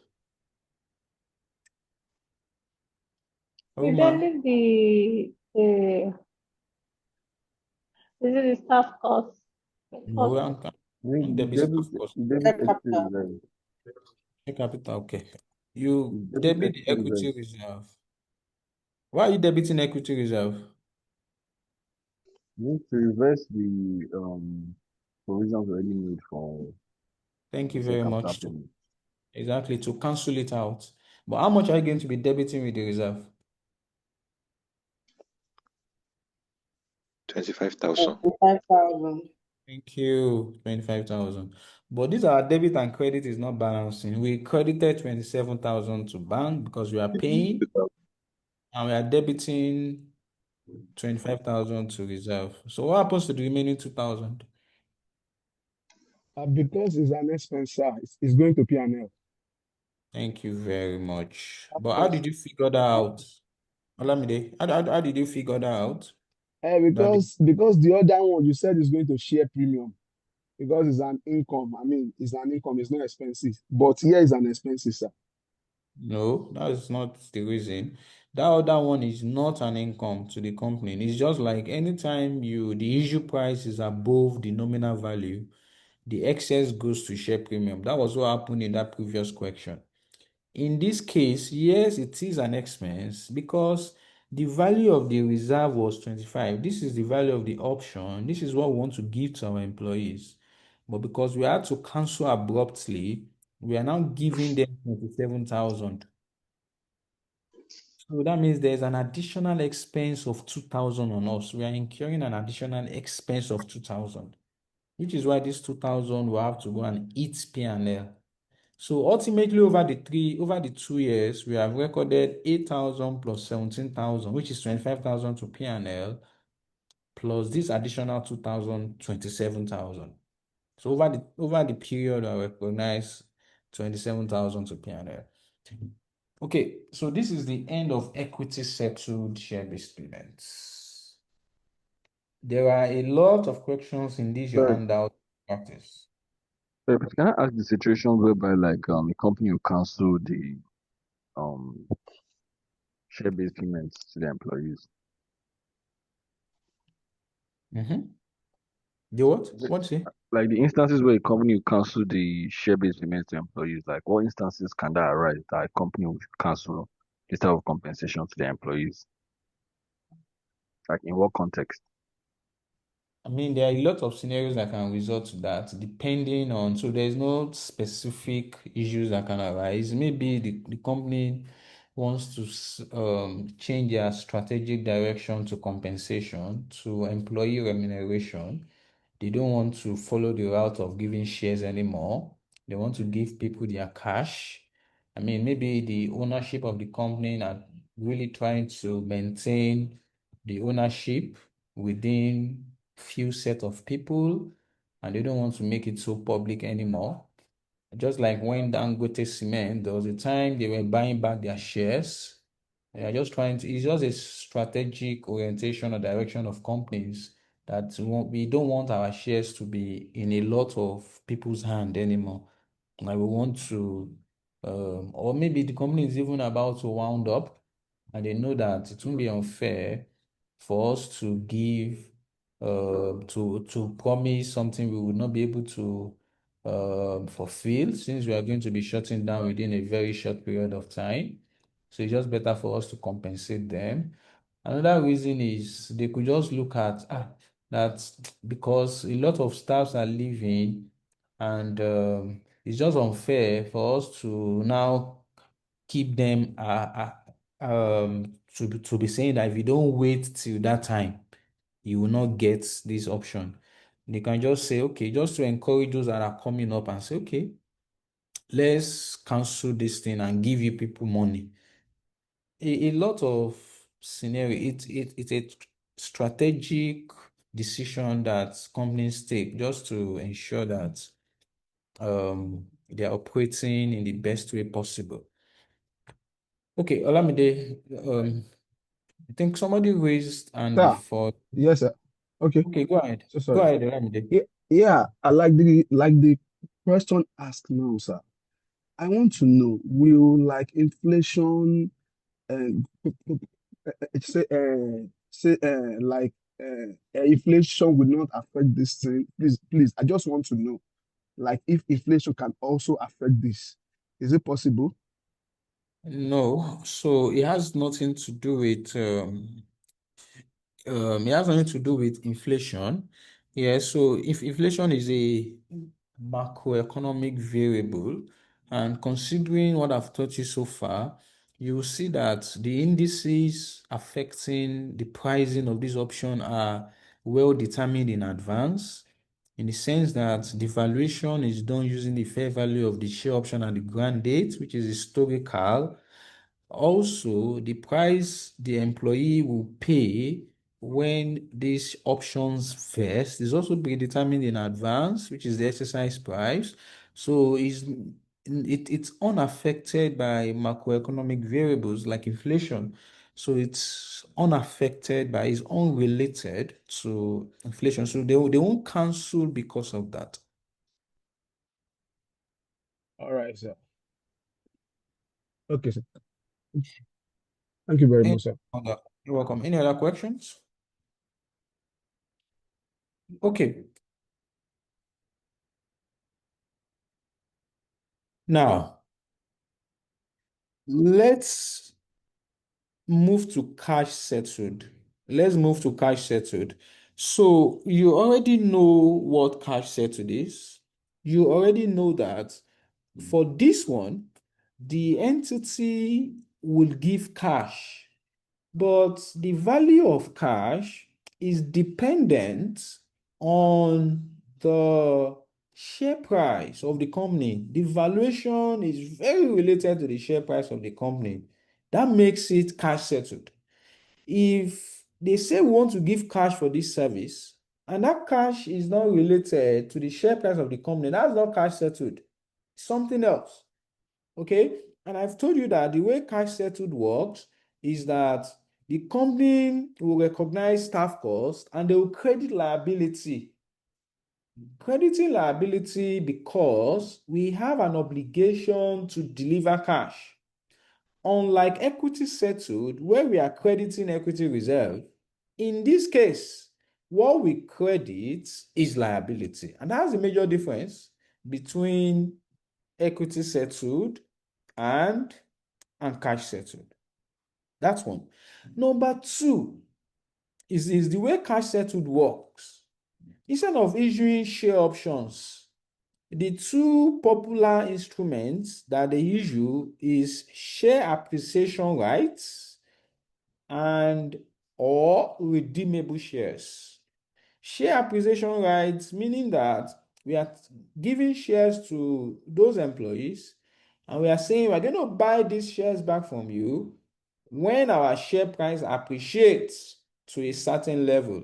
You Oma, debit the is it the staff cost? no, Cost. and debit staff cost. Debit Share equity capital. reserve. Share capital, okay. You Debit debit the equity equity reserve. reserve. Why are you debiting equity reserve? You need to reverse the provisions already made for Thank you share very capital much. payment. Exactly, to cancel it out. But how much are you going to be debiting with the reserve? 25,000. 25,000. Thank you, 25,000. But this our debit and credit is not balancing. We credited 27,000 to bank because we are paying, and we are debiting 25,000 to reserve. So what happens to the remaining 2,000? Because it's an expense, sir. It's going to P&L. Thank you very much. Of But how course. did you figure that out? Olamide, how did you figure that out? That Because the other one you said is going to share premium because it's an income. I mean, it's an income. It's not expensive. But here is an expensive, sir. No, that is not the reason. That other one is not an income to the company. It's just like anytime the issue price is above the nominal value, the excess goes to share premium. That was what happened in that previous question. In this case, yes, it is an expense because the value of the reserve was 25. This is the value of the option. This is what we want to give to our employees. But because we had to cancel abruptly, we are now giving them 27,000. So that means there's an additional expense of 2,000 on us. We are incurring an additional expense of 2,000, which is why this 2,000 will have to go and eat P&L. So ultimately, over the 2 years, we have recorded 8,000 plus 17,000, which is 25,000 to P&L, plus this additional 2,000, 27,000. So over the period, I recognize 27,000 to P&L. Okay, so this is the end of equity settled share-based payments. There are a lot of questions in this your But, handout practice. but can I ask the situation whereby like a company will cancel the share-based payments to the employees? Mm-hmm. The what? Is it- What's it? Like the instances where a company will cancel the share-based payments to employees, like what instances can that arise that a company will cancel this type of compensation to the employees? Like in what context? I mean, there are a lot of scenarios that can result to that, depending on, so there's no specific issues that can arise. Maybe the company wants to change their strategic direction to compensation, to employee remuneration. They don't want to follow the route of giving shares anymore. They want to give people their cash. I mean, maybe the ownership of the company are really trying to maintain the ownership within few set of people, and they don't want to make it so public anymore. Just like when Dangote Cement, there was a time they were buying back their shares. They are just trying to, it's just a strategic orientation or direction of companies that we don't want our shares to be in a lot of people's hand anymore. Like we want to, or maybe the company is even about to wound up and they know that it won't be unfair for us to give, to promise something we would not be able to fulfill since we are going to be shutting down within a very short period of time. So it's just better for us to compensate them. Another reason is they could just look at that because a lot of staffs are leaving and it's just unfair for us to now keep them to be saying that if you don't wait till that time, you will not get this option. They can just say, okay, just to encourage those that are coming up and say, okay, let's cancel this thing and give you people money. A lot of scenario, it's a strategic decision that companies take just to ensure that they're operating in the best way possible. Okay, Olamide, I think somebody raised hand Sir, before. yes, sir. Okay, Okay, go ahead. so Go sorry. ahead, Olamide. Yeah, I like the question asked now, sir. I want to know, will like inflation and like inflation will not affect this thing? Please, I just want to know, like if inflation can also affect this. Is it possible? No, so it has nothing to do with it has nothing to do with inflation. Yeah, so if inflation is a macroeconomic variable, and considering what I've taught you so far, you will see that the indices affecting the pricing of this option are well determined in advance, in the sense that the valuation is done using the fair value of the share option at the grant date, which is historical. Also, the price the employee will pay when these options vest is also predetermined in advance, which is the exercise price. So it's unaffected by macroeconomic variables like inflation. So it's unaffected by, it's unrelated to inflation. So they won't cancel because of that. All right, sir. Okay, sir. Thank you very much, sir. You're welcome. Any other questions? Okay. Now, let's move to cash settled. Let's move to cash settled. So you already know what cash settled is. You already know that for this one, the entity will give cash, but the value of cash is dependent on the share price of the company. The valuation is very related to the share price of the company. That makes it cash settled. If they say we want to give cash for this service, and that cash is not related to the share price of the company, that's not cash settled. Something else. Okay? And I've told you that the way cash settled works is that the company will recognize staff costs and they will credit liability. Crediting liability because we have an obligation to deliver cash. Unlike equity settled, where we are crediting equity reserve, in this case, what we credit is liability. And that's the major difference between equity settled and cash settled. That's one. Number two is the way cash settled works. Instead of issuing share options, the two popular instruments that they issue is share appreciation rights and or redeemable shares. Share appreciation rights meaning that we are giving shares to those employees and we are saying we're going to buy these shares back from you when our share price appreciates to a certain level.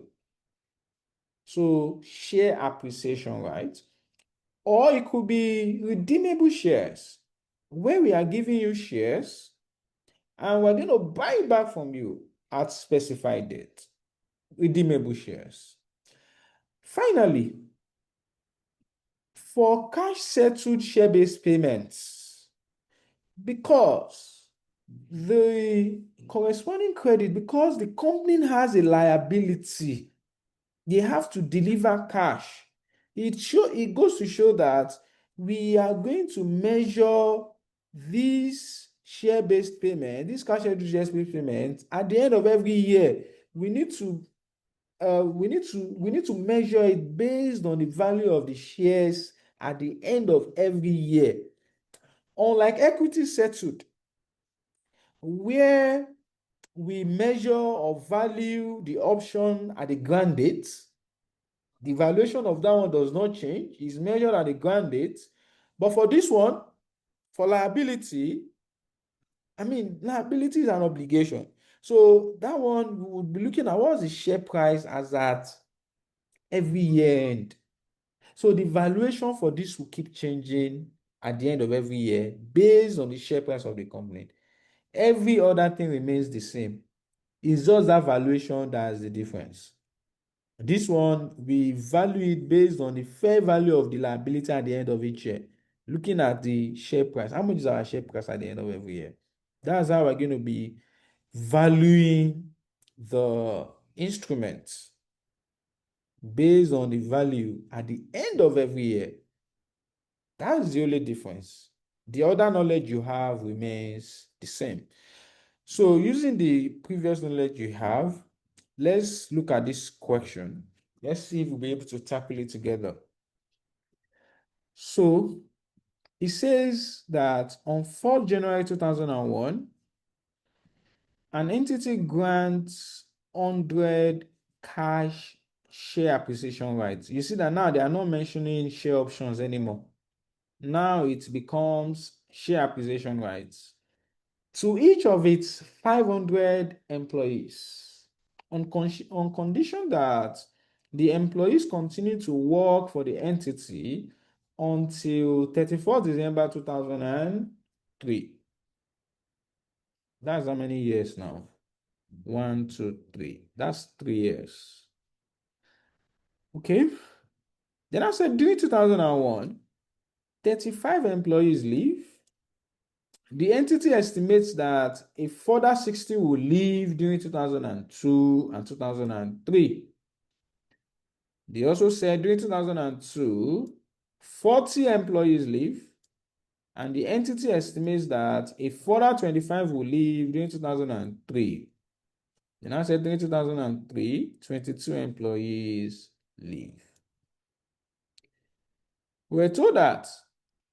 So share appreciation rights. Or it could be redeemable shares, where we are giving you shares and we're going to buy it back from you at specified date. Redeemable shares. Finally, for cash settled share-based payments, because the corresponding credit, because the company has a liability, they have to deliver cash. It goes to show that we are going to measure this share-based payment, this cash settled share-based payment at the end of every year. We need to measure it based on the value of the shares at the end of every year. Unlike equity settled, where we measure or value the option at the grant date, the valuation of that one does not change. It's measured at the grant date. But for this one, for liability, liability is an obligation. So that one, we would be looking at what's the share price as at every year end. So the valuation for this will keep changing at the end of every year based on the share price of the company. Every other thing remains the same. It's just that valuation that is the difference. This one, we value it based on the fair value of the liability at the end of each year. Looking at the share price. How much is our share price at the end of every year? That's how we're going to be valuing the instruments based on the value at the end of every year. That's the only difference. The other knowledge you have remains the same. So using the previous knowledge you have, let's look at this question. Let's see if we'll be able to tackle it together. So it says that on 4th January 2001, an entity grants 100 cash share appreciation rights. You see that now they are not mentioning share options anymore. Now it becomes share appreciation rights to each of its 500 employees. on condition that the employees continue to work for the entity until 31st December 2003. That's how many years now? 1, 2, 3. That's 3 years. Okay. Then I said during 2001, 35 employees leave. The entity estimates that a further 60 will leave during 2002 and 2003. They also said during 2002, 40 employees leave, and the entity estimates that a further 25 will leave during 2003. Then I said during 2003, 22 employees leave. We were told that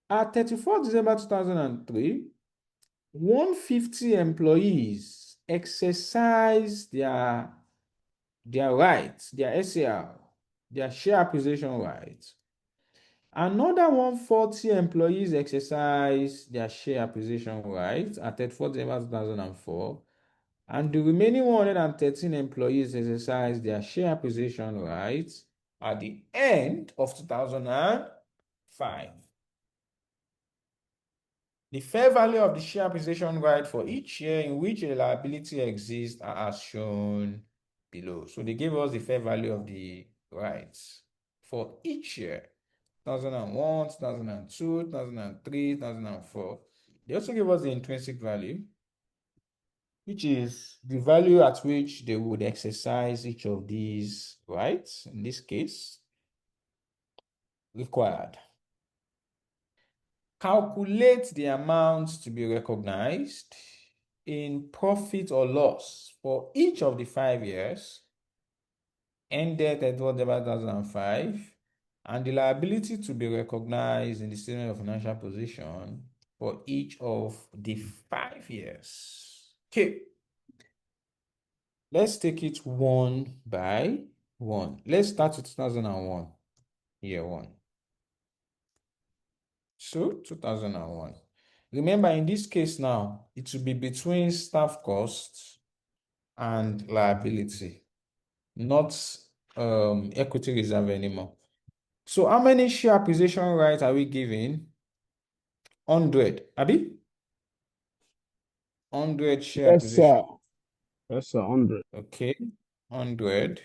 at 31st December 2003, 150 employees exercise their rights, their SAR, their share appreciation rights. Another 140 employees exercise their share appreciation rights at 31st December 2004, and the remaining 113 employees exercise their share appreciation rights at the end of 2005. The fair value of the share appreciation right for each year in which a liability exists are as shown below. So they gave us the fair value of the rights for each year, 2001, 2002, 2003, 2004. They also give us the intrinsic value, which is the value at which they would exercise each of these rights, in this case, required. Calculate the amount to be recognized in profit or loss for each of the 5 years ended at 2005, and the liability to be recognized in the statement of financial position for each of the 5 years. Okay. Let's take it one by one. Let's start with 2001, year 1. So 2001. Remember, in this case now, it will be between staff costs and liability, not equity reserve anymore. So how many share appreciation rights are we giving? 100. Abi? 100 share Yes, sir. appreciation. Yes, sir. 100. Okay, 100.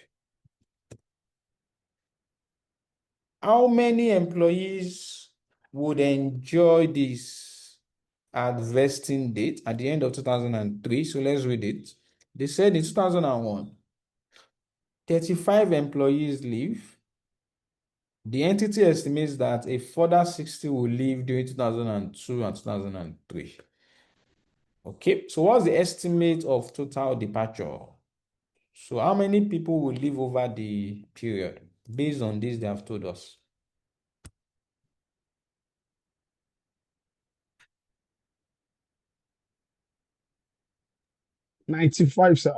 How many employees would enjoy this at vesting date at the end of 2003? So let's read it. They said in 2001, 35 employees leave. The entity estimates that a further 60 will leave during 2002 and 2003. Okay, so what's the estimate of total departure? So how many people will leave over the period? Based on this, they have told us. $95, sir.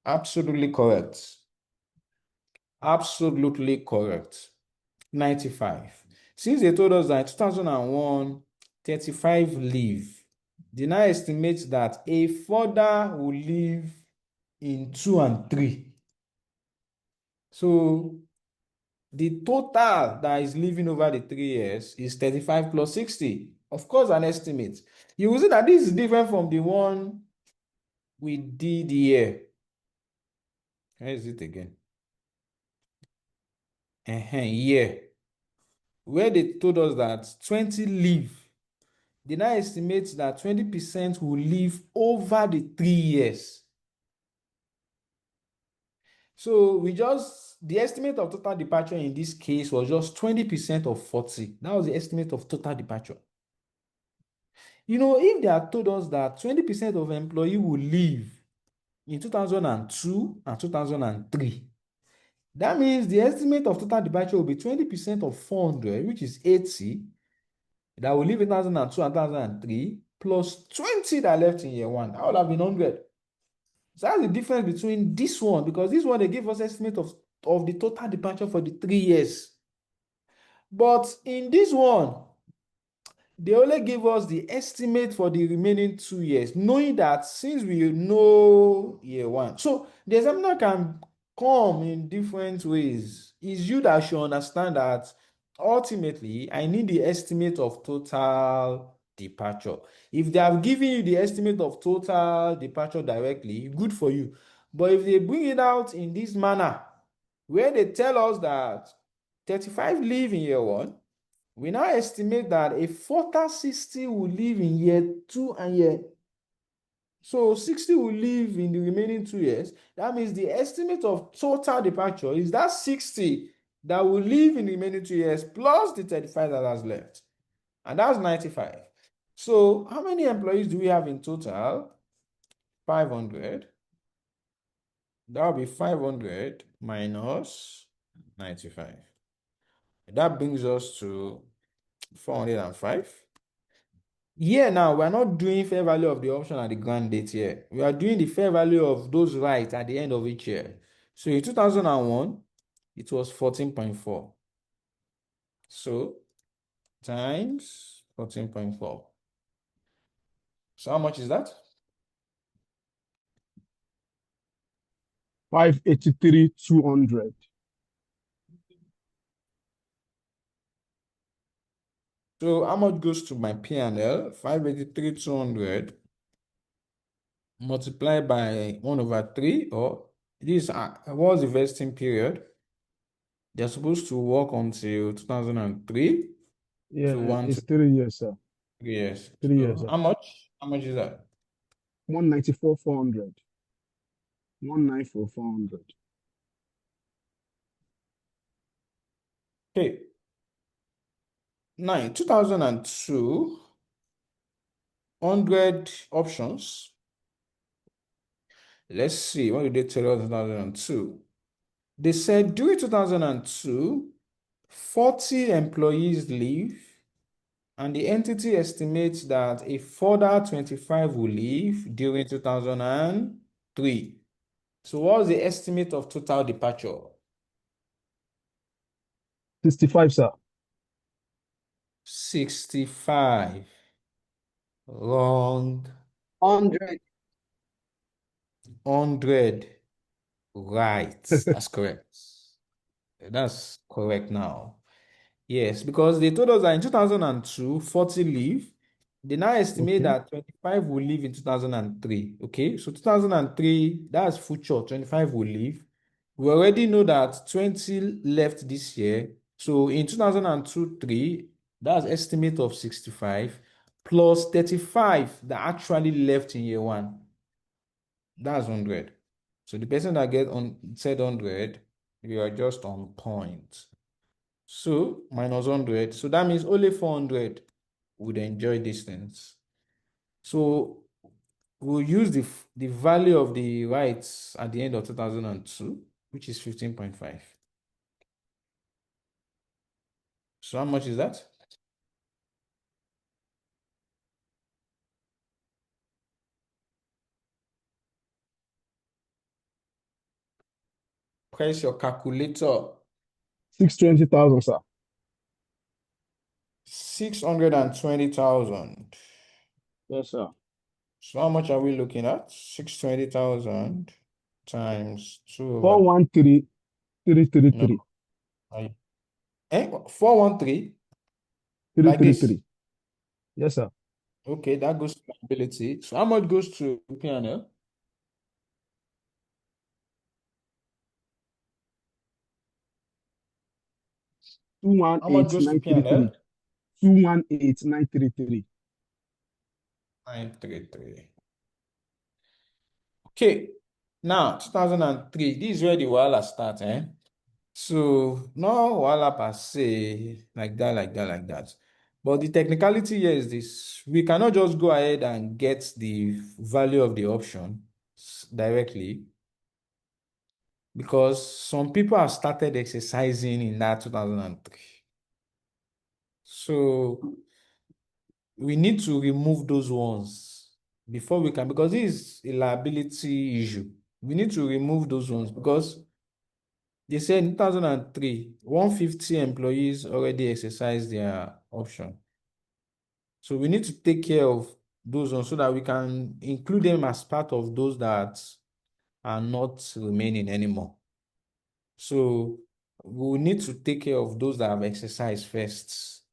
Absolutely correct. Absolutely correct. 95. Since they told us that in 2001, 35 leave, they now estimate that a further will leave in 2 and 3. So the total that is leaving over the 3 years is 35 plus 60. Of course, an estimate. You will see that this is different from the one we did here. Where is it again? Here. Where they told us that 20 leave. They now estimate that 20% will leave over the 3 years. So the estimate of total departure in this case was just 20% of 40. That was the estimate of total departure. You know, if they had told us that 20% of employee will leave in 2002 and 2003, that means the estimate of total departure will be 20% of 400, which is 80, that will leave in 2002 and 2003, plus 20 that left in year 1. That would have been 100. So that's the difference between this one, because this one, they give us estimate of the total departure for the 3 years. But in this one, they only give us the estimate for the remaining 2 years, knowing that since we know year one, so the examiner can come in different ways. It's you that should understand that ultimately I need the estimate of total departure. If they have given you the estimate of total departure directly, good for you. But if they bring it out in this manner, where they tell us that 35 leave in year one, we now estimate that a further 60 will leave in year two and year. So 60 will leave in the remaining 2 years. That means the estimate of total departure is that 60 that will leave in the remaining 2 years plus the 35 that has left. And that's 95. So how many employees do we have in total? 500. That will be 500 minus 95. That brings us to 405. Here now, we're not doing fair value of the option at the grant date here. We are doing the fair value of those rights at the end of each year. So in 2001, it was 14.4. So times 14.4. So how much is that? 583,200. So how much goes to my P&L? 583,200 multiplied by 1/3, or this what's the vesting period? They're supposed to work until 2003 Yeah, to 1 it's to 3 years, sir. 3 years. 3 years, So sir. how much? How much is that? 194,400. 194,400. Okay. Now in 2002, 100 options. Let's see, what did they tell us in 2002? They said during 2002, 40 employees leave, and the entity estimates that a further 25 will leave during 2003. So what was the estimate of total departure? 65, sir. 65. Wrong. 100. 100. Right. That's correct. That's correct now. Yes, because they told us that in 2002, 40 leave. They now estimate Okay. that 25 will leave in 2003. Okay, so 2003, that's future, 25 will leave. We already know that 20 left this year. So in 2002, 3, that's estimate of 65 plus 35 that actually left in year one. That's 100. So the person that said 100, you are just on point. So minus 100. So that means only 400 would enjoy distance. So we'll use the value of the rights at the end of 2002, which is 15.5. So how much is that? Press your calculator. 620,000, sir. 620,000. Yes, sir. So how much are we looking at? 620,000 times 2 over 413,333. no. 413 like this. 333. Yes, sir. Okay, that goes to liability. So how much goes to P&L? How much goes to P&L? 218,933. 218,933. 933. Okay, now 2003. This is where the wahala starts, eh? So no wahala per se, like that, like that, like that. But the technicality here is this: we cannot just go ahead and get the value of the option directly, because some people have started exercising in that 2003. So we need to remove those ones before we can, because this is a liability issue. We need to remove those ones because they said in 2003, 150 employees already exercised their option. So we need to take care of those ones so that we can include them as part of those that are not remaining anymore. So we need to take care of those that have exercised first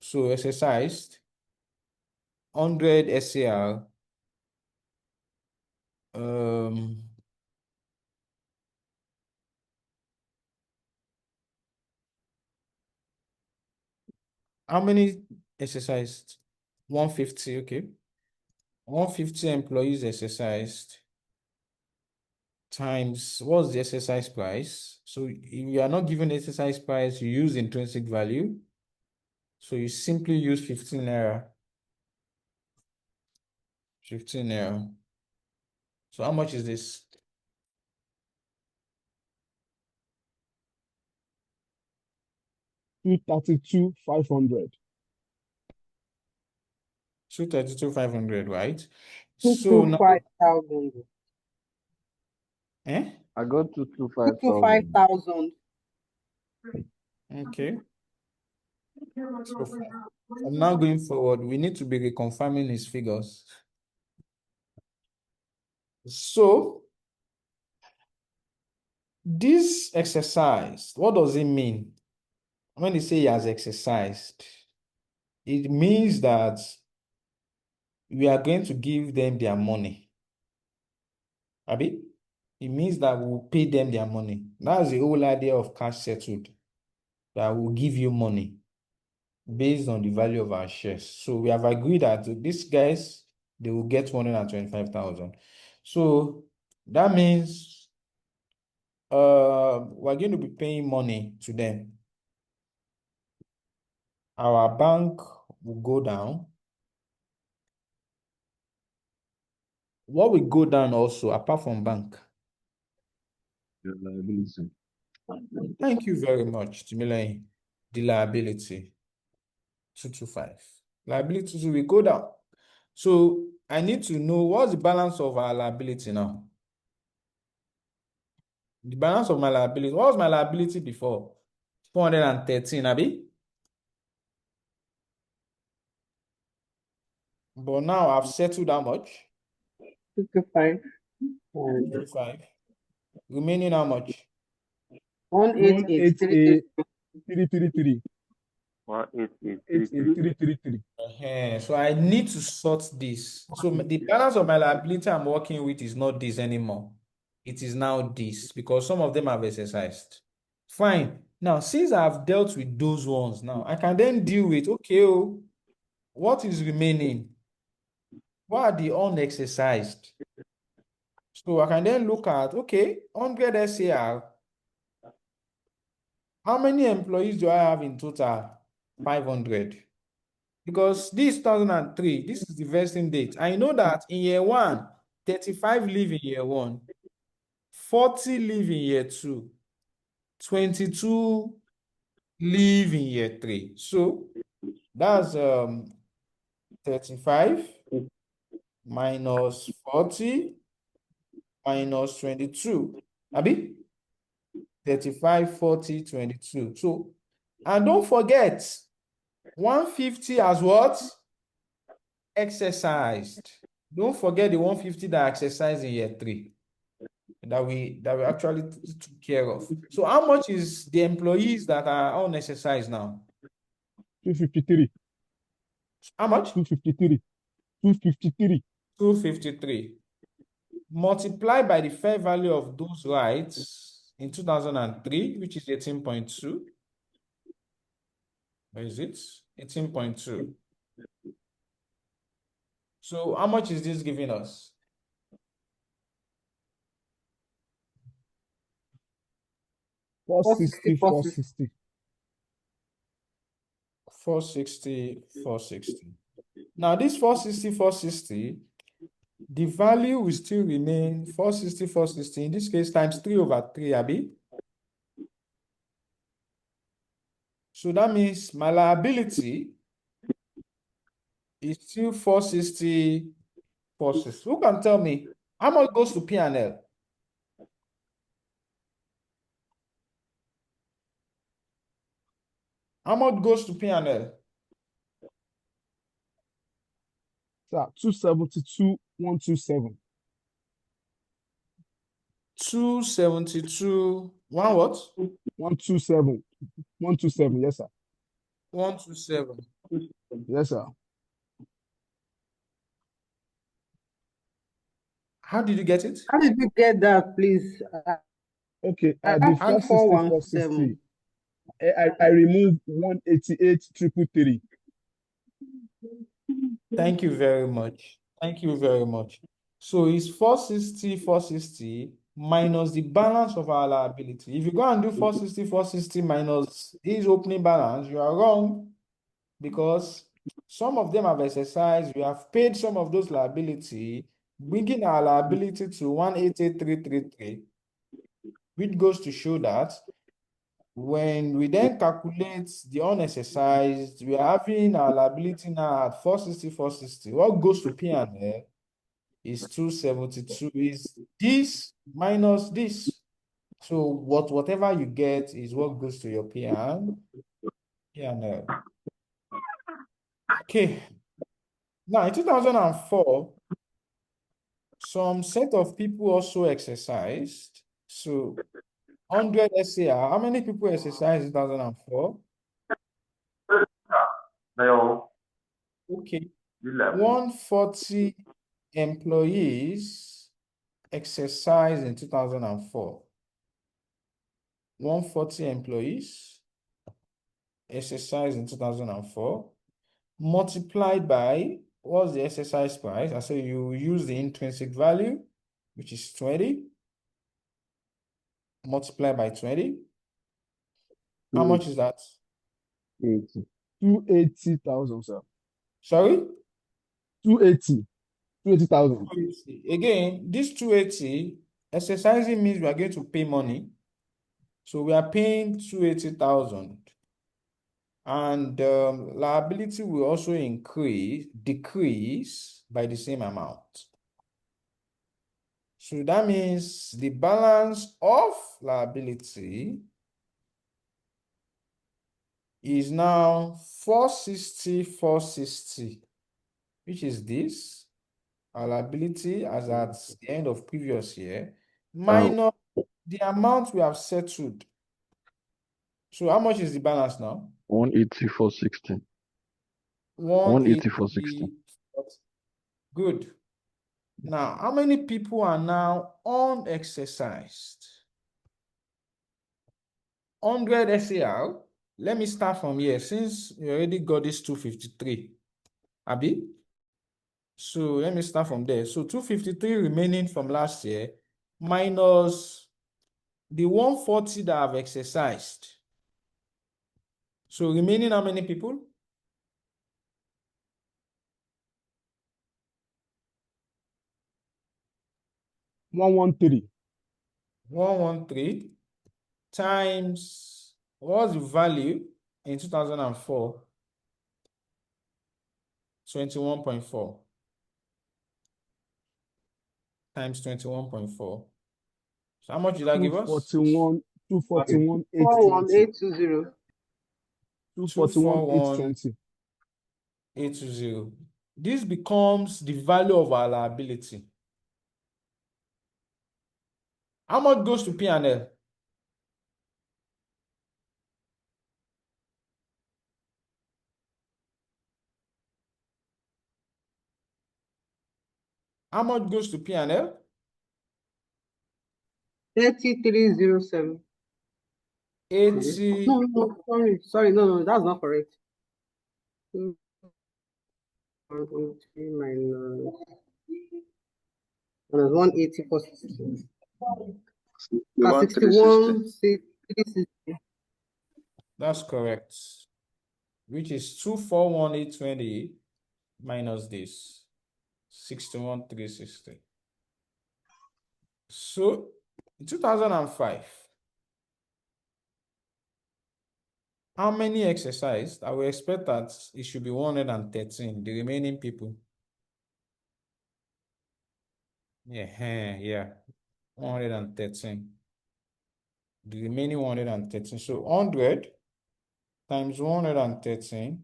so exercised 100 SCR, how many exercised? 150, okay. 150 employees exercised times what's the exercise price? So if you are not given exercise price, you use intrinsic value. So you simply use 15 naira. 15 naira. So how much is this? 232,500. 232,500, right? So now, 225,000. I got 225,000. 225,000. Okay. So from now going forward, we need to be reconfirming his figures. So this exercise, what does it mean? When they say he has exercised, it means that we are going to give them their money. Abi? It means that we'll pay them their money. That's the whole idea of cash settled. That will give you money based on the value of our shares. So we have agreed that these guys, they will get 125,000. So that means we're going to be paying money to them. Our bank will go down. What will go down also, apart from bank? Your liability. Thank you very much, Timilai. The liability, 225. Liability will go down. So I need to know what's the balance of our liability now. The balance of my liability. What was my liability before? 413, Abi? But now I've settled how much? 55. 55. Remaining how much? 188,333. 333. 188,333. So I need to sort this. So the balance of my liability I'm working with is not this anymore. It is now this because some of them have exercised. Fine. Now, since I've dealt with those ones, now I can then deal with, okay, what is remaining? What are the unexercised? So I can then look at, okay, 100 SCR. How many employees do I have in total? 500. Because this 2003, this is the vesting date. I know that in year one, 35 live in year one, 40 live in year two, 22 live in year three. So that's 35 minus 40 minus 22. Abi? 35, 40, 22. So, and don't forget, 150 as what? Exercised. Don't forget the 150 that exercised in year three that we actually took care of. So how much is the employees that are unexercised now? 253. How much? 253. 253. 253. Multiply by the fair value of those rights in 2003, which is 18.2. Where is it? 18.2. So how much is this giving us? 460, 460. 460, 460. Now this 460, 460, the value will still remain 460, 460, in this case times 3 over 3, Abi. So that means my liability is still 460, 460. Who can tell me how much goes to P&L? How much goes to P&L? Sir, 272,127. 272, one what? 127. 127, yes, sir. 127. Yes, sir. How did you get it? How did you get that, please? Okay, I the have 460, 2417. 460. I removed 188,333. Thank you very much. Thank you very much. So it's 460, 460 minus the balance of our liability. If you go and do 460, 460 minus this opening balance, you are wrong because some of them have exercised. We have paid some of those liability, bringing our liability to 188,333, which goes to show that when we then calculate the unexercised, we are having our liability now at 460, 460. What goes to P&L is 272, is this minus this. So whatever you get is what goes to your P&L. Okay. Now in 2004, some set of people also exercised. So 100 SAR, how many people exercised in 2004? Okay. 140 employees exercised in 2004. 140 employees exercised in 2004, multiplied by what's the exercise price? I say you use the intrinsic value, which is 20, multiplied by 20. How much is that? 80. 280,000, sir. Sorry? 280. 280,000. 280. Again, this 280, exercising means we are going to pay money. So we are paying 280,000. And liability will also decrease by the same amount. So that means the balance of liability is now 460, 460, which is this, our liability as at the end of previous year, minus the amount we have settled. So how much is the balance now? 180, 460. 180, 460. Good. Now, how many people are now unexercised? 100 SAR. Let me start from here since we already got this 253. Abi? So let me start from there. So 253 remaining from last year minus the 140 that I've exercised. So remaining how many people? 113. 113 times what's the value in 2004? 21.4 times 21.4. So how much did that give us? 241, 820. 41820. 241, 820. 820. This becomes the value of our liability. How much goes to P&L? How much goes to P&L? 3307. 80. No, sorry, no, that's not correct. 103 minus 180 for 61, 360. That's correct. Which is 241,820 minus this 61,360. So in 2005, how many exercised? I will expect that it should be 113, the remaining people. Yeah, 113. The remaining 113. So 100 times 113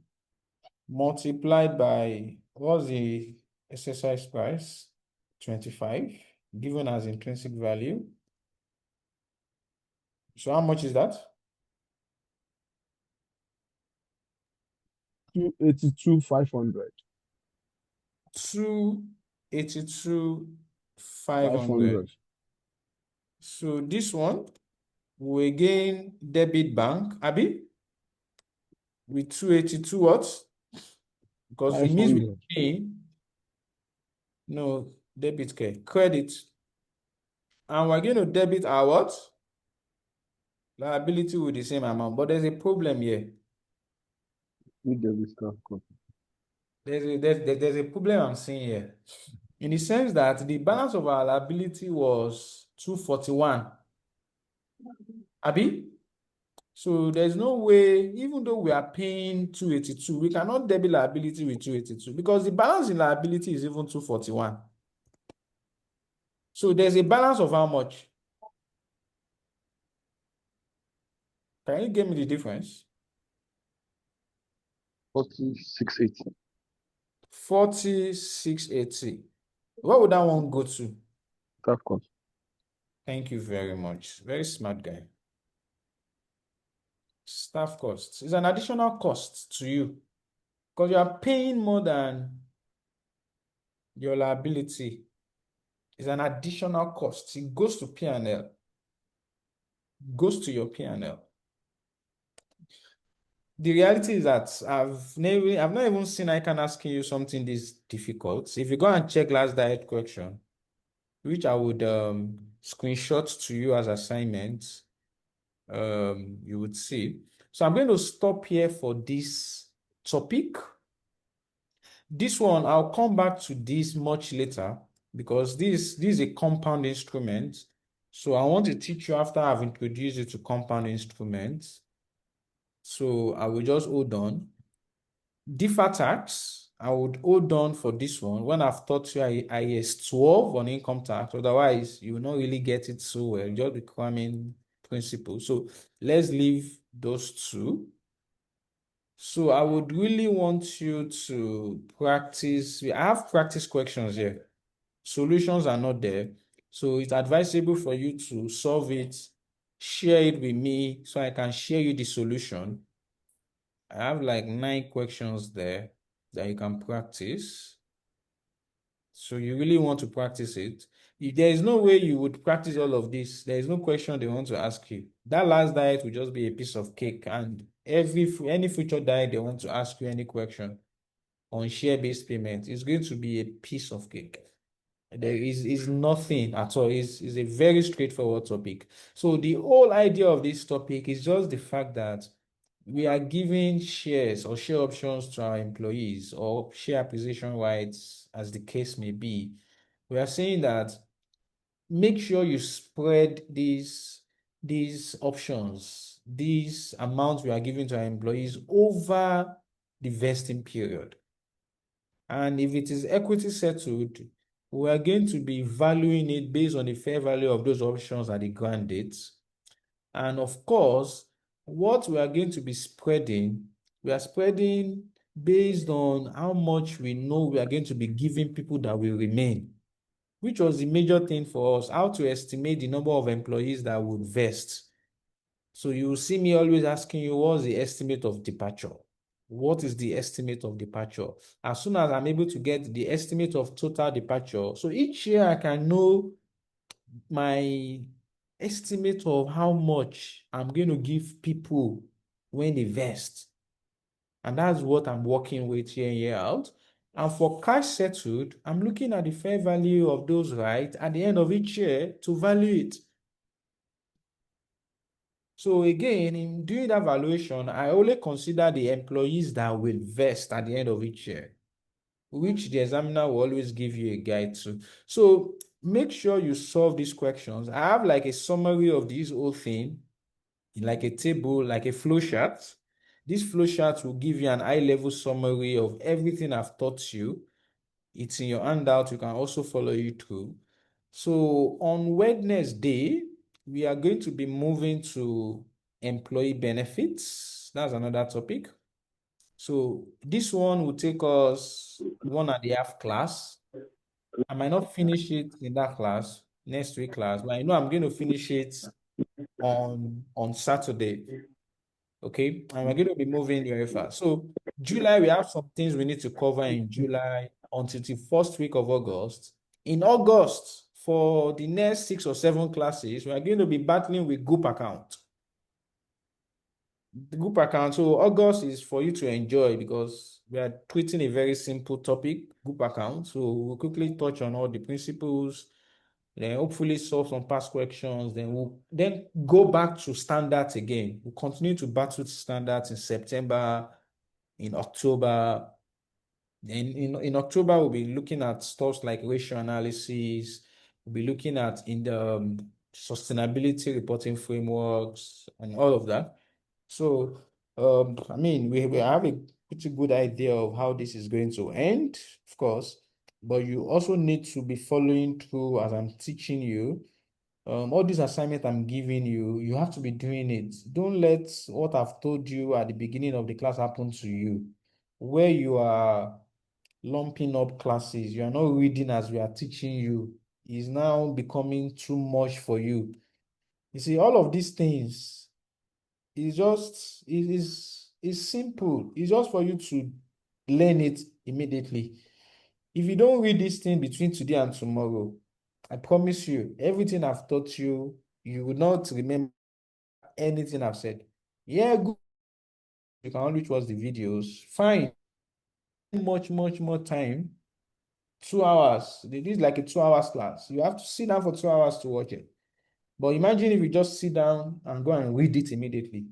multiplied by, what's the exercise price? 25, given as intrinsic value. So how much is that? 282,500. 282,500. 500. So this one will again debit bank, Abi, with 282 what? Because it means we 500. pay, no, debit credit. And we're going to debit our what? Liability with the same amount. But there's a problem here. With the staff cost. There's a problem I'm seeing here. In the sense that the balance of our liability was 241. Abi? So there's no way, even though we are paying 282, we cannot debit liability with 282 because the balance in liability is even 241. So there's a balance of how much? Can you give me the difference? 4680. 4680. What would that one go to? Staff cost. Thank you very much. Very smart guy. Staff costs is an additional cost to you because you are paying more than your liability. It's an additional cost. It goes to P&L. Goes to your P&L. The reality is that I've not even seen ICAN asking you something this difficult. If you go and check last direct question, which I would screenshot to you as assignments, you would see. So I'm going to stop here for this topic. This one, I'll come back to this much later because this is a compound instrument. So I want to teach you after I've introduced you to compound instruments. So I will just hold on. Deferred tax, I would hold on for this one when I've taught you IAS 12 on income tax. Otherwise, you will not really get it so well. Just becoming principle. So let's leave those two. So I would really want you to practice. I have practice questions here. Solutions are not there. So it's advisable for you to solve it, share it with me so I can share you the solution. I have like 9 questions there that you can practice. So you really want to practice it. If there is no way you would practice all of this, there is no question they want to ask you. That last diet will just be a piece of cake, and any future diet they want to ask you any question on share-based payment is going to be a piece of cake. There is nothing at all. It's a very straightforward topic. So the whole idea of this topic is just the fact that we are giving shares or share options to our employees or share acquisition rights, as the case may be. We are saying that make sure you spread these options, these amounts we are giving to our employees over the vesting period. And if it is equity settled, we are going to be valuing it based on the fair value of those options at the grant dates. And of course, what we are going to be spreading, we are spreading based on how much we know we are going to be giving people that will remain, which was the major thing for us, how to estimate the number of employees that would vest. So you will see me always asking you, what's the estimate of departure? What is the estimate of departure? As soon as I'm able to get the estimate of total departure, so each year I can know my estimate of how much I'm going to give people when they vest. And that's what I'm working with year in, year out. And for cash settled, I'm looking at the fair value of those rights at the end of each year to value it. So again, in doing that valuation, I only consider the employees that will vest at the end of each year, which the examiner will always give you a guide to. So make sure you solve these questions. I have like a summary of this whole thing, like a table, like a flow chart. This flow chart will give you an high-level summary of everything I've taught you. It's in your handout. You can also follow you through. So on Wednesday, we are going to be moving to employee benefits. That's another topic. So this one will take us 1.5 class. I might not finish it in that class, next week class, but I know I'm going to finish it on Saturday. Okay, and we're going to be moving very fast. So July, we have some things we need to cover in July until the first week of August. In August, for the next 6 or 7 classes, we are going to be battling with group account. The group account. So August is for you to enjoy because we are treating a very simple topic, group account. So we'll quickly touch on all the principles, then hopefully solve some past questions. Then we'll go back to standards again. We'll continue to battle standards in September, in October. Then in October, we'll be looking at stuff like ratio analysis. We'll be looking at in the sustainability reporting frameworks and all of that. So, I mean, we have a pretty good idea of how this is going to end, of course, but you also need to be following through as I'm teaching you. All these assignments I'm giving you, you have to be doing it. Don't let what I've told you at the beginning of the class happen to you, where you are lumping up classes. You are not reading as we are teaching you. It's now becoming too much for you. You see, all of these things it's simple. It's just for you to learn it immediately. If you don't read this thing between today and tomorrow, I promise you, everything I've taught you, you will not remember anything I've said. Yeah, good. You can only watch the videos. Fine. Much more time. 2 hours. This is like a 2 hours class. You have to sit down for 2 hours to watch it. But imagine if you just sit down and go and read it immediately.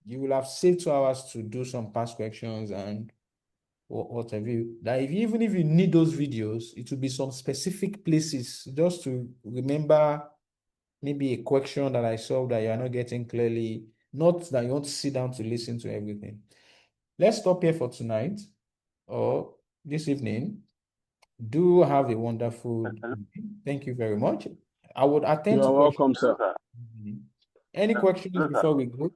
You will have saved 2 hours to do some past questions and what have you. That even if you need those videos, it will be some specific places just to remember maybe a question that I solved that you are not getting clearly, not that you want to sit down to listen to everything. Let's stop here for tonight or this evening. Do have a wonderful evening. Thank you very much. I would attend You to are questions. welcome, sir. Any questions before we go?